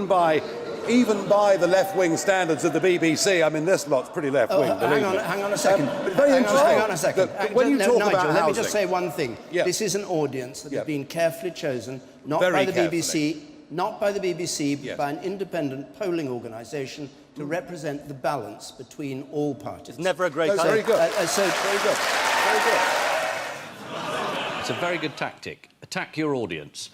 by the left-wing standards of the BBC. I mean, this lot's pretty left-wing. Hang on a second. Hang on a second. When you talk Nigel, about let me housing, just say one thing. Yeah. This is an audience that has been carefully chosen, not Very by the carefully. BBC, not by the BBC, but Yes. by an independent polling organisation to represent the balance between all parties. Never a great So, very good. very good. Very good. It's a very good tactic. Attack your audience.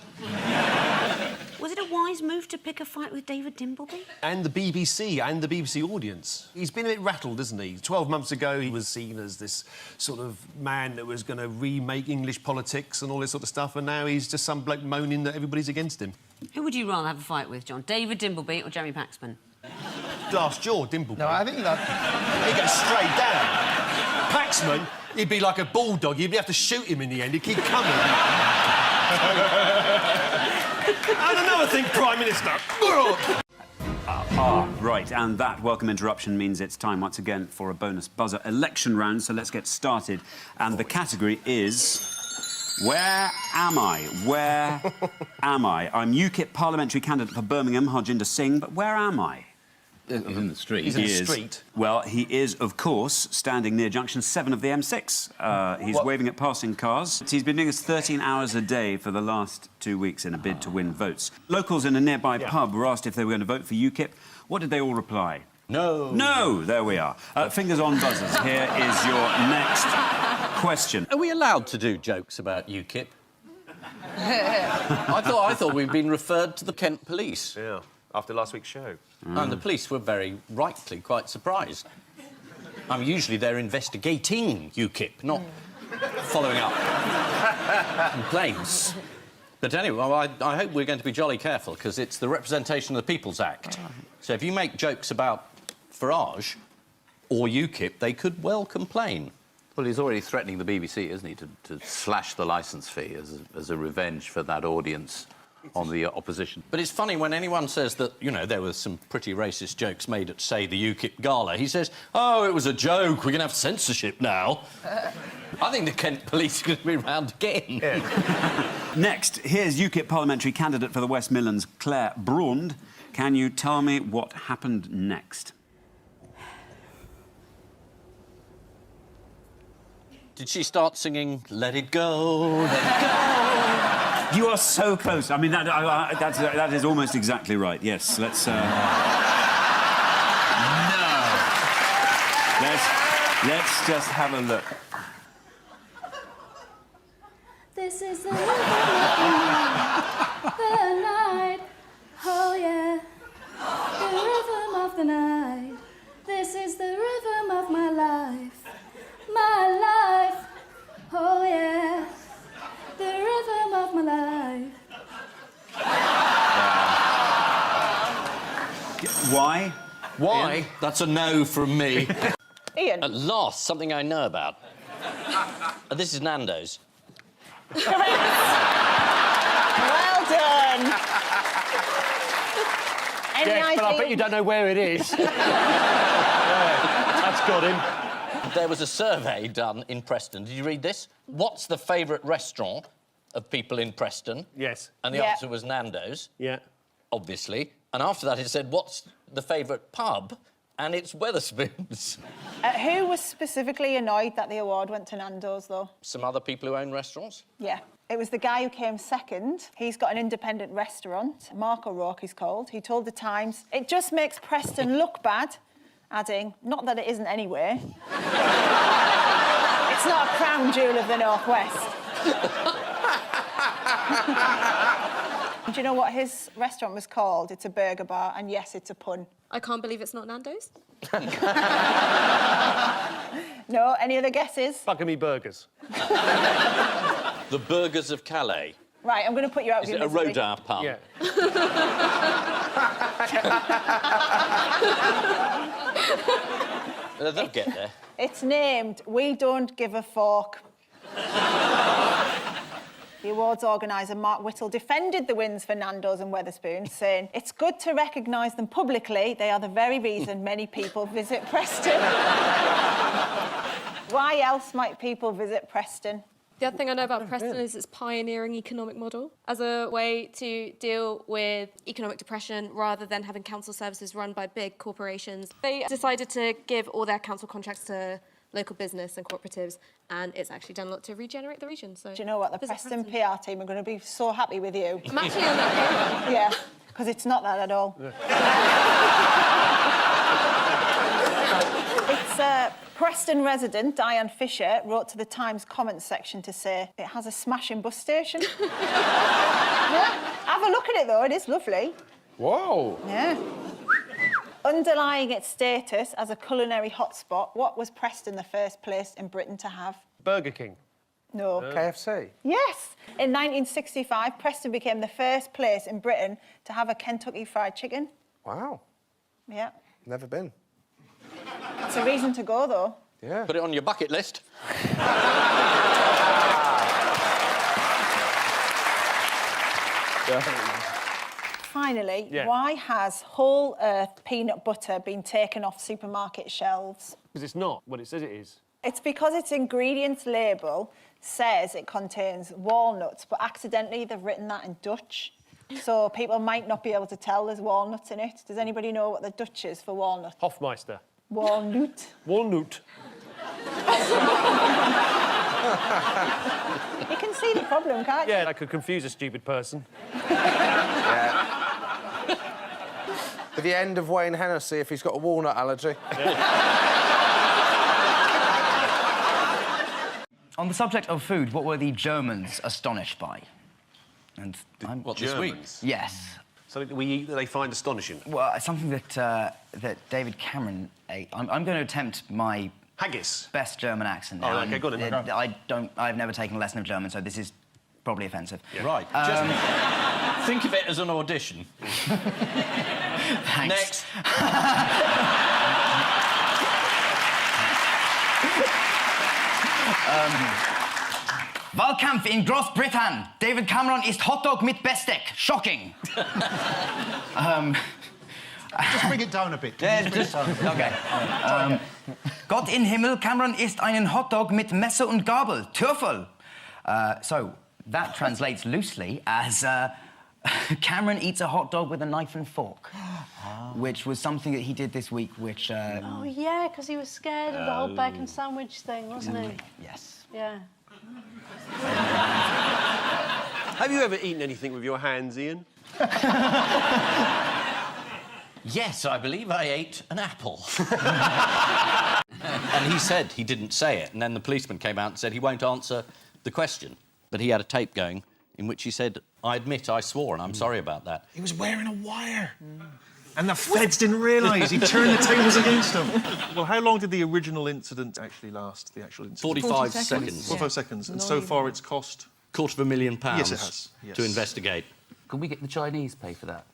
Was it a wise move to pick a fight with David Dimbleby? And the BBC and the BBC audience. He's been a bit rattled, isn't he? 12 months ago, he was seen as this sort of man that was going to remake English politics and all this sort of stuff, and now he's just some bloke moaning that everybody's against him. Who would you rather have a fight with, John? David Dimbleby or Jeremy Paxman? Glass jaw, Dimbleby. No, I think that... He gets straight down. Paxman, he'd be like a bulldog. You'd have to shoot him in the end. He'd keep coming. And another thing, Prime Minister. Right, and that welcome interruption means it's time once again for a bonus buzzer election round, so let's get started. And the category is... Where am I? Where am I? I'm UKIP parliamentary candidate for Birmingham, Harjinder Singh, but where am I? He's in the street. He's in the street. Well, he is, of course, standing near junction 7 of the M6. He's waving at passing cars. He's been doing this 13 hours a day for the last 2 weeks in a bid to win votes. Locals in a nearby pub were asked if they were going to vote for UKIP. What did they all reply? No. No! There we are. Fingers on buzzers. Here is your next question. Are we allowed to do jokes about UKIP? I thought we'd been referred to the Kent police. Yeah, after last week's show. And the police were very rightly quite surprised. Usually they're investigating UKIP, not following up complaints. But anyway, well, I hope we're going to be jolly careful, because it's the Representation of the People's Act. So if you make jokes about Farage or UKIP, they could well complain. Well, he's already threatening the BBC, isn't he, to slash the licence fee as a revenge for that audience on the opposition. But it's funny when anyone says that, you know, there were some pretty racist jokes made at, say, the UKIP gala. He says, oh, it was a joke, we're going to have censorship now. I think the Kent police are going to be round again. Yeah. Next, here's UKIP parliamentary candidate for the West Midlands, Claire Braund. Can you tell me what happened next? Did she start singing Let It Go, Let It Go? You are so close. I mean, that is almost exactly right. Yes, let's... No. Let's just have a look. This is the rhythm of the night. Oh, yeah. The rhythm of the night. This is the rhythm of my life. My life. Oh, yeah. The rhythm of my life. Why? Why? Ian? That's a no from me. Ian. At last, something I know about. This is Nando's. Well done. Any Yes, but I bet you don't know where it is. Yeah, that's got him. There was a survey done in Preston. Did you read this? What's the favourite restaurant of people in Preston? Yes. And the answer was Nando's. Yeah. Obviously. And after that, it said, what's the favourite pub? And it's Wetherspoons. Who was specifically annoyed that the award went to Nando's, though? Some other people who own restaurants? Yeah. It was the guy who came second. He's got an independent restaurant. Mark O'Rourke, he's called. He told The Times, it just makes Preston look bad, adding, not that it isn't anyway. It's not a crown jewel of the North West. Do you know what his restaurant was called? It's a burger bar, and yes, it's a pun. I can't believe it's not Nando's. No, any other guesses? Bugamy Burgers. The Burgers of Calais. Right, I'm going to put you out Is of it your a misery. Rodin pun? Yeah. They'll get there. It's named We Don't Give a Fork. The awards organiser, Mark Whittle, defended the wins for Nando's and Wetherspoons, saying, "It's good to recognise them publicly. They are the very reason many people visit Preston." Why else might people visit Preston? The other thing I know about Preston is its pioneering economic model as a way to deal with economic depression rather than having council services run by big corporations. They decided to give all their council contracts to local business and cooperatives, and it's actually done a lot to regenerate the region. So, do you know what? The Preston PR team are going to be so happy with you. I'm actually on that payroll. Yeah, because it's not that at all. It's Preston resident Diane Fisher wrote to the Times comments section to say it has a smashing bus station. Yeah. Have a look at it though, it is lovely. Whoa. Yeah. Underlying its status as a culinary hotspot, what was Preston the first place in Britain to have? Burger King. No. KFC. Yes. In 1965, Preston became the first place in Britain to have a Kentucky Fried Chicken. Wow. Yeah. Never been. That's a reason to go, though. Yeah. Put it on your bucket list. Finally, Yeah. why has whole earth peanut butter been taken off supermarket shelves? Because it's not what it says it is. It's because its ingredients label says it contains walnuts, but accidentally they've written that in Dutch. So people might not be able to tell there's walnuts in it. Does anybody know what the Dutch is for walnut? Hofmeister. Walnut. Walnut. You can see the problem, can't you? Yeah, that could confuse a stupid person. At the end of Wayne Hennessy if he's got a walnut allergy. On the subject of food, what were the Germans astonished by? And What, this week? Yes. Something that we eat that they find astonishing. Well, something that that David Cameron ate. I'm going to attempt my haggis best German accent. Oh, now, okay, go on then. I've never taken a lesson of German, so this is probably offensive. Yeah. Right. Just think of it as an audition. Thanks. Next. Wahlkampf in Großbritannien. David Cameron isst Hotdog mit Besteck. Shocking. Just bring it down a bit. Okay. Gott in Himmel, Cameron isst einen Hotdog mit Messer und Gabel. Türfel. So that translates loosely as Cameron eats a hot dog with a knife and fork, which was something that he did this week, which... Oh, yeah, because he was scared of the whole bacon sandwich thing, wasn't he? Yes. Yeah. Have you ever eaten anything with your hands, Ian? Yes, I believe I ate an apple. And he said he didn't say it, and then the policeman came out and said he won't answer the question. But he had a tape going in which he said, I admit I swore and I'm sorry about that. He was wearing a wire. And the feds didn't realise he turned the tables against him. Well, how long did the original incident actually last, the actual incident? 45 seconds. 45 seconds. And so far it's cost... £250,000 Yes, it has. Yes. to investigate. Can we get the Chinese pay for that?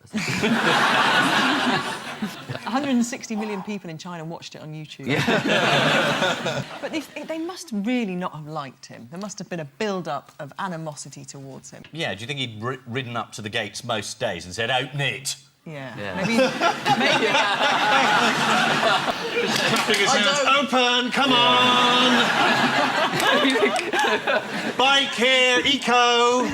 160 million people in China watched it on YouTube. Yeah. But they must really not have liked him. There must have been a build-up of animosity towards him. Yeah, do you think he'd ridden up to the gates most days and said, open it? Yeah. Clapping his hands. Open, come on! Bike here, eco!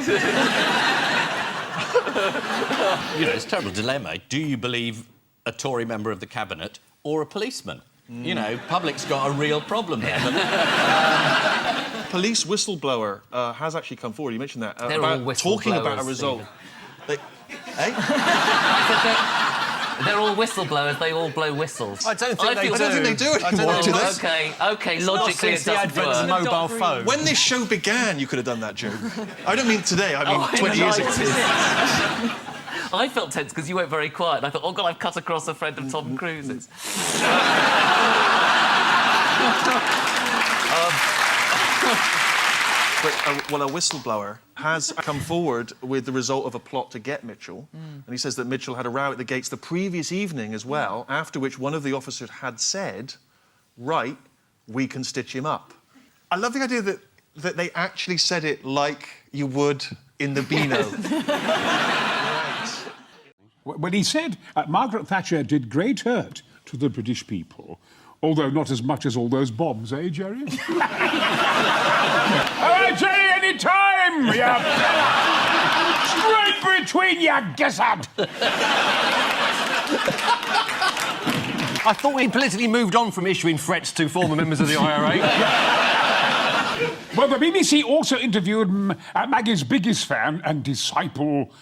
You know, it's a terrible dilemma. Do you believe a Tory member of the cabinet or a policeman? You know, public's got a real problem there. Police whistleblower has actually come forward. You mentioned that. They're all about talking about a whistleblowers, result. Stephen. They, eh? They're all whistleblowers. They all blow whistles. I don't think they do. I don't think they do I don't anymore. think OK, logically since it the doesn't advent of the work. mobile phone. When this show began, you could have done that joke. I don't mean today, I mean Oh, 20 years ago. I felt tense because you went very quiet. And I thought, oh, God, I've cut across a friend of Tom Cruise's. Well, a whistleblower has come forward with the result of a plot to get Mitchell. And he says that Mitchell had a row at the gates the previous evening as well, after which one of the officers had said, right, we can stitch him up. I love the idea that they actually said it like you would in the Beano. When he said Margaret Thatcher did great hurt to the British people, although not as much as all those bombs, eh, Jerry? All right, Jerry, any time, you fella! Straight between you, gizzard! I thought we'd politically moved on from issuing threats to former members of the IRA. Well, the BBC also interviewed Maggie's biggest fan and disciple,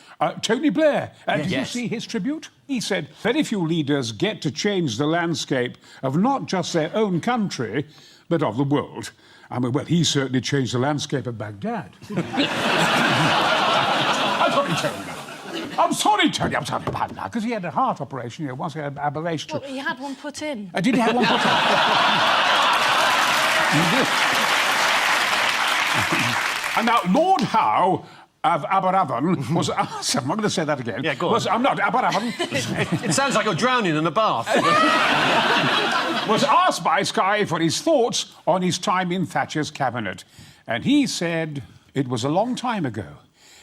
Tony Blair. Did you see his tribute? He said, very few leaders get to change the landscape of not just their own country, but of the world. I mean, well, he certainly changed the landscape of Baghdad. I'm sorry, Tony, I'm sorry about that, because he had a heart operation, you know, once he had ablation. Well, he had one put in. Did he have one put in? And now, Lord Howe of Aberavon was asked... I'm not going to say that again. Yeah, go on. I'm not, Aberavon. It sounds like you're drowning in a bath. Was asked by Sky for his thoughts on his time in Thatcher's cabinet. And he said it was a long time ago.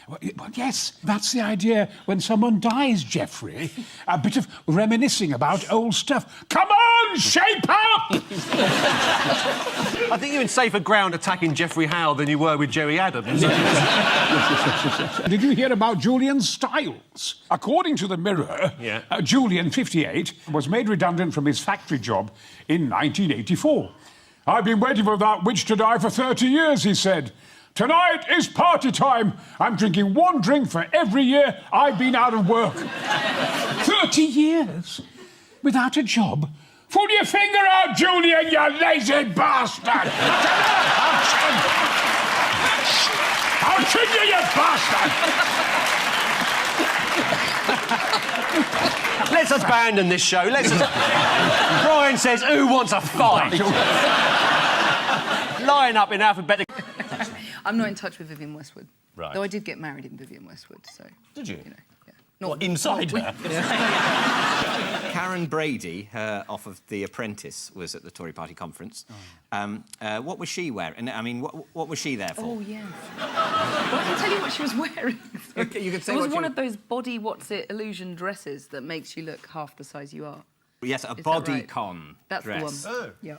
Well, yes, that's the idea when someone dies, Geoffrey. A bit of reminiscing about old stuff. Come on, shape up! I think you're in safer ground attacking Geoffrey Howe than you were with Jerry Adams. Did you hear about Julian Stiles? According to the Mirror, Julian, 58, was made redundant from his factory job in 1984. I've been waiting for that witch to die for 30 years, he said. Tonight is party time. I'm drinking one drink for every year I've been out of work. 30 years? Without a job? Pull your finger out, Julian, you lazy bastard! I'll kill you, you bastard! Let's abandon this show. Brian says, who wants a fight? Line up in alphabetical... I'm not in touch with Vivienne Westwood. Right. Though I did get married in Vivienne Westwood, so... Did you? You know, yeah. Not What, inside her? Karen Brady, off of The Apprentice, was at the Tory party conference. What was she wearing? I mean, what was she there for? Oh, yes. Well, I can tell you what she was wearing. Okay, you could say it was what one you... of those body what's-it illusion dresses that makes you look half the size you are. Yes, a Is that bodycon That's dress. the one. Oh. Yeah.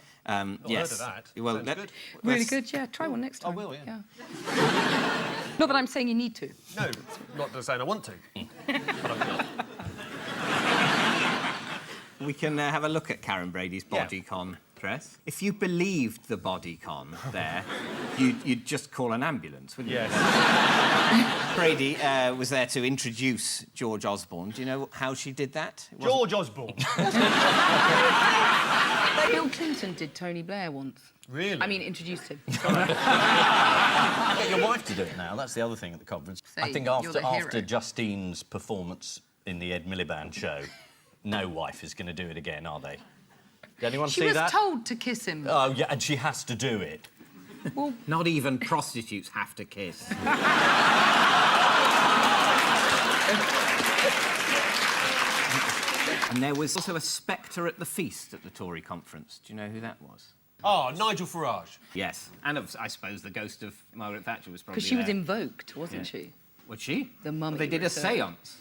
Yes. heard of that. Well, Sounds good. Really good, yeah. Try one next time. I will, yeah. Not that I'm saying you need to. No, not saying I want to. But I will. We can have a look at Karen Brady's bodycon dress. If you believed the bodycon there, you'd just call an ambulance, wouldn't you? Yes. Brady was there to introduce George Osborne. Do you know how she did that? George Osborne. Bill Clinton did Tony Blair once. Really? I mean, introduced him. Get your wife to do it now. That's the other thing at the conference. Say, I think you're the after hero. Justine's performance in the Ed Miliband show, no wife is going to do it again, are they? Did anyone She see was that? told to kiss him. Oh, yeah, and she has to do it. Well, Not even prostitutes have to kiss. And there was also a spectre at the feast at the Tory conference. Do you know who that was? Oh, Nigel Farage. Yes, and I suppose the ghost of Margaret Thatcher was probably because she was there. invoked, wasn't she? Was she? The mummy. They did a return. séance.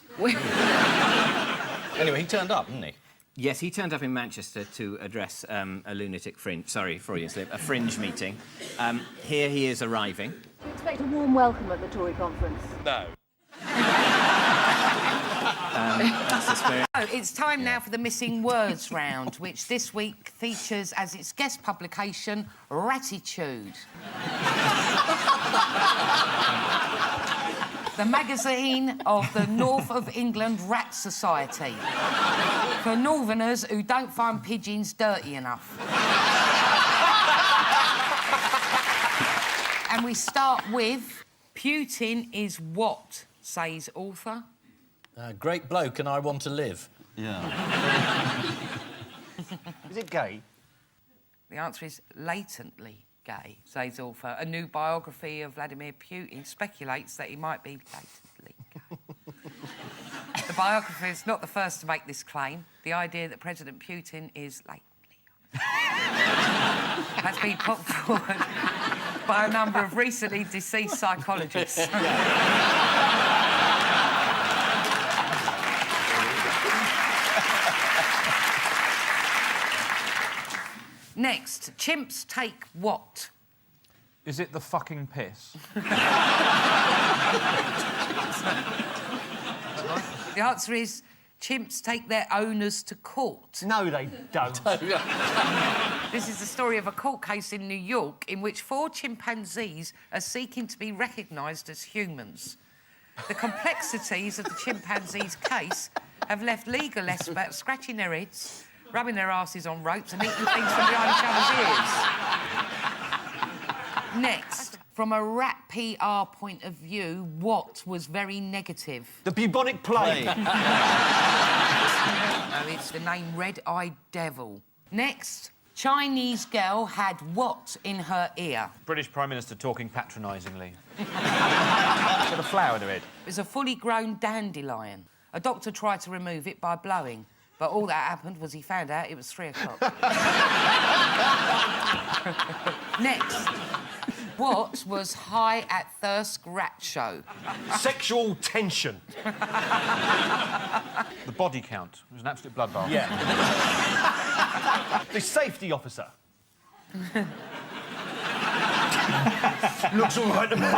Anyway, he turned up, didn't he? Yes, he turned up in Manchester to address a lunatic fringe... Sorry, Freudian slip. A fringe meeting. Here he is arriving. Do you expect a warm welcome at the Tory conference? No. That's the spirit. Oh, it's time now for the Missing Words round, which this week features as its guest publication, Ratitude. the magazine of the North of England Rat Society. For northerners who don't find pigeons dirty enough. And we start with Putin is what, says author? Great bloke, and I want to live. Yeah. Is it gay? The answer is latently gay, says author. A new biography of Vladimir Putin speculates that he might be latently gay. The biographer is not the first to make this claim. The idea that President Putin is latently has been put forward by a number of recently deceased psychologists. Next, chimps take what? Is it the fucking piss? The answer is chimps take their owners to court. No, they don't. This is the story of a court case in New York in which 4 chimpanzees are seeking to be recognised as humans. The complexities of the chimpanzees' case have left legal experts scratching their heads, rubbing their asses on ropes and eating things from behind each other's ears. Next, from a rat PR point of view, what was very negative? The bubonic plague. No, it's the name Red-Eyed Devil. Next, Chinese girl had what in her ear? British Prime Minister talking patronisingly. Got a flower in her head. It was a fully grown dandelion. A doctor tried to remove it by blowing, but all that happened was he found out it was 3 o'clock. Next, what was high at Thirsk Rat Show? Sexual tension. The body count. It was an absolute bloodbath. Yeah. The safety officer. Looks all right to me.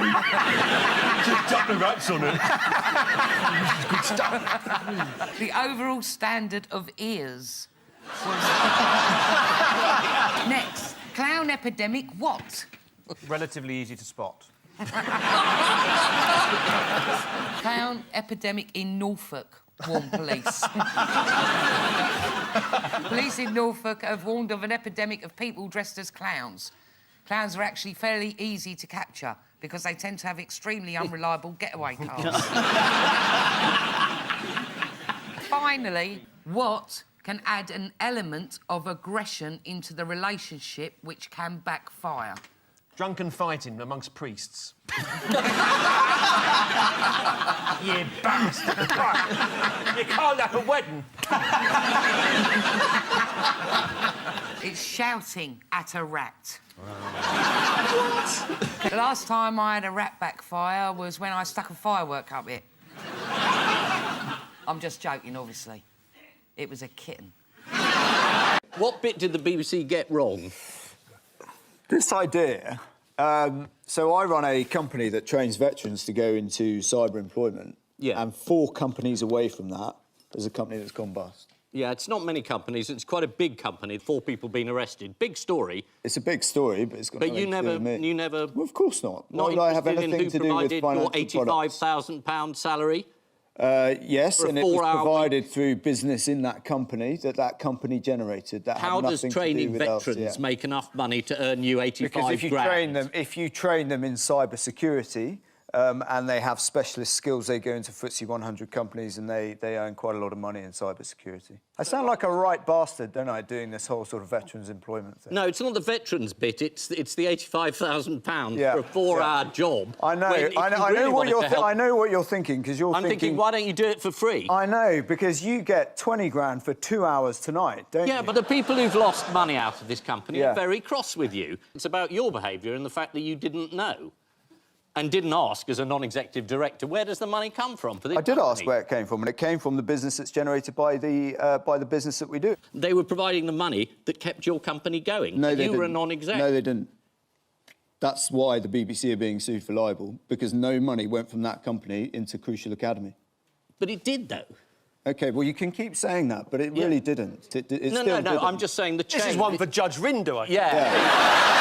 Just duck the rats on it. Good stuff. The overall standard of ears was... Next, clown epidemic what? Relatively easy to spot. Clown epidemic in Norfolk, warned police. Police in Norfolk have warned of an epidemic of people dressed as clowns. Clowns are actually fairly easy to capture because they tend to have extremely unreliable getaway cars. Finally, what can add an element of aggression into the relationship which can backfire? Drunken fighting amongst priests. You bastard! You can't have a wedding. It's shouting at a rat. The last time I had a rat backfire was when I stuck a firework up it. I'm just joking, obviously. It was a kitten. What bit did the BBC get wrong? This idea... so I run a company that trains veterans to go into cyber employment. Yeah. And 4 companies away from that, there's a company that's gone bust. Yeah, it's not many companies. It's quite a big company. 4 people being arrested. Big story. It's a big story, but it's got nothing to do with me. You never... Well, of course not. Not Why would I have interested anything in to who do with provided your financial £85,000 salary? Yes, For a and it was 4-hour provided through business in that company that company generated. That How had does nothing training to do with us, veterans yeah. make enough money to earn you 85 Because if grand? if you train them in cyber security, and they have specialist skills, they go into FTSE 100 companies and they earn quite a lot of money in cyber security. I sound like a right bastard, don't I, doing this whole sort of veterans employment thing? No, it's not the veterans bit. It's the £85,000 for a 4-hour job. I know. I know what you're thinking because you're I'm thinking, why don't you do it for free? I know, because you get 20 grand for 2 hours tonight, don't you? Yeah, but the people who've lost money out of this company are very cross with you. It's about your behaviour and the fact that you didn't know. And didn't ask, as a non-executive director, where does the money come from for this I did company? ask where it came from, and it came from the business that's generated by the business that we do. They were providing the money that kept your company going. No, they you were a didn't. non-exec. No, they didn't. That's why the BBC are being sued for libel, because no money went from that company into Crucial Academy. But it did, though. OK, well, you can keep saying that, but it really didn't. It No, still no, didn't. I'm just saying the chain... This is one for Judge Rindo, I think. Yeah.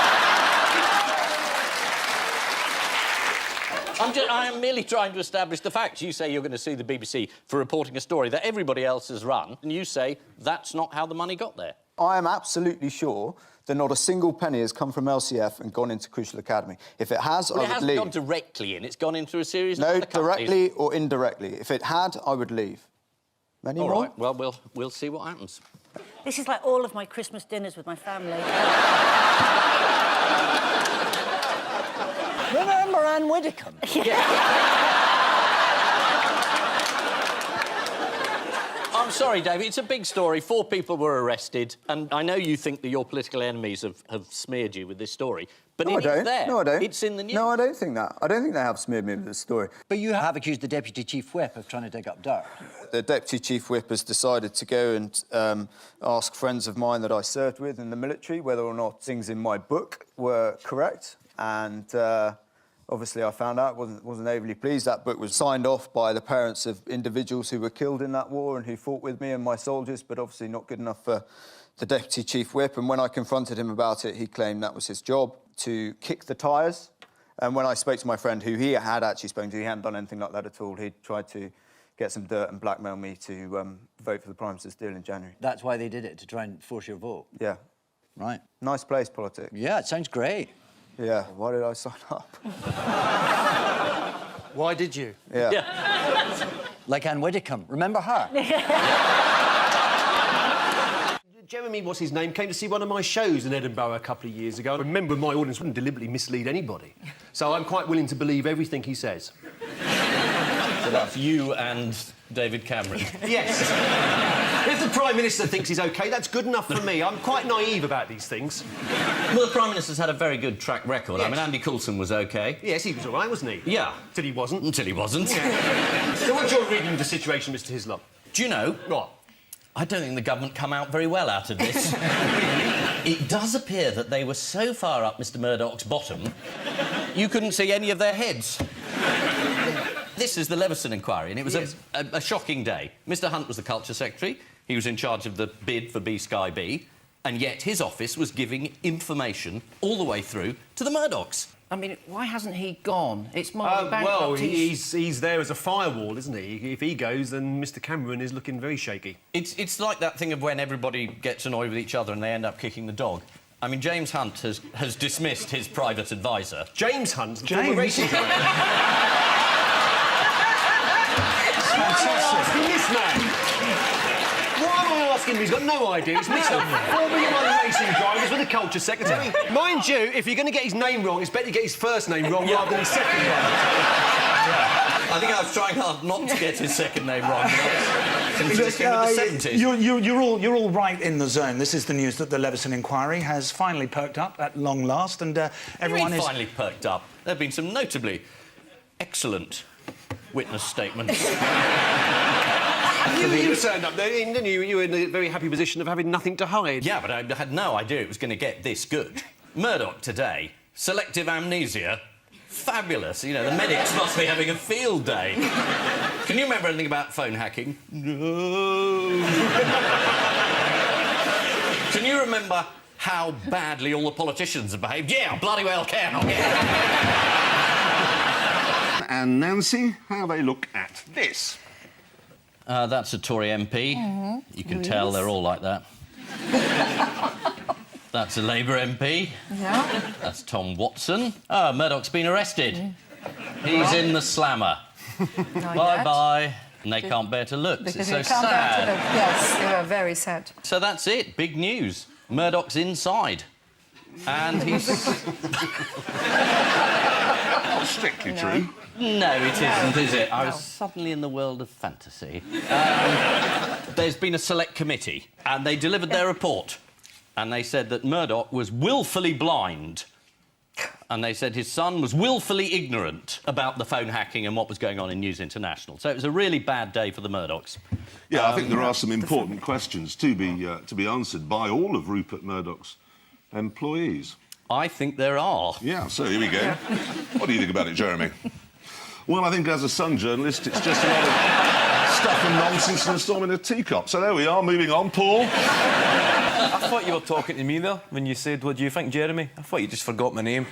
I am merely trying to establish the facts. You say you're going to sue the BBC for reporting a story that everybody else has run, and you say that's not how the money got there. I am absolutely sure that not a single penny has come from LCF and gone into Crucial Academy. If it has, Well, I it would hasn't leave. gone directly in. It's gone in through a series of No, other companies. directly or indirectly. If it had, I would leave. Any All more? right, well, we'll see what happens. This is like all of my Christmas dinners with my family. Remember Anne Widdecombe? I'm sorry, David, it's a big story. 4 people were arrested, and I know you think that your political enemies have smeared you with this story, but No, I it is don't. there. No, I don't. It's in the news. No, I don't think that. I don't think they have smeared me with this story. But you have accused the Deputy Chief Whip of trying to dig up dirt. The Deputy Chief Whip has decided to go and ask friends of mine that I served with in the military whether or not things in my book were correct. And obviously I found out, wasn't overly pleased. That book was signed off by the parents of individuals who were killed in that war and who fought with me and my soldiers, but obviously not good enough for the Deputy Chief Whip. And when I confronted him about it, he claimed that was his job, to kick the tyres. And when I spoke to my friend, who he had actually spoken to, he hadn't done anything like that at all. He tried to get some dirt and blackmail me to vote for the Prime Minister's deal in January. That's why they did it, to try and force your vote. Yeah. Right. Nice place, politics. Yeah, it sounds great. Yeah, why did I sign up? Why did you? Yeah. Like Anne Widdecombe. Remember her? Jeremy, what's his name, came to see one of my shows in Edinburgh a couple of years ago. I remember my audience wouldn't deliberately mislead anybody. So I'm quite willing to believe everything he says. So that's you and David Cameron. Yes. If the Prime Minister thinks he's OK, that's good enough for me. I'm quite naive about these things. Well, the Prime Minister's had a very good track record. Yes. I mean, Andy Coulson was OK. Yes, he was all right, wasn't he? Yeah. Till he wasn't. Until he wasn't. Yeah. So what's your reading of the situation, Mr Hislop? Do you know... What? I don't think the government come out very well out of this. It does appear that they were so far up Mr Murdoch's bottom, you couldn't see any of their heads. This is the Leveson inquiry, and it was a shocking day. Mr Hunt was the Culture Secretary. He was in charge of the bid for B-Sky B, and yet his office was giving information all the way through to the Murdochs. I mean, why hasn't he gone? It's Mark Well, bankrupt. he's there as a firewall, isn't he? If he goes, then Mr Cameron is looking very shaky. It's like that thing of when everybody gets annoyed with each other and they end up kicking the dog. I mean, James Hunt has dismissed his private advisor. James Hunt? The James? former racing driver. Why am I asking this man? Why am I asking him? He's got no idea. He's mixed up Formula 1 racing drivers with the Culture Secretary. Mind you, if you're going to get his name wrong, it's better to get his first name wrong rather than his second one. I think I was trying hard not to get his second name wrong. Consistent with the 70s. You're all right in the zone. This is the news that the Leveson inquiry has finally perked up at long last, and everyone is finally perked up. There have been some notably excellent witness statements. You turned up there, didn't you? You were in a very happy position of having nothing to hide. Yeah, but I had no idea it was going to get this good. Murdoch today, selective amnesia, fabulous. You know, the medics must be having a field day. Can you remember anything about phone hacking? No. Can you remember how badly all the politicians have behaved? Yeah, I bloody well can. And Nancy, how they look at this? That's a Tory MP. Mm-hmm. You can tell they're all like that. That's a Labour MP. Yeah. That's Tom Watson. Ah, Murdoch's been arrested. He's in the slammer. Bye-bye. And they can't bear to look. It's so sad. Yes, they are very sad. So that's it. Big news. Murdoch's inside. And he's... Not strictly true. No, it isn't, is it? I was suddenly in the world of fantasy. There's been a select committee, and they delivered their report. And they said that Murdoch was willfully blind. And they said his son was willfully ignorant about the phone hacking and what was going on in News International. So it was a really bad day for the Murdochs. Yeah, I think there are some important questions to be answered by all of Rupert Murdoch's employees. I think there are. Yeah, so here we go. What do you think about it, Jeremy? Well, I think as a Sun journalist, it's just a lot of stuff and nonsense and a storm in a teacup. So there we are, moving on. Paul? I thought you were talking to me there when you said, what do you think, Jeremy? I thought you just forgot my name.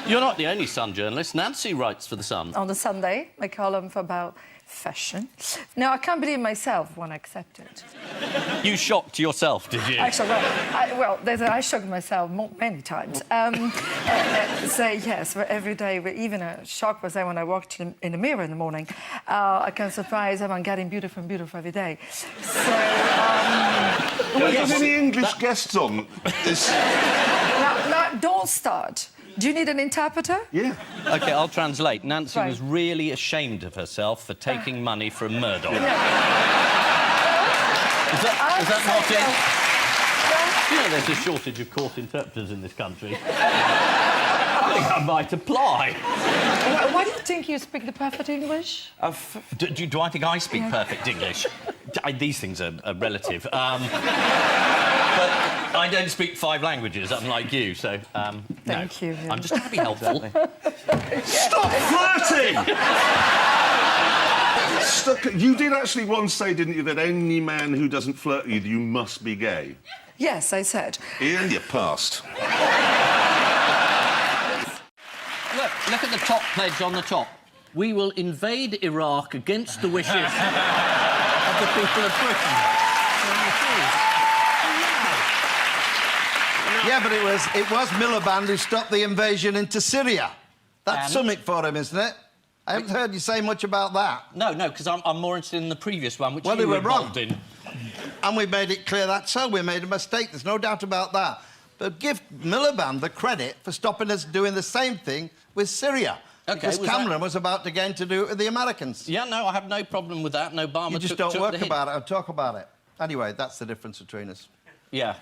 You're not the only Sun journalist. Nancy writes for The Sun. On the Sunday, a column about fashion. Now, I can't believe myself when I accepted. You shocked yourself, did you? Actually, I shocked myself many times. So, yes, every day, even a shock was there when I walked in the mirror in the morning. I can surprise I'm getting beautiful and beautiful every day. So, Do we have any English guests on this? Now, don't start. Do you need an interpreter? Yeah. OK, I'll translate. Nancy Right. was really ashamed of herself for taking money from Murdoch. Yeah. Is that not it? You know, there's a shortage of court interpreters in this country. I think I might apply. Why do you think you speak the perfect English? Do I think I speak perfect English? These things are relative. But I don't speak 5 languages, unlike you, so, Thank you. I'm just trying to be helpful. Stop flirting! You did actually once say, didn't you, that any man who doesn't flirt with you must be gay? Yes, I said. Ian, you passed. Look at the top pledge on the top. We will invade Iraq against the wishes of the people of Britain. Yeah, but it was Miliband who stopped the invasion into Syria. That's something for him, isn't it? I haven't heard you say much about that. No, because I'm more interested in the previous one, which Well, you they were were wrong. involved in. And we made it clear that's so. We made a mistake. There's no doubt about that. But give Miliband the credit for stopping us doing the same thing with Syria. OK, because was Cameron was about to get to do it with the Americans. Yeah, no, I have no problem with that. And Obama You just took don't work the hint. about it or talk about it. Anyway, that's the difference between us. Yeah.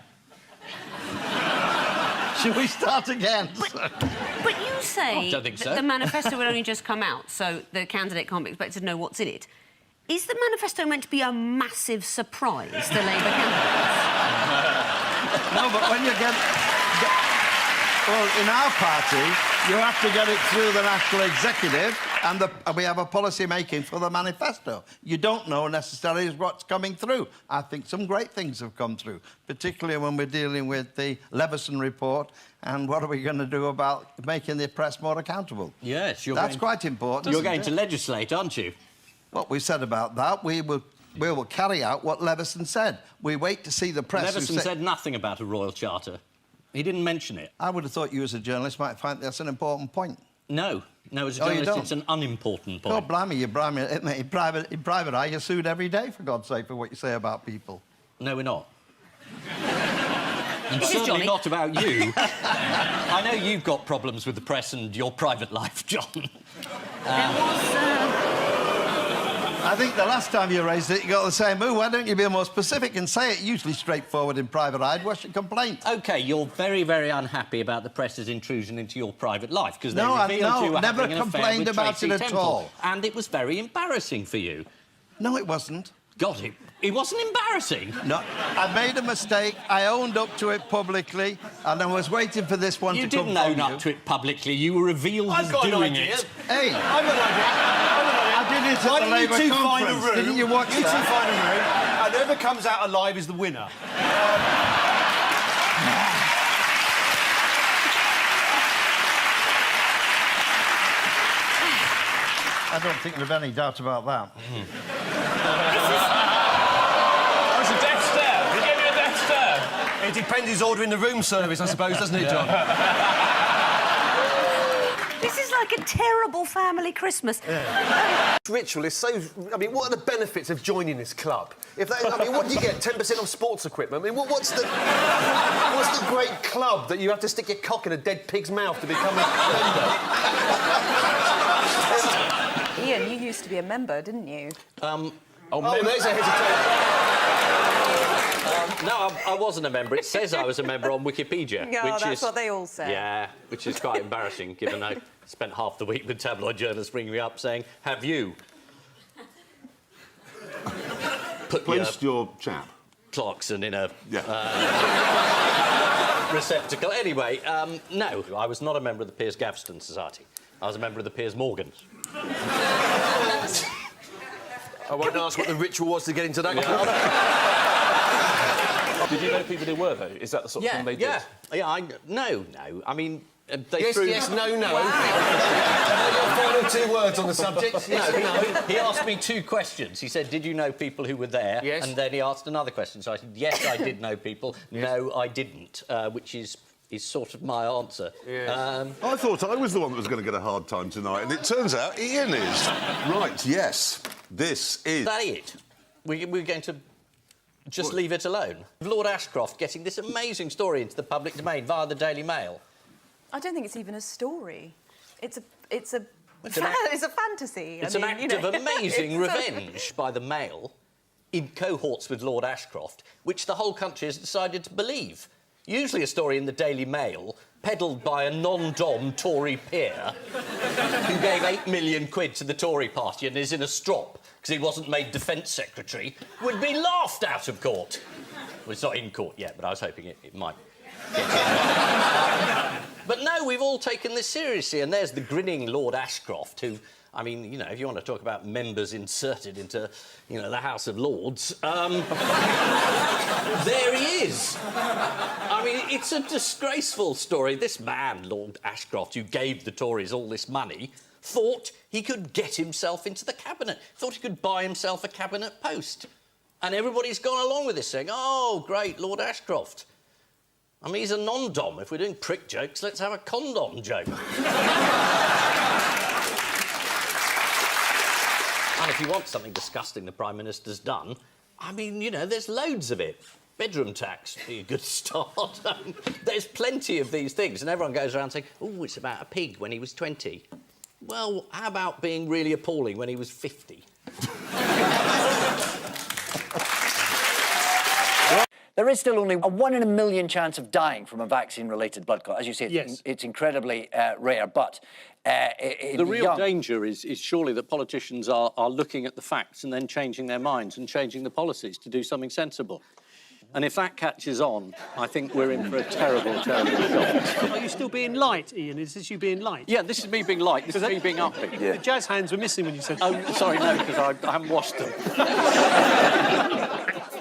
Should we start again? But you say I don't think so. that the manifesto will only just come out, so the candidate can't be expected to know what's in it. Is the manifesto meant to be a massive surprise to Labour candidates? No, but when you get... Well, in our party, you have to get it through the National Executive, and we have a policy making for the manifesto. You don't know necessarily what's coming through. I think some great things have come through, particularly when we're dealing with the Leveson report and what are we going to do about making the press more accountable. Yes, That's quite important. You're going to legislate, aren't you? What we said about that, we will carry out what Leveson said. We wait to see the press... Leveson said nothing about a royal charter. He didn't mention it. I would have thought you, as a journalist, might find that's an important point. No, as a Oh, you journalist, don't? it's an unimportant point. Oh, blimey, you blimey. In private eye, you're sued every day, for God's sake, for what you say about people. No, we're not. And This is certainly Johnny. not about you. I know you've got problems with the press and your private life, John. I think the last time you raised it, you got the same move. Why don't you be more specific and say it? Usually straightforward in private eye. What's your complaint? OK, you're very, very unhappy about the press's intrusion into your private life, because they No, revealed you were never having an affair complained with about Tracy it at Temple. all. And it was very embarrassing for you. No, it wasn't. God, it wasn't embarrassing. No, I made a mistake. I owned up to it publicly, and I was waiting for this one You to come didn't own from up to it publicly. You were revealed as got an doing idea. it. Hey, I've got an idea. I did it at Why the don't you Labour two find a conference. room? Didn't you watch You two that? find a room, and whoever comes out alive is the winner. I don't think there's any doubt about that. Oh, it's a death stare. He gave me a death stare. It depends who's ordering the room service, I suppose, doesn't it, John? This is like a terrible family Christmas. Ritual is so... I mean, what are the benefits of joining this club? If that, I mean, what do you get? 10% off sports equipment? I mean, what's the great club that you have to stick your cock in a dead pig's mouth to become a member? Ian, you used to be a member, didn't you? There's a hesitation. No, I wasn't a member. It says I was a member on Wikipedia. No, which that's is, what they all say. Yeah, which is quite embarrassing, given I spent half the week with tabloid journalists ringing me up saying, have you Placed your chap? Clarkson in a receptacle? Anyway, no, I was not a member of the Piers Gaveston Society. I was a member of the Piers Morgans. I won't ask what the ritual was to get into that club. Did you know people who were, though? Is that the sort of thing they did? Yeah, no. I mean, Yes, no, no. Final 2 words on the subject. Yes, no. He asked me 2 questions. He said, did you know people who were there? Yes. And then he asked another question. So I said, yes, I did know people. No, I didn't, which is sort of my answer. Yes. I thought I was the one that was going to get a hard time tonight, and it turns out Ian is. Right, yes. This is... Is that it? We're going to just leave it alone? Lord Ashcroft getting this amazing story into the public domain via the Daily Mail. I don't think it's even a story. It's a It's a fantasy. It's an act of amazing revenge by the Mail in cohorts with Lord Ashcroft, which the whole country has decided to believe. Usually a story in the Daily Mail, peddled by a non-dom Tory peer who gave 8 million quid to the Tory party and is in a strop because he wasn't made Defence Secretary, would be laughed out of court. Well, it's not in court yet, but I was hoping it might. But no, we've all taken this seriously, and there's the grinning Lord Ashcroft, who, I mean, you know, if you want to talk about members inserted into, you know, the House of Lords, there he is. I mean, it's a disgraceful story. This man, Lord Ashcroft, who gave the Tories all this money, thought he could get himself into the cabinet, thought he could buy himself a cabinet post. And everybody's gone along with this, saying, oh, great, Lord Ashcroft. I mean, he's a non-dom. If we're doing prick jokes, let's have a condom joke. And if you want something disgusting the Prime Minister's done, I mean, you know, there's loads of it. Bedroom tax would be a good start. There's plenty of these things, and everyone goes around saying, oh, it's about a pig when he was 20. Well, how about being really appalling when he was 50? There is still only a 1 in a million chance of dying from a vaccine-related blood clot. As you say, it's incredibly rare, but... the real danger is surely that politicians are looking at the facts and then changing their minds and changing the policies to do something sensible. And if that catches on, I think we're in for a terrible, terrible shock. Are you still being light, Ian? Is this you being light? Yeah, this is me being light. This is me being upbeat. The jazz hands were missing when you said... Oh, sorry, no, because I haven't washed them.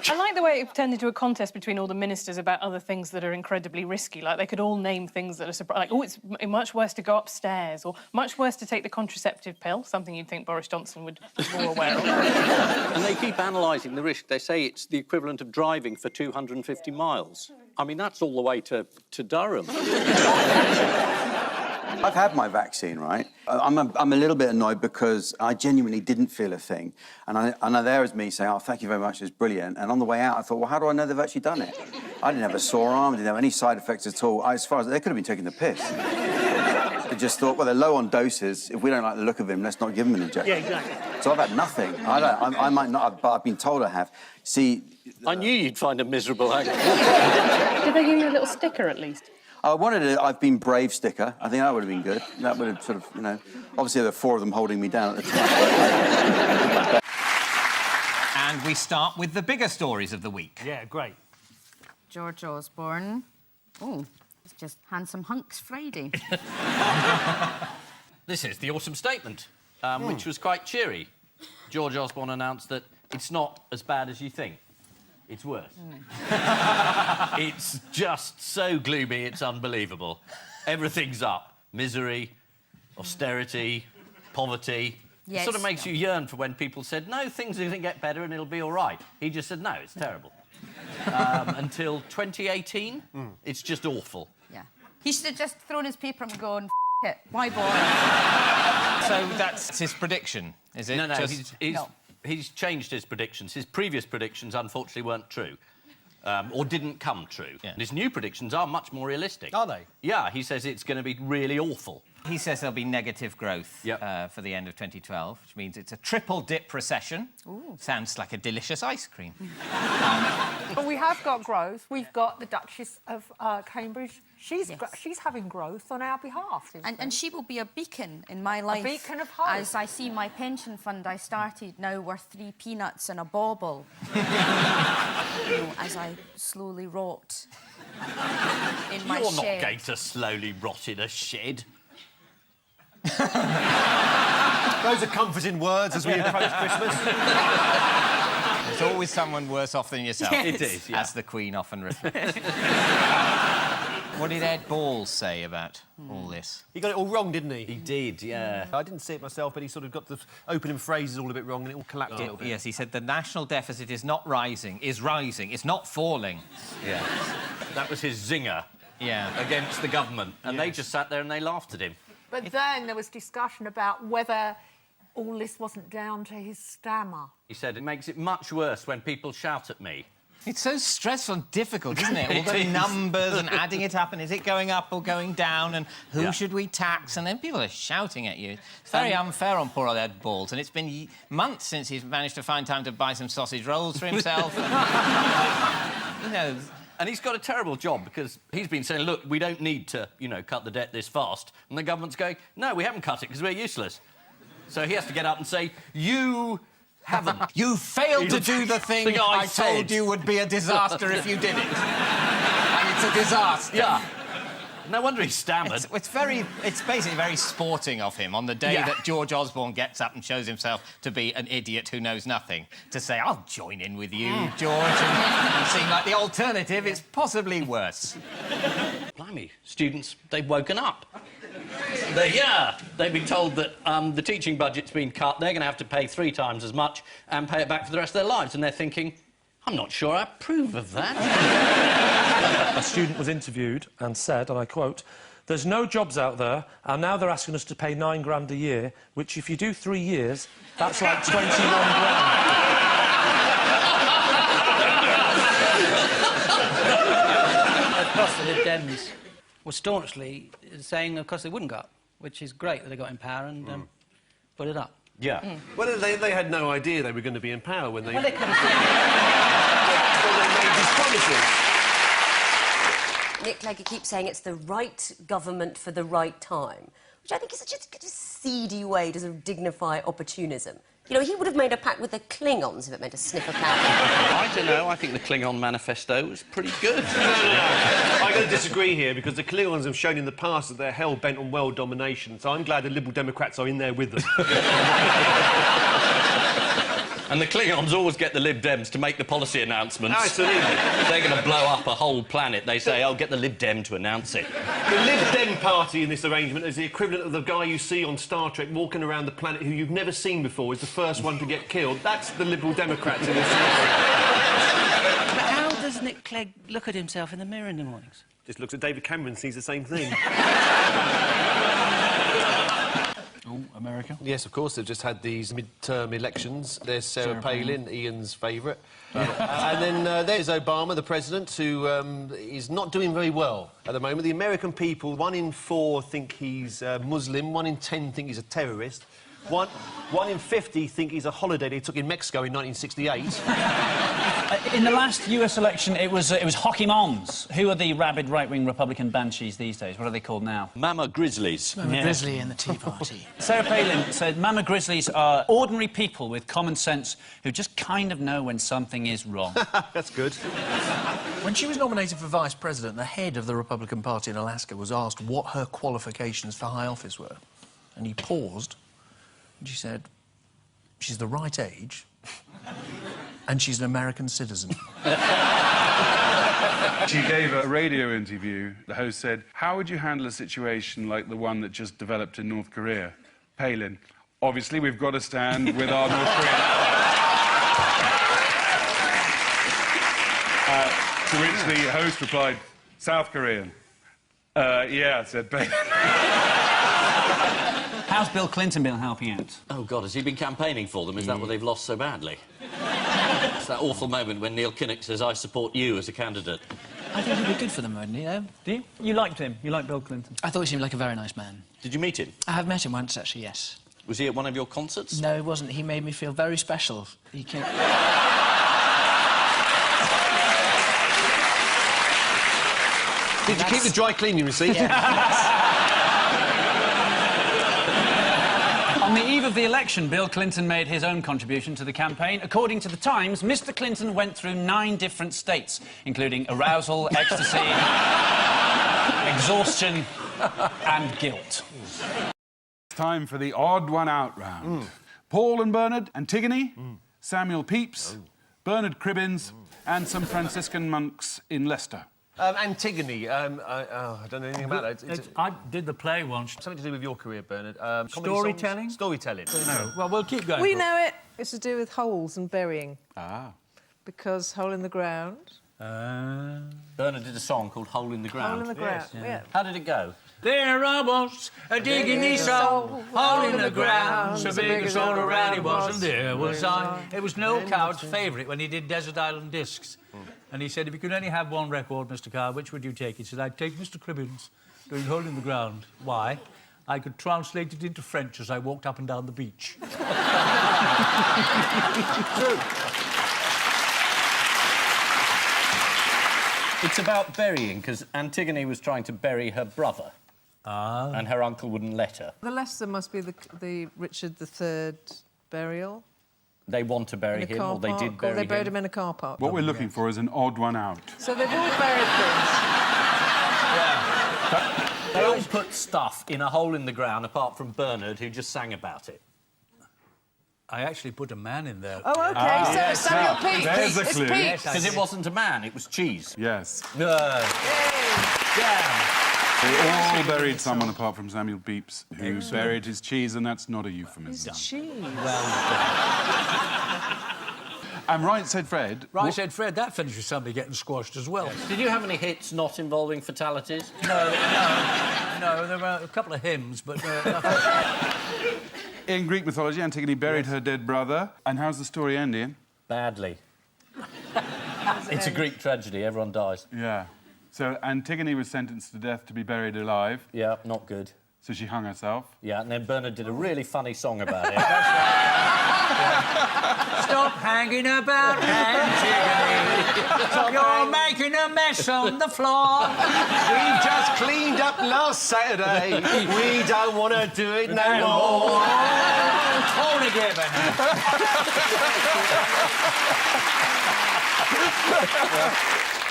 I like the way it turned into a contest between all the ministers about other things that are incredibly risky. Like, they could all name things that are like, oh, it's much worse to go upstairs, or much worse to take the contraceptive pill, something you'd think Boris Johnson would be more aware of. And they keep analysing the risk. They say it's the equivalent of driving for 250 miles. I mean, that's all the way to Durham. I've had my vaccine, right? I'm a little bit annoyed because I genuinely didn't feel a thing. And there was me saying, oh, thank you very much, it's brilliant. And on the way out, I thought, well, how do I know they've actually done it? I didn't have a sore arm, I didn't have any side effects at all. As far as they could have been taking the piss. I just thought, well, they're low on doses. If we don't like the look of him, let's not give him an injection. Yeah, exactly. So I've had nothing. I might not have, but I've been told I have. See... I knew you'd find a miserable hang. Did they give you a little sticker, at least? I wanted an I've been brave sticker. I think that would have been good. That would have sort of, you know... Obviously, there were 4 of them holding me down at the time. And we start with the bigger stories of the week. Yeah, great. George Osborne. Oh, it's just handsome hunks Friday. This is the autumn statement, which was quite cheery. George Osborne announced that it's not as bad as you think. It's worse. It's just so gloomy, it's unbelievable. Everything's up. Misery, austerity, poverty. Yes. It sort of makes you yearn for when people said, no, things are going to get better and it'll be all right. He just said, no, it's terrible. Until 2018, it's just awful. Yeah. He should have just thrown his paper and gone, F it, why bother? So that's his prediction, is it? No, no, Just... he's changed his predictions. His previous predictions, unfortunately, weren't true. Or didn't come true. Yeah. And his new predictions are much more realistic. Are they? Yeah, he says it's going to be really awful. He says there'll be negative growth for the end of 2012, which means it's a triple-dip recession. Ooh. Sounds like a delicious ice cream. But we have got growth. We've got the Duchess of Cambridge. She's having growth on our behalf. And she will be a beacon in my life. A beacon of hope. As I see my pension fund I started now worth 3 peanuts and a bauble. You know, as I slowly rot in my You're shed. not going to slowly rot in a shed. Those are comforting words as we approach Christmas. There's always someone worse off than yourself. Yes. It is, yeah. As the Queen often refers. What did Ed Balls say about all this? He got it all wrong, didn't he? He did, yeah. I didn't see it myself, but he sort of got the opening phrases all a bit wrong and it all collapsed a little bit. Yes, he said the national deficit is not rising, is rising, it's not falling. Yeah. That was his zinger. Yeah. Against the government. And they just sat there and they laughed at him. But then there was discussion about whether all this wasn't down to his stammer. He said, it makes it much worse when people shout at me. It's so stressful and difficult, isn't it? All the It is. numbers and adding it up, and is it going up or going down, and who should we tax? And then people are shouting at you. It's very unfair on poor old Ed Balls, and it's been months since he's managed to find time to buy some sausage rolls for himself. You know... And he's got a terrible job because he's been saying, look, we don't need to, you know, cut the debt this fast. And the government's going, no, we haven't cut it because we're useless. So he has to get up and say, you haven't. You failed to do the thing I told you would be a disaster if you did it. And it's a disaster. Yeah. No wonder he stammered. It's basically very sporting of him on the day that George Osborne gets up and shows himself to be an idiot who knows nothing, to say, I'll join in with you, George, and seem like the alternative is possibly worse. Blimey, students, they've woken up. They've been told that the teaching budget's been cut, they're going to have to pay 3 times as much and pay it back for the rest of their lives, and they're thinking, I'm not sure I approve of that. A student was interviewed and said, and I quote, "There's no jobs out there, and now they're asking us to pay 9 grand a year, which if you do 3 years, that's like 21 grand." Of course, the Lib Dems were staunchly saying, of course, they wouldn't go up, which is great that they got in power and put it up. Yeah. Well, they had no idea they were going to be in power when they... Well, they could have when they made these promises. Nick Clegg keeps saying it's the right government for the right time, which I think is such a seedy way to sort of dignify opportunism. You know, he would have made a pact with the Klingons if it meant a sniff of cow. I don't know. I think the Klingon manifesto was pretty good. No. I'm going to disagree here because the Klingons have shown in the past that they're hell-bent on world domination, so I'm glad the Liberal Democrats are in there with them. And the Klingons always get the Lib Dems to make the policy announcements. Absolutely. They're going to blow up a whole planet. They say, oh, get the Lib Dem to announce it. The Lib Dem party in this arrangement is the equivalent of the guy you see on Star Trek walking around the planet who you've never seen before, is the first one to get killed. That's the Liberal Democrats in this arrangement. But how does Nick Clegg look at himself in the mirror in the mornings? Just looks at David Cameron and sees the same thing. Oh, America? Yes, of course. They've just had these mid-term elections. There's Sarah Palin, Ian's favourite. And then there's Obama, the president, who is not doing very well at the moment. The American people, 1 in 4 think he's Muslim, 1 in 10 think he's a terrorist. 1 in 50 think he's a holiday they took in Mexico in 1968. In the last US election, it was Hockey Mons. Who are the rabid right-wing Republican banshees these days? What are they called now? Mama Grizzlies. Mama Grizzly and the Tea Party. Sarah Palin said Mama Grizzlies are ordinary people with common sense who just kind of know when something is wrong. That's good. When she was nominated for vice president, the head of the Republican Party in Alaska was asked what her qualifications for high office were. And he paused, and she said, she's the right age, and she's an American citizen. She gave a radio interview. The host said, how would you handle a situation like the one that just developed in North Korea? Palin, obviously we've got to stand with our North Korean... to which the host replied, South Korean. Yeah, said Palin. How's Bill Clinton been helping out? Oh, God, has he been campaigning for them? Is that what they've lost so badly? It's that awful moment when Neil Kinnock says, I support you as a candidate. I think he'd be good for them, wouldn't he, though? Do you? You liked him? You liked Bill Clinton? I thought he seemed like a very nice man. Did you meet him? I have met him once, actually, yes. Was he at one of your concerts? No, he wasn't. He made me feel very special. He came... Did you keep the dry cleaning receipt? On the eve of the election, Bill Clinton made his own contribution to the campaign. According to The Times, Mr. Clinton went through 9 different states, including arousal, ecstasy, exhaustion and guilt. It's time for the odd one out round. Paul and Bernard, Antigone, Samuel Pepys, Bernard Cribbins, and some Franciscan monks in Leicester. Antigone. I don't know anything about that. I did the play once. Something to do with your career, Bernard. Storytelling? Storytelling. No. Well, we'll keep going. We know it. It's to do with holes and burying. Ah. Because hole in the ground. Bernard did a song called Hole in the Ground. Hole in the ground, yeah. How did it go? There I was, a digging his hole, hole in the ground, so big as all around he was, and there was I. It was Noel Coward's favourite when he did Desert Island Discs. And he said, if you could only have one record, Mr. Coward, which would you take? He said, I'd take Mr. Cribbins doing Hole in the Ground. Why? I could translate it into French as I walked up and down the beach. True. It's about burying, because Antigone was trying to bury her brother. And her uncle wouldn't let her. The Leicester must be the Richard III burial. They want to bury him, or they did bury him. They buried him in a car park. What we're looking for is an odd one out. So they've all buried things. They all put stuff in a hole in the ground, apart from Bernard, who just sang about it. I actually put a man in there. Oh, OK, so it's Samuel Pepys. There's a clue. Because it wasn't a man, it was cheese. Yes. Damn. They all buried someone apart from Samuel Pepys, who buried his cheese, and that's not a euphemism. His cheese. I'm right, said Fred. Right, said Fred. That finished with somebody getting squashed as well. Did you have any hits not involving fatalities? No, there were a couple of hymns, but nothing. In Greek mythology, Antigone buried her dead brother. And how's the story end, Ian? Badly. It's a Greek tragedy, everyone dies. Yeah. So Antigone was sentenced to death to be buried alive. Yeah, not good. So she hung herself. Yeah, and then Bernard did a really funny song about it. Stop hanging about, Antigone. You're making a mess on the floor. We just cleaned up last Saturday. We don't want to do it no more. Only given.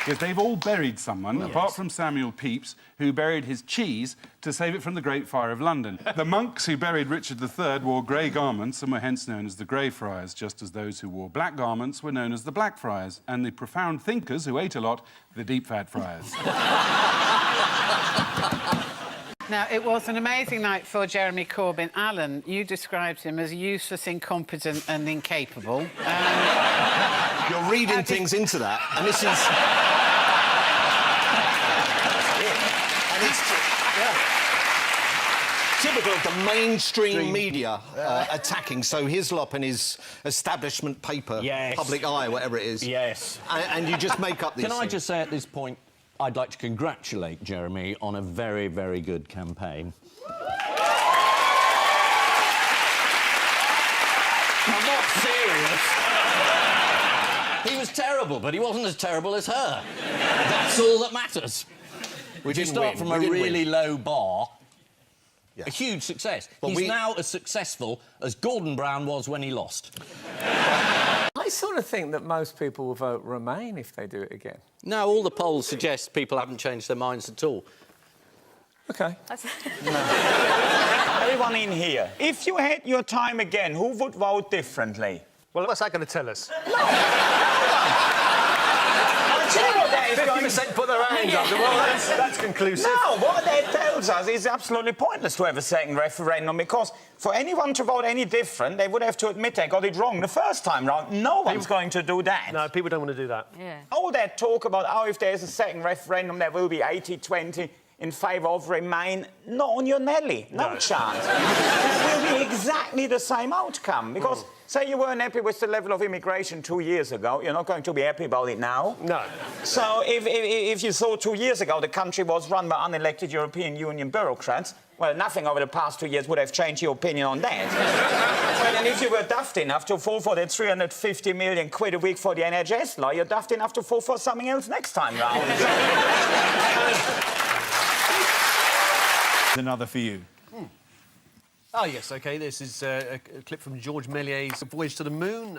Because they've all buried someone, apart from Samuel Pepys, who buried his cheese to save it from the Great Fire of London. The monks who buried Richard III wore grey garments and were hence known as the Grey Friars, just as those who wore black garments were known as the Black Friars, and the profound thinkers who ate a lot, the Deep Fat Friars. Now, it was an amazing night for Jeremy Corbyn. Alan, you described him as useless, incompetent and incapable. You're reading things into that, and this is... typical of the mainstream media attacking. So Hislop and his establishment paper, Public Eye, whatever it is. Yes. And you just make up these Can I just say at this point, I'd like to congratulate Jeremy on a very, very good campaign. I'm not serious. He was terrible, but he wasn't as terrible as her. That's all that matters. If you start from a really low bar, a huge success. But he's now as successful as Gordon Brown was when he lost. I sort of think that most people will vote Remain if they do it again. No, all the polls suggest people haven't changed their minds at all. OK. Everyone in here, if you had your time again, who would vote differently? Well, what's that going to tell us? I'll tell you what that is 50% put their hands up. Well, that's conclusive. No, what that tells us is absolutely pointless to have a second referendum, because for anyone to vote any different, they would have to admit they got it wrong the first time round. No one's going to do that. No, people don't want to do that. Yeah. All that talk about, oh, if there's a second referendum, there will be 80-20 in favour of Remain, not on your Nelly. No chance. It will be exactly the same outcome, because say you weren't happy with the level of immigration 2 years ago, you're not going to be happy about it now. No. So if you thought 2 years ago the country was run by unelected European Union bureaucrats, well, nothing over the past 2 years would have changed your opinion on that. Well, and if you were daft enough to fall for that 350 million quid a week for the NHS law, you're daft enough to fall for something else next time round. Another for you. Oh, yes, OK. This is a clip from George Méliès's Voyage to the Moon.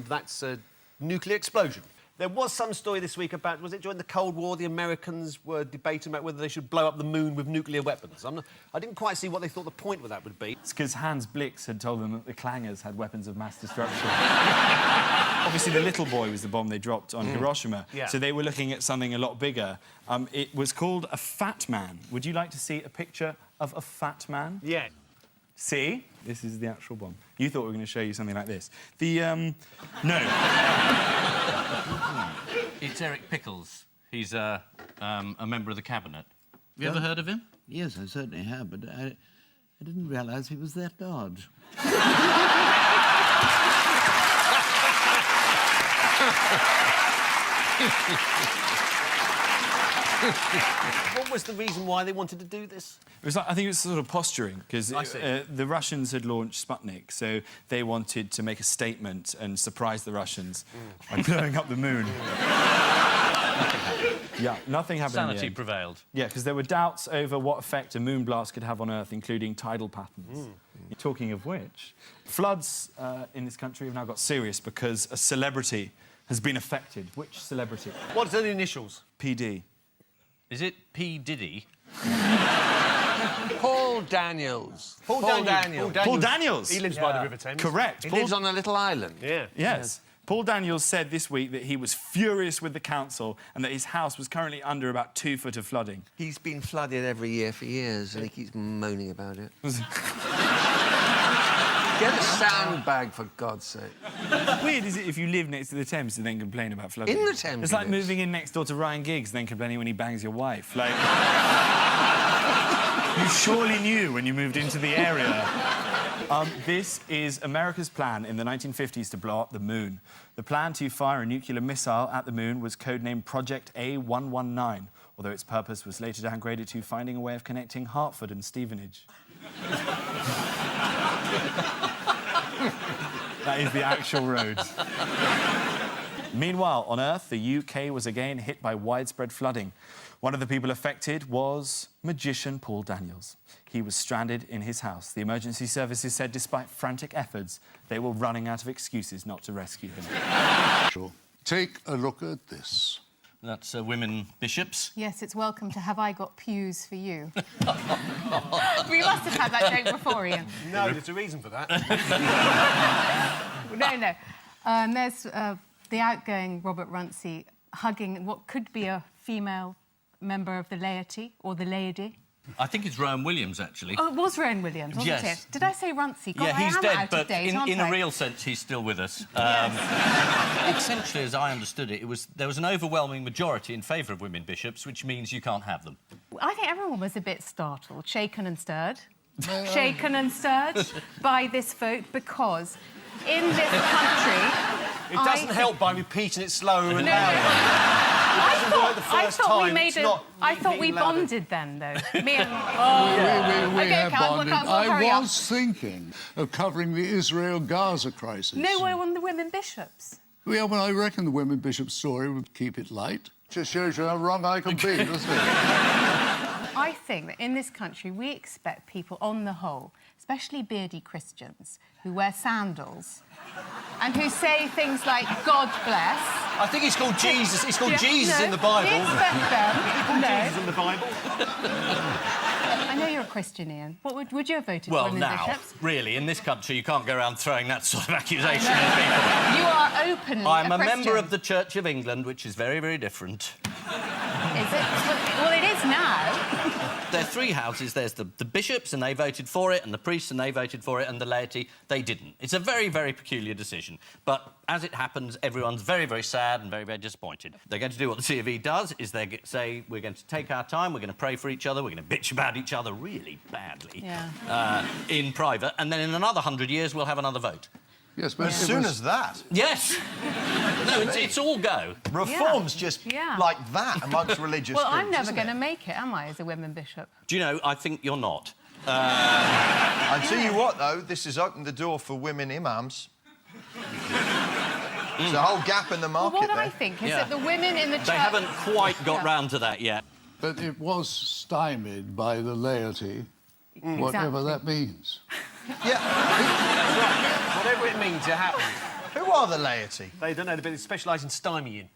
That's a nuclear explosion. There was some story this week about, was it during the Cold War, the Americans were debating about whether they should blow up the moon with nuclear weapons. I didn't quite see what they thought the point of that would be. It's because Hans Blix had told them that the clangers had weapons of mass destruction. Obviously, the little boy was the bomb they dropped on Hiroshima, so they were looking at something a lot bigger. It was called a fat man. Would you like to see a picture of a fat man? Yeah. See? This is the actual bomb. You thought we were going to show you something like this. No. It's Eric Pickles. He's a member of the cabinet. Have you ever heard of him? Yes, I certainly have, but I didn't realise he was that large. What was the reason why they wanted to do this? It was I think it was sort of posturing, because the Russians had launched Sputnik, so they wanted to make a statement and surprise the Russians by blowing up the moon. Yeah, nothing happened. Sanity prevailed. Yeah, because there were doubts over what effect a moon blast could have on Earth, including tidal patterns. Talking of which, floods in this country have now got serious because a celebrity has been affected. Which celebrity? What's the initials? PD. Is it P. Diddy? Paul Daniels. Paul Daniels. Paul Daniels. He lives by the River Thames. Correct. He lives on a little island. Yeah. Yes. Paul Daniels said this week that he was furious with the council and that his house was currently under about 2 foot of flooding. He's been flooded every year for years and he keeps moaning about it. Get a sandbag, for God's sake. Weird, is it, if you live next to the Thames and then complain about flooding? In the Thames. It's like moving in next door to Ryan Giggs and then complaining when he bangs your wife. Like... You surely knew when you moved into the area. This is America's plan in the 1950s to blow up the moon. The plan to fire a nuclear missile at the moon was codenamed Project A119, although its purpose was later downgraded to finding a way of connecting Hartford and Stevenage. That is the actual road. Meanwhile, on Earth, the UK was again hit by widespread flooding. One of the people affected was magician Paul Daniels. He was stranded in his house. The emergency services said despite frantic efforts, they were running out of excuses not to rescue him. Take a look at this. That's women bishops. Yes, it's welcome to Have I Got Pews for You. We must have had that joke before, Ian. No, there's a reason for that. No. There's the outgoing Robert Runcie hugging what could be a female member of the laity, or the lady. I think it's Rowan Williams, actually. Oh, it was Rowan Williams, wasn't Yes. it? Did I say Runcie? God, Yeah, he's I am dead, out but of date, aren't in I? a real sense, he's still with us. Essentially, as I understood it, there was an overwhelming majority in favour of women bishops, which means you can't have them. I think everyone was a bit startled, shaken and stirred. Shaken and stirred by this vote, because in this country... It doesn't help by repeating it slower and No, louder. I thought we bonded then, though. Me and... We OK, have bonded. hurry I up. was thinking of covering the Israel-Gaza crisis. No way on the women bishops. Yeah, well, I reckon the women bishop's story would keep it light. Just shows you how wrong I can be, doesn't it? I think that in this country we expect people, on the whole, especially beardy Christians, who wear sandals and who say things like, God bless. I think it's called Jesus. It's called Jesus in the Bible. We expect them. Jesus in the Bible. I know you're a Christian, Ian. What would you have voted for Well, women now, bishops? really, in this country, you can't go around throwing that sort of accusation at people. You are openly I'm a Christian. member of the Church of England, which is very, very different. Is it? Well, it is now. There are 3 houses. There's the bishops, and they voted for it, and the priests, and they voted for it, and the laity, they didn't. It's a very, very peculiar decision. But as it happens, everyone's very, very sad and very, very disappointed. They're going to do what the C of E does, is they say, we're going to take our time, we're going to pray for each other, we're going to bitch about each other really badly in private, and then in another 100 years, we'll have another vote. Yes, but as soon as that? Yes. No, it's all go. Reforms just like that amongst religious Well, groups, I'm never isn't going to it? make it, am I, as a women bishop? Do you know, I think you're not. I tell you what, though, this has opened the door for women imams. There's a whole gap in the market Well, what there. I think is that the women in the church... They haven't quite got round to that yet. But it was stymied by the laity, whatever that means. Whatever it means, it happened. Who are the laity? They don't know, but they specialise in stymieing.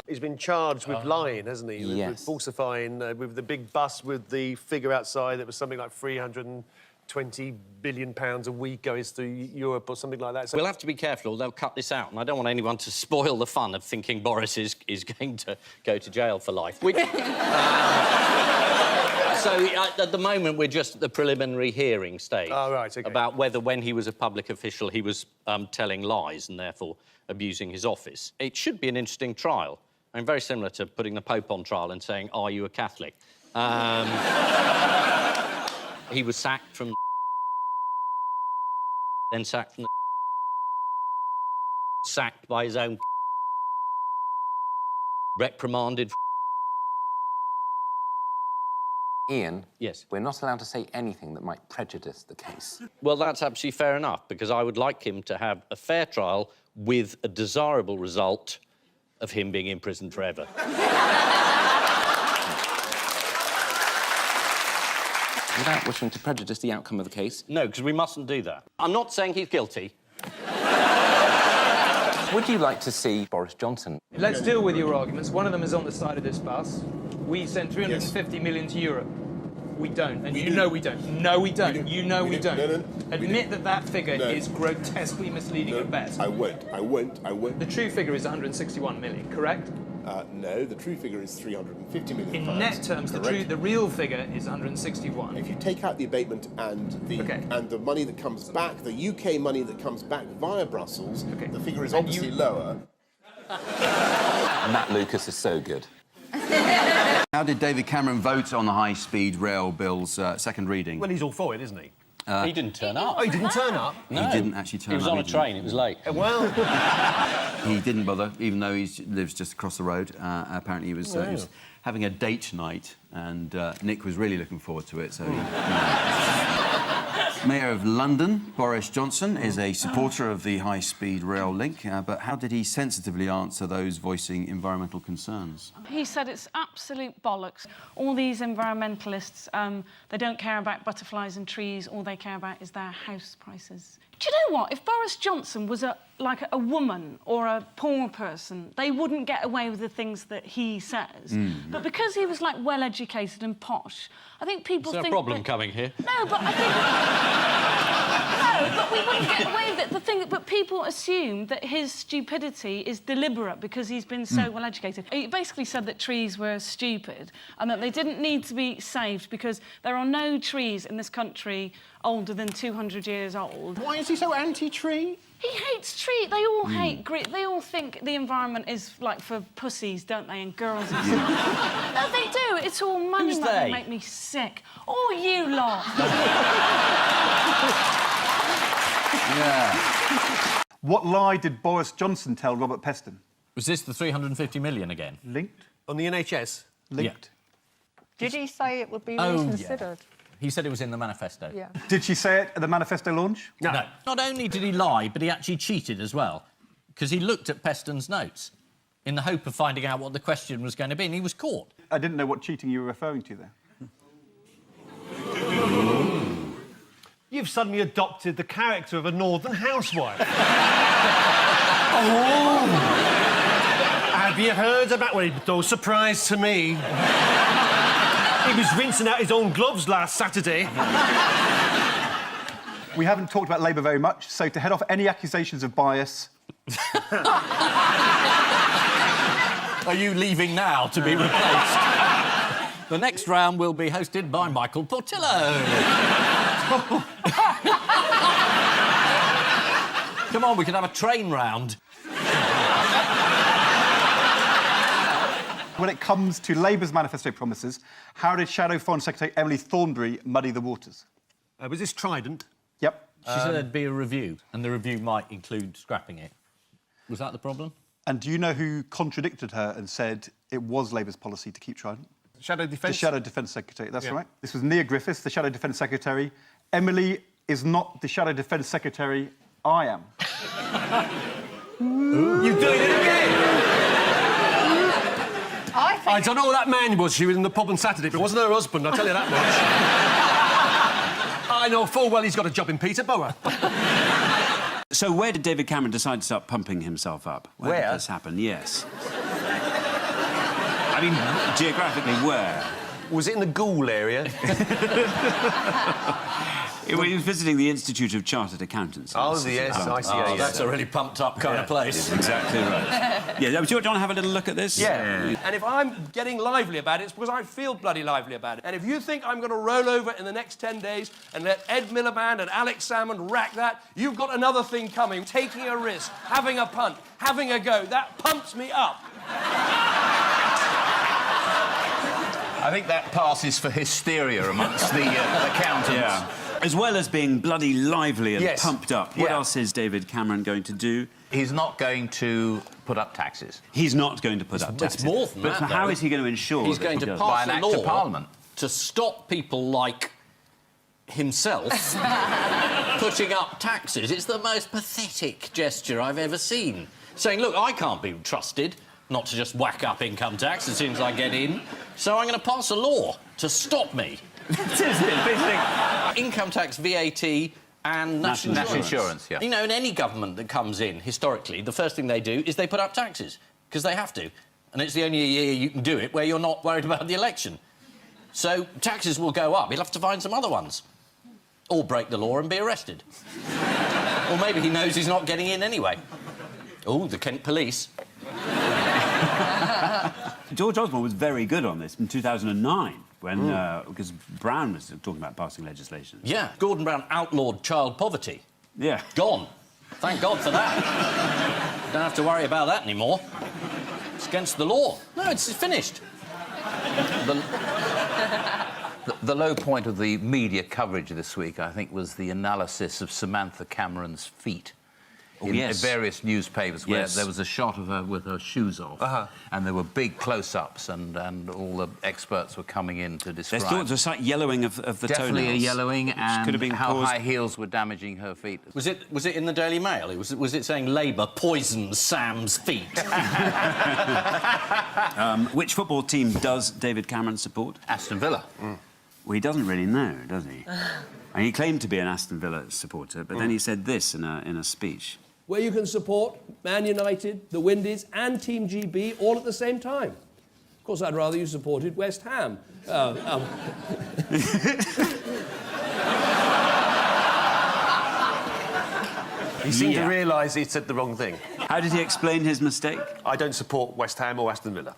He's been charged with lying, hasn't he? Yes. With falsifying, with the big bus with the figure outside that was something like £320 billion a week going through Europe or something like that. So We'll have to be careful or they'll cut this out, and I don't want anyone to spoil the fun of thinking Boris is going to go to jail for life. Which, at the moment, we're just at the preliminary hearing stage. Oh, right, OK. About whether, when he was a public official, he was telling lies and therefore abusing his office. It should be an interesting trial. I mean, very similar to putting the Pope on trial and saying, are you a Catholic? He was sacked from then sacked from sacked by his own reprimanded. Ian? Yes? We're not allowed to say anything that might prejudice the case. Well, that's absolutely fair enough, because I would like him to have a fair trial with a desirable result of him being imprisoned forever. Without wishing to prejudice the outcome of the case? No, because we mustn't do that. I'm not saying he's guilty. Would you like to see Boris Johnson? Let's deal with your arguments. One of them is on the side of this bus. We send 350 million to Europe. We don't, and you know we don't. No, we don't. You know we don't. No, Admit that figure is grotesquely misleading at best. I won't. The true figure is 161 million, correct? No, the true figure is 350 million. In net terms, the real figure is 161. If you take out the abatement and the money that comes back, the UK money that comes back via Brussels, the figure is obviously lower. Matt Lucas is so good. How did David Cameron vote on the high-speed rail bill's second reading? Well, he's all for it, isn't he? He didn't turn up. Oh, he didn't turn up? No. He didn't actually turn up. He was on a train, it was late. Well... He didn't bother, even though he lives just across the road. Apparently he was having a date tonight, and Nick was really looking forward to it, so he... Mayor of London, Boris Johnson, is a supporter of the high-speed rail link, but how did he sensitively answer those voicing environmental concerns? He said it's absolute bollocks. All these environmentalists, they don't care about butterflies and trees. All they care about is their house prices. Do you know what? If Boris Johnson was like a woman or a poor person, they wouldn't get away with the things that he says. But because he was, like, well-educated and posh, I think people think... Is there a problem coming here? No, but I think... No, but we wouldn't get away with it. But people assume that his stupidity is deliberate because he's been so well-educated. He basically said that trees were stupid and that they didn't need to be saved because there are no trees in this country older than 200 years old. Why is he so anti-tree? He hates trees. They all hate grit. They all think the environment is, like, for pussies, don't they, and girls and stuff. No, they do. It's all money. Who's They they? make me sick. Oh, you lot. Yeah. What lie did Boris Johnson tell Robert Peston? Was this the 350 million again? Linked. On the NHS? Linked. Did he say it would be Oh, reconsidered? He said it was in the manifesto. Yeah. Did she say it at the manifesto launch? No. Not only did he lie, but he actually cheated as well, because he looked at Peston's notes in the hope of finding out what the question was going to be, and he was caught. I didn't know what cheating you were referring to there. You've suddenly adopted the character of a northern housewife. Oh! Have you heard about... Well, no surprise to me. He was rinsing out his own gloves last Saturday. We haven't talked about Labour very much, so to head off any accusations of bias... Are you leaving now to be replaced? The next round will be hosted by Michael Portillo. Come on, we can have a train round. When it comes to Labour's manifesto promises, how did Shadow Foreign Secretary Emily Thornberry muddy the waters? Was this Trident? Yep. She said there'd be a review, and the review might include scrapping it. Was that the problem? And do you know who contradicted her and said it was Labour's policy to keep Trident? Shadow Defence? The Shadow Defence Secretary, that's right. This was Nia Griffiths, the Shadow Defence Secretary. Emily is not the Shadow Defence Secretary, I am. You're doing it again! I don't know who that man was. She was in the pub on Saturday, but it wasn't her husband, I'll tell you that much. I know full well he's got a job in Peterborough. So where did David Cameron decide to start pumping himself up? Where Where? did this happen? Yes. I mean, geographically, where? Was it in the Goole area? He was visiting the Institute of Chartered Accountants. Oh, yes, I see. Oh, that's a really pumped-up kind of place. Exactly right. Yeah, do you want to have a little look at this? Yeah. And if I'm getting lively about it, it's because I feel bloody lively about it. And if you think I'm going to roll over in the next 10 days and let Ed Miliband and Alex Salmond rack that, you've got another thing coming. Taking a risk, having a punt, having a go. That pumps me up. I think that passes for hysteria amongst the accountants. Yeah. As well as being bloody lively and Yes. pumped up, what Yeah. else is David Cameron going to do? He's not going to put up taxes. He's not going to put up taxes. It's more than but that, how though. is he going to ensure He's that going he to does? pass By an a act law of Parliament. to stop people like himself putting up taxes. It's the most pathetic gesture I've ever seen. Saying, look, I can't be trusted not to just whack up income tax as soon as I get in, so I'm going to pass a law to stop me. Income tax, VAT and national insurance, yeah. You know, in any government that comes in, historically, the first thing they do is they put up taxes, because they have to. And it's the only year you can do it where you're not worried about the election. So taxes will go up. He'll have to find some other ones. Or break the law and be arrested. Or maybe he knows he's not getting in anyway. Oh, the Kent police. George Osborne was very good on this in 2009 when because Brown was talking about passing legislation. Yeah, Gordon Brown outlawed child poverty. Yeah. Gone. Thank God for that. Don't have to worry about that anymore. It's against the law. No, it's finished. The low point of the media coverage this week, I think, was the analysis of Samantha Cameron's feet. In various newspapers where there was a shot of her with her shoes off, and there were big close-ups, and all the experts were coming in to describe. There's thought there was a slight yellowing of the toenails. Definitely a yellowing, and could have been how caused... high heels were damaging her feet. Was it in the Daily Mail? Was it saying Labour poisons Sam's feet? Which football team does David Cameron support? Aston Villa. Well, he doesn't really know, does he? And he claimed to be an Aston Villa supporter, but then he said this in a speech. Where you can support Man United, the Windies and Team GB all at the same time. Of course, I'd rather you supported West Ham. He seemed to realise he'd said the wrong thing. How did he explain his mistake? I don't support West Ham or Aston Villa.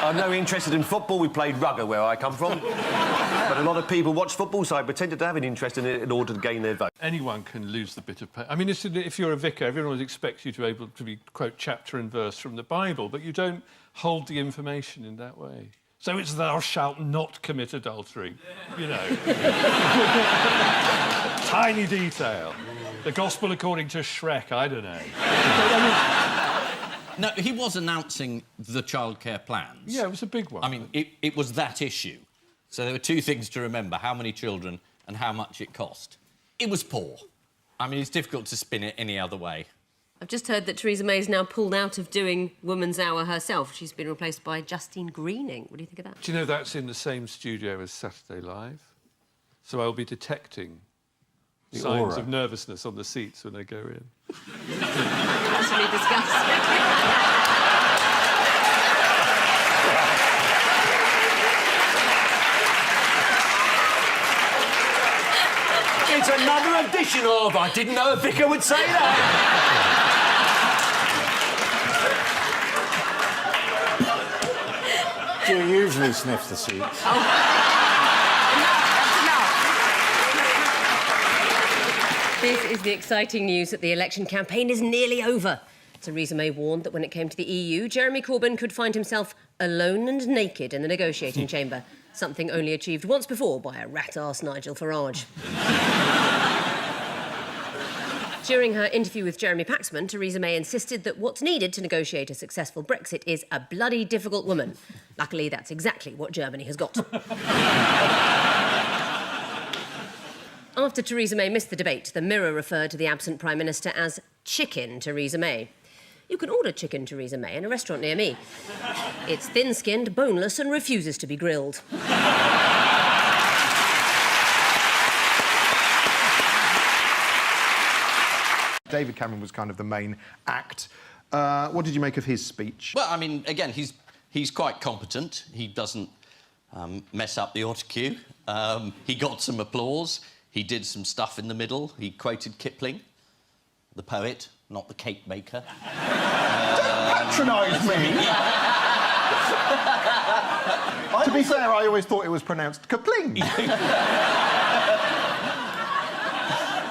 I'm no interested in football. We played rugger where I come from. But a lot of people watch football, so I pretended to have an interest in it in order to gain their vote. Anyone can lose the bit of paper. I mean, if you're a vicar, everyone would expect you to be able to quote chapter and verse from the Bible, but you don't hold the information in that way. So it's thou shalt not commit adultery, you know. Tiny detail. The Gospel according to Shrek, I don't know. No, he was announcing the childcare plans. Yeah, it was a big one. I mean, it was that issue. So there were two things to remember, how many children and how much it cost. It was poor. I mean, it's difficult to spin it any other way. I've just heard that Theresa May's now pulled out of doing Woman's Hour herself. She's been replaced by Justine Greening. What do you think of that? Do you know that's in the same studio as Saturday Live? So I'll be detecting The signs aura. of nervousness on the seats when they go in. That's really disgusting. It's another edition of I didn't know a vicar would say that. Do you usually sniff the seats? This is the exciting news that the election campaign is nearly over. Theresa May warned that when it came to the EU, Jeremy Corbyn could find himself alone and naked in the negotiating chamber, something only achieved once before by a rat-arse Nigel Farage. During her interview with Jeremy Paxman, Theresa May insisted that what's needed to negotiate a successful Brexit is a bloody difficult woman. Luckily, that's exactly what Germany has got. After Theresa May missed the debate, the Mirror referred to the absent Prime Minister as Chicken Theresa May. You can order Chicken Theresa May in a restaurant near me. It's thin-skinned, boneless and refuses to be grilled. It's 9 David Cameron was kind of the main act. What did you make of his speech? Well, I mean, again, he's quite competent. He doesn't mess up the autocue. He got some applause. He did some stuff in the middle. He quoted Kipling, the poet, not the cake maker. Don't patronise me! To be fair, I always thought it was pronounced Kipling.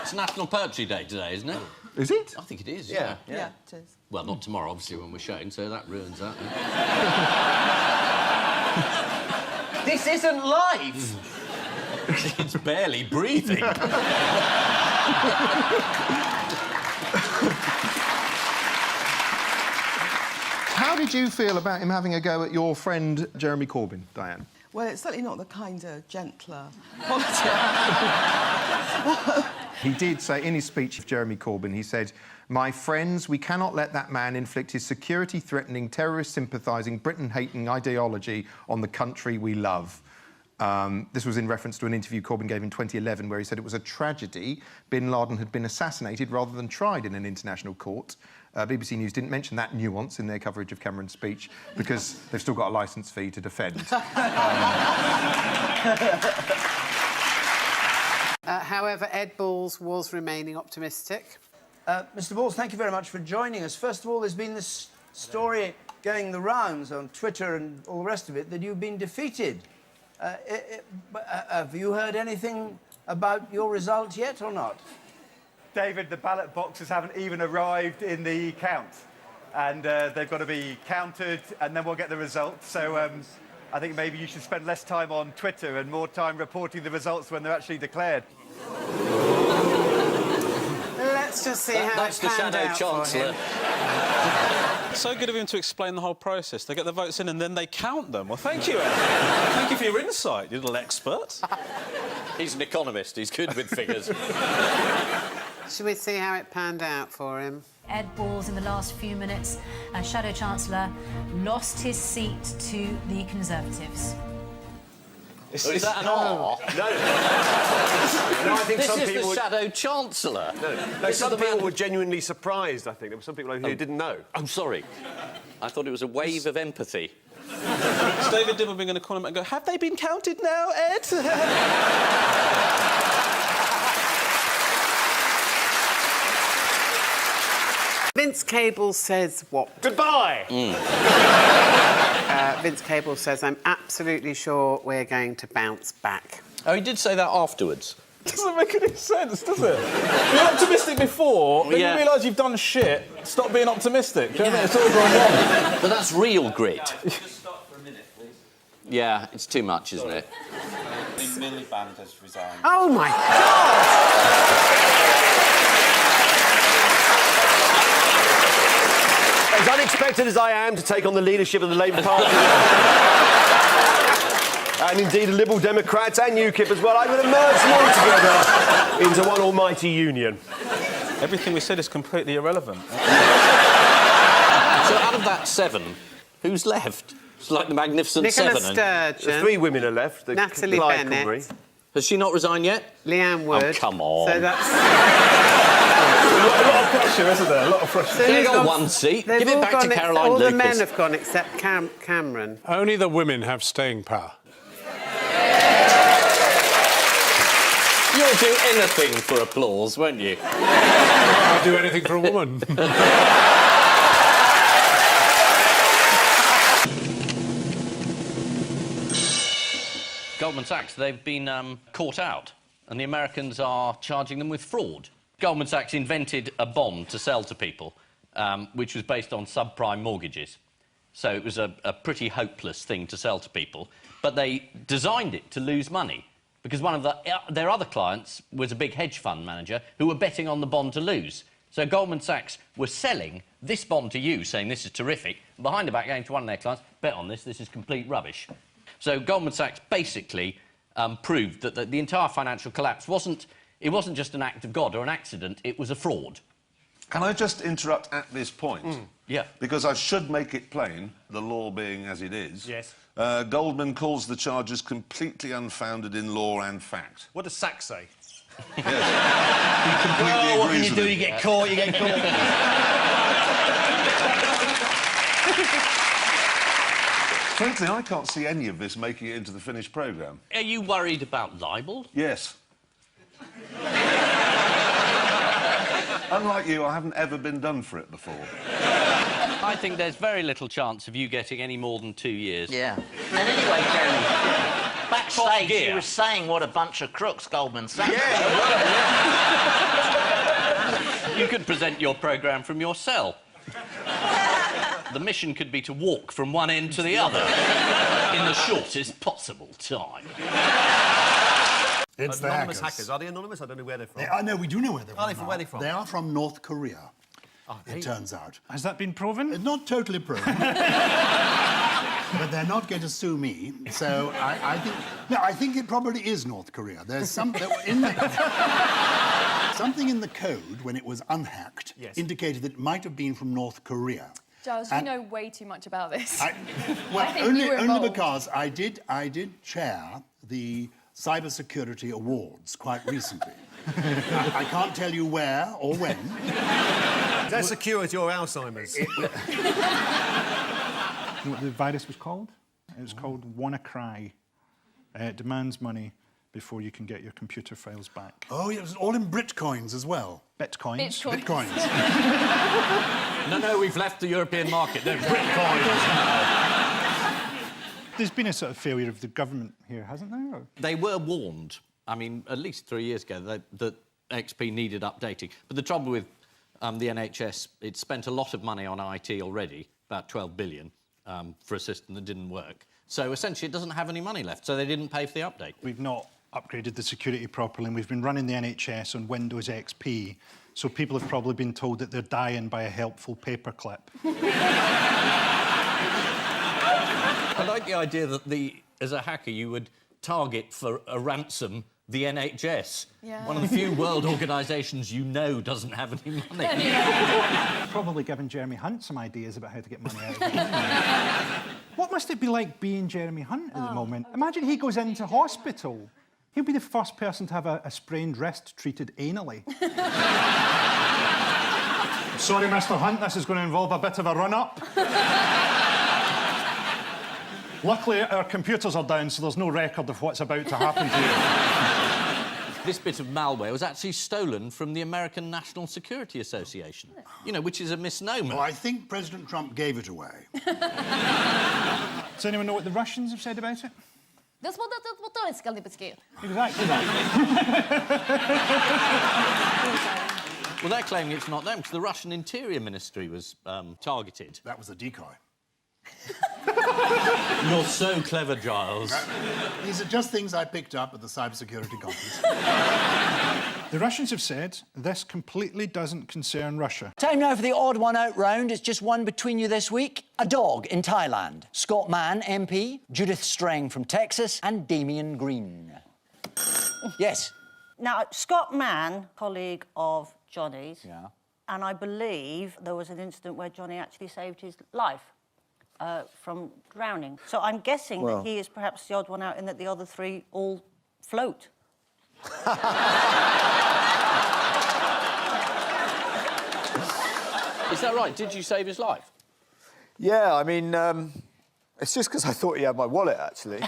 It's National Poetry Day today, isn't it? Is it? I think it is, Yeah. yeah. It is. Well, not tomorrow, obviously, when we're showing, so that ruins that. This isn't live. It's barely breathing. How did you feel about him having a go at your friend Jeremy Corbyn, Diane? Well, it's certainly not the kinder, gentler politics. He did say in his speech of Jeremy Corbyn, he said, "My friends, we cannot let that man inflict his security-threatening, terrorist-sympathising, Britain-hating ideology on the country we love." This was in reference to an interview Corbyn gave in 2011 where he said it was a tragedy bin Laden had been assassinated rather than tried in an international court. BBC News didn't mention that nuance in their coverage of Cameron's speech because they've still got a licence fee to defend. However, Ed Balls was remaining optimistic. Mr. Balls, thank you very much for joining us. First of all, there's been this story going the rounds on Twitter and all the rest of it that you've been defeated. Have you heard anything about your result yet or not? David, the ballot boxes haven't even arrived in the count. And they've got to be counted, and then we'll get the results. So I think maybe you should spend less time on Twitter and more time reporting the results when they're actually declared. Let's just see how that's the Shadow Chancellor. So good of him to explain the whole process. They get the votes in and then they count them. Well, thank you, Ed. Thank you for your insight, you little expert. He's an economist. He's good with figures. Should we see how it panned out for him? Ed Balls, in the last few minutes, Shadow Chancellor, lost his seat to the Conservatives. Is that an R? No, I think this some is people the Shadow Chancellor. No, some people were genuinely surprised, I think. There were some people who didn't know. I'm sorry. I thought it was a wave of empathy. Is David Dimbleby going to call him and go, have they been counted now, Ed? Vince Cable says what? Goodbye! Vince Cable says, I'm absolutely sure we're going to bounce back. Oh, he did say that afterwards. Doesn't make any sense, does it? You're optimistic before, then you realise you've done shit, stop being optimistic. Do you know what I mean? It's all gone wrong. But that's real grit. Just stop for a minute, please. Yeah, it's too much, isn't it? The Miliband has resigned. Oh, my God! As unexpected as I am to take on the leadership of the Labour Party, and indeed the Liberal Democrats and UKIP as well, I'm going to merge them all together into one almighty union. Everything we said is completely irrelevant. So out of that 7, who's left? It's like the Magnificent Nicola Seven. Sturgeon. 3 women are left. Natalie Clyde Bennett. Cumberry. Has she not resigned yet? Leanne Wood. Oh, come on. So that's... A lot of pressure, isn't there? A lot of pressure. So They've who's got gone- one seat. they've Give it all back to gone Caroline all Lucas. the men have gone except Cameron. Only the women have staying power. You'll do anything for applause, won't you? I'll do anything for a woman. Goldman Sachs, they've been caught out, and the Americans are charging them with fraud. Goldman Sachs invented a bond to sell to people, which was based on subprime mortgages. So it was a pretty hopeless thing to sell to people. But they designed it to lose money, because one of their other clients was a big hedge fund manager who were betting on the bond to lose. So Goldman Sachs were selling this bond to you, saying this is terrific, and behind the back going to one of their clients, bet on this is complete rubbish. So Goldman Sachs basically proved that the entire financial collapse wasn't just an act of God or an accident, it was a fraud. Can I just interrupt at this point? Yeah. Because I should make it plain, the law being as it is. Yes. Goldman calls the charges completely unfounded in law and fact. What does Sachs say? Yes. He completely agrees when you isn't do, it? you get caught, you get caught. Frankly, I can't see any of this making it into the finished programme. Are you worried about libel? Yes. Unlike you, I haven't ever been done for it before. I think there's very little chance of you getting any more than 2 years. Yeah. And anyway, Jeremy, backstage, gear. you were saying what a bunch of crooks Goldman Sachs. You could present your programme from your cell. The mission could be to walk from one end to the other in the shortest possible time. It's the Anonymous hackers. hackers. Are they anonymous? I don't know where they're from. No, we do know where they're from. Are they from? Where are they from? They are from North Korea. Oh, it turns out. Has that been proven? It's not totally proven. But they're not going to sue me, so I think... No, I think it probably is North Korea. There's something in the... Something in the code, when it was unhacked, indicated that it might have been from North Korea. Giles, you know way too much about this. Well, I think you were only involved. because I did chair the Cybersecurity Awards quite recently. I can't tell you where or when. Is that security or Alzheimer's? You know what the virus was called? It was called WannaCry. It demands money before you can get your computer files back. Oh, it was all in Bitcoins as well. Bitcoins? Bitcoins. No, we've left the European market. They're Bitcoins. There's been a sort of failure of the government here, hasn't there? Or? They were warned, I mean, at least 3 years ago, that XP needed updating. But the trouble with the NHS, it spent a lot of money on IT already, about 12 billion, for a system that didn't work. So essentially it doesn't have any money left, so they didn't pay for the update. We've not upgraded the security properly, and we've been running the NHS on Windows XP, so people have probably been told that they're dying by a helpful paperclip. I like the idea that as a hacker, you would target for a ransom the NHS. Yeah. One of the few world organisations you know doesn't have any money. Probably given Jeremy Hunt some ideas about how to get money out of it. What must it be like being Jeremy Hunt at the moment? Imagine he goes into hospital. He'll be the first person to have a sprained wrist treated anally. Sorry, Mr. Hunt, this is going to involve a bit of a run-up. Luckily, our computers are down, so there's no record of what's about to happen to you. This bit of malware was actually stolen from the American National Security Association, you know, which is a misnomer. Well, I think President Trump gave it away. Does anyone know what the Russians have said about it? Exactly that. Well, they're claiming it's not them, because the Russian Interior Ministry was targeted. That was a decoy. You're so clever, Giles. These are just things I picked up at the cybersecurity conference. The Russians have said this completely doesn't concern Russia. Time now for the odd one out round. It's just one between you this week. A dog in Thailand. Scott Mann, MP, Judith Strang from Texas, and Damien Green. Yes. Now, Scott Mann, colleague of Johnny's, Yeah. and I believe there was an incident where Johnny actually saved his life from drowning. So I'm guessing that he is perhaps the odd one out in that the other three all float. Is that right? Did you save his life? Yeah, I mean, it's just because I thought he had my wallet, actually.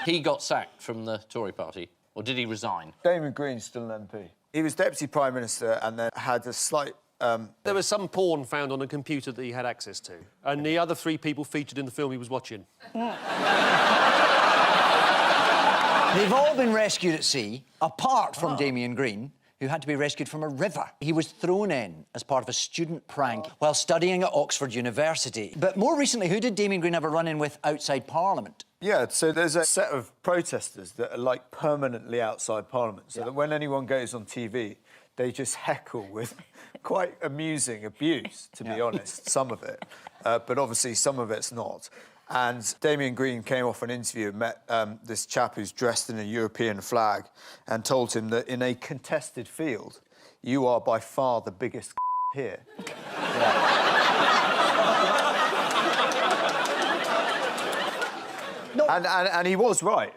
He got sacked from the Tory party, or did he resign? Damien Green's still an MP. He was Deputy Prime Minister and then had a slight... There was some porn found on a computer that he had access to, and the other three people featured in the film he was watching. They've all been rescued at sea, apart from Damien Green, who had to be rescued from a river. He was thrown in as part of a student prank while studying at Oxford University. But more recently, who did Damien Green have a run-in with outside Parliament? Yeah, so there's a set of protesters that are, like, permanently outside Parliament, so that when anyone goes on TV, they just heckle with quite amusing abuse, to be honest, some of it. But obviously some of it's not. And Damien Green came off an interview and met this chap who's dressed in a European flag and told him that in a contested field, you are by far the biggest here. No. And he was right.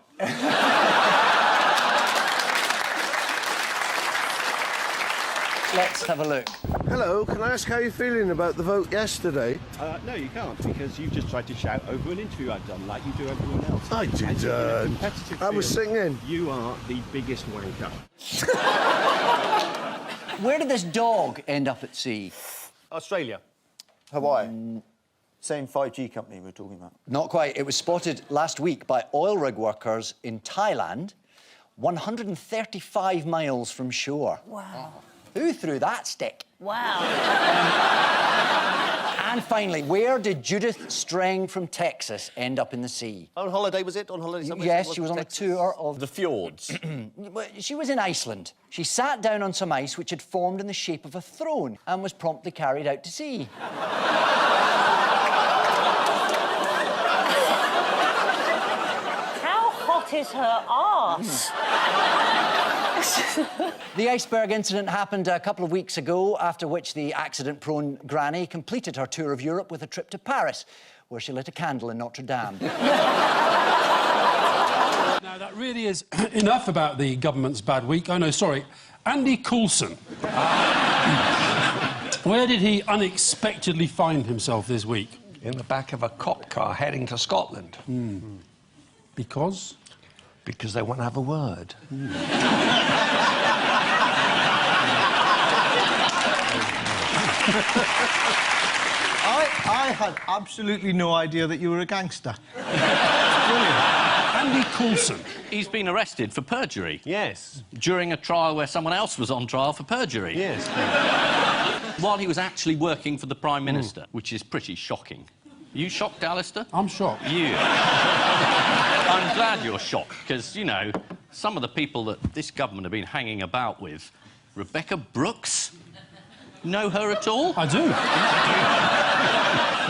Let's have a look. Hello, can I ask how you're feeling about the vote yesterday? No, you can't, because you've just tried to shout over an interview I've done, like you do everyone else. I didn't. I was singing. You are the biggest wanker. Where did this dog end up at sea? Australia. Hawaii. Same 5G company we were talking about. Not quite. It was spotted last week by oil rig workers in Thailand, 135 miles from shore. Wow. Who threw that stick? Wow. And finally, where did Judith Strang from Texas end up in the sea? On holiday, was it? On holiday somewhere? Yes, she was on a tour of... The fjords. She was in Iceland. She sat down on some ice which had formed in the shape of a throne and was promptly carried out to sea. How hot is her arse? The iceberg incident happened a couple of weeks ago, after which the accident-prone granny completed her tour of Europe with a trip to Paris, where she lit a candle in Notre Dame. Now, that really is enough about the government's bad week. Oh, no, sorry. Andy Coulson. Where did he unexpectedly find himself this week? In the back of a cop car heading to Scotland. Because? Because they want to have a word. I had absolutely no idea that you were a gangster. Andy Coulson. He's been arrested for perjury. Yes. During a trial where someone else was on trial for perjury. Yes. While he was actually working for the Prime Minister, which is pretty shocking. Are you shocked, Alistair? I'm shocked. You. I'm glad you're shocked, because, you know, some of the people that this government have been hanging about with... Rebecca Brooks? Know her at all? I do.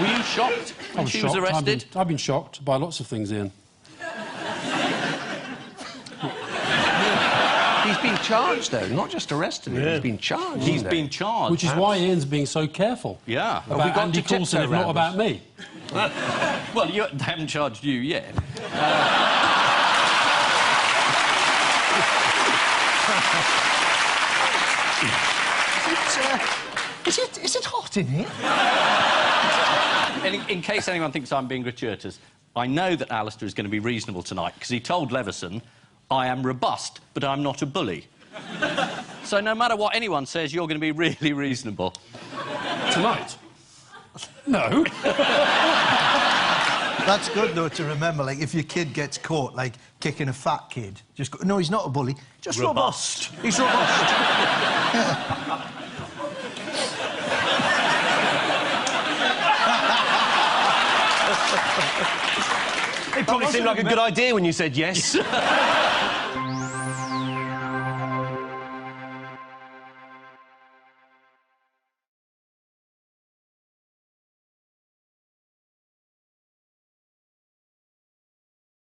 Were you shocked when she was arrested? I've been shocked by lots of things, Ian. He's been charged, though, not just arrested. Yeah. He's been charged. He's been charged. Which is why Ian's being so careful. Yeah. About Andy Coulson, if not about me. Well, they haven't charged you yet. Is it hot in here? In case anyone thinks I'm being gratuitous, I know that Alistair is going to be reasonable tonight, because he told Leveson, I am robust, but I'm not a bully. So no matter what anyone says, you're going to be really reasonable. Tonight? No. That's good, though, to remember. Like, if your kid gets caught, like, kicking a fat kid, just go, no, he's not a bully, just robust. He's robust. It probably seemed like a good idea when you said yes.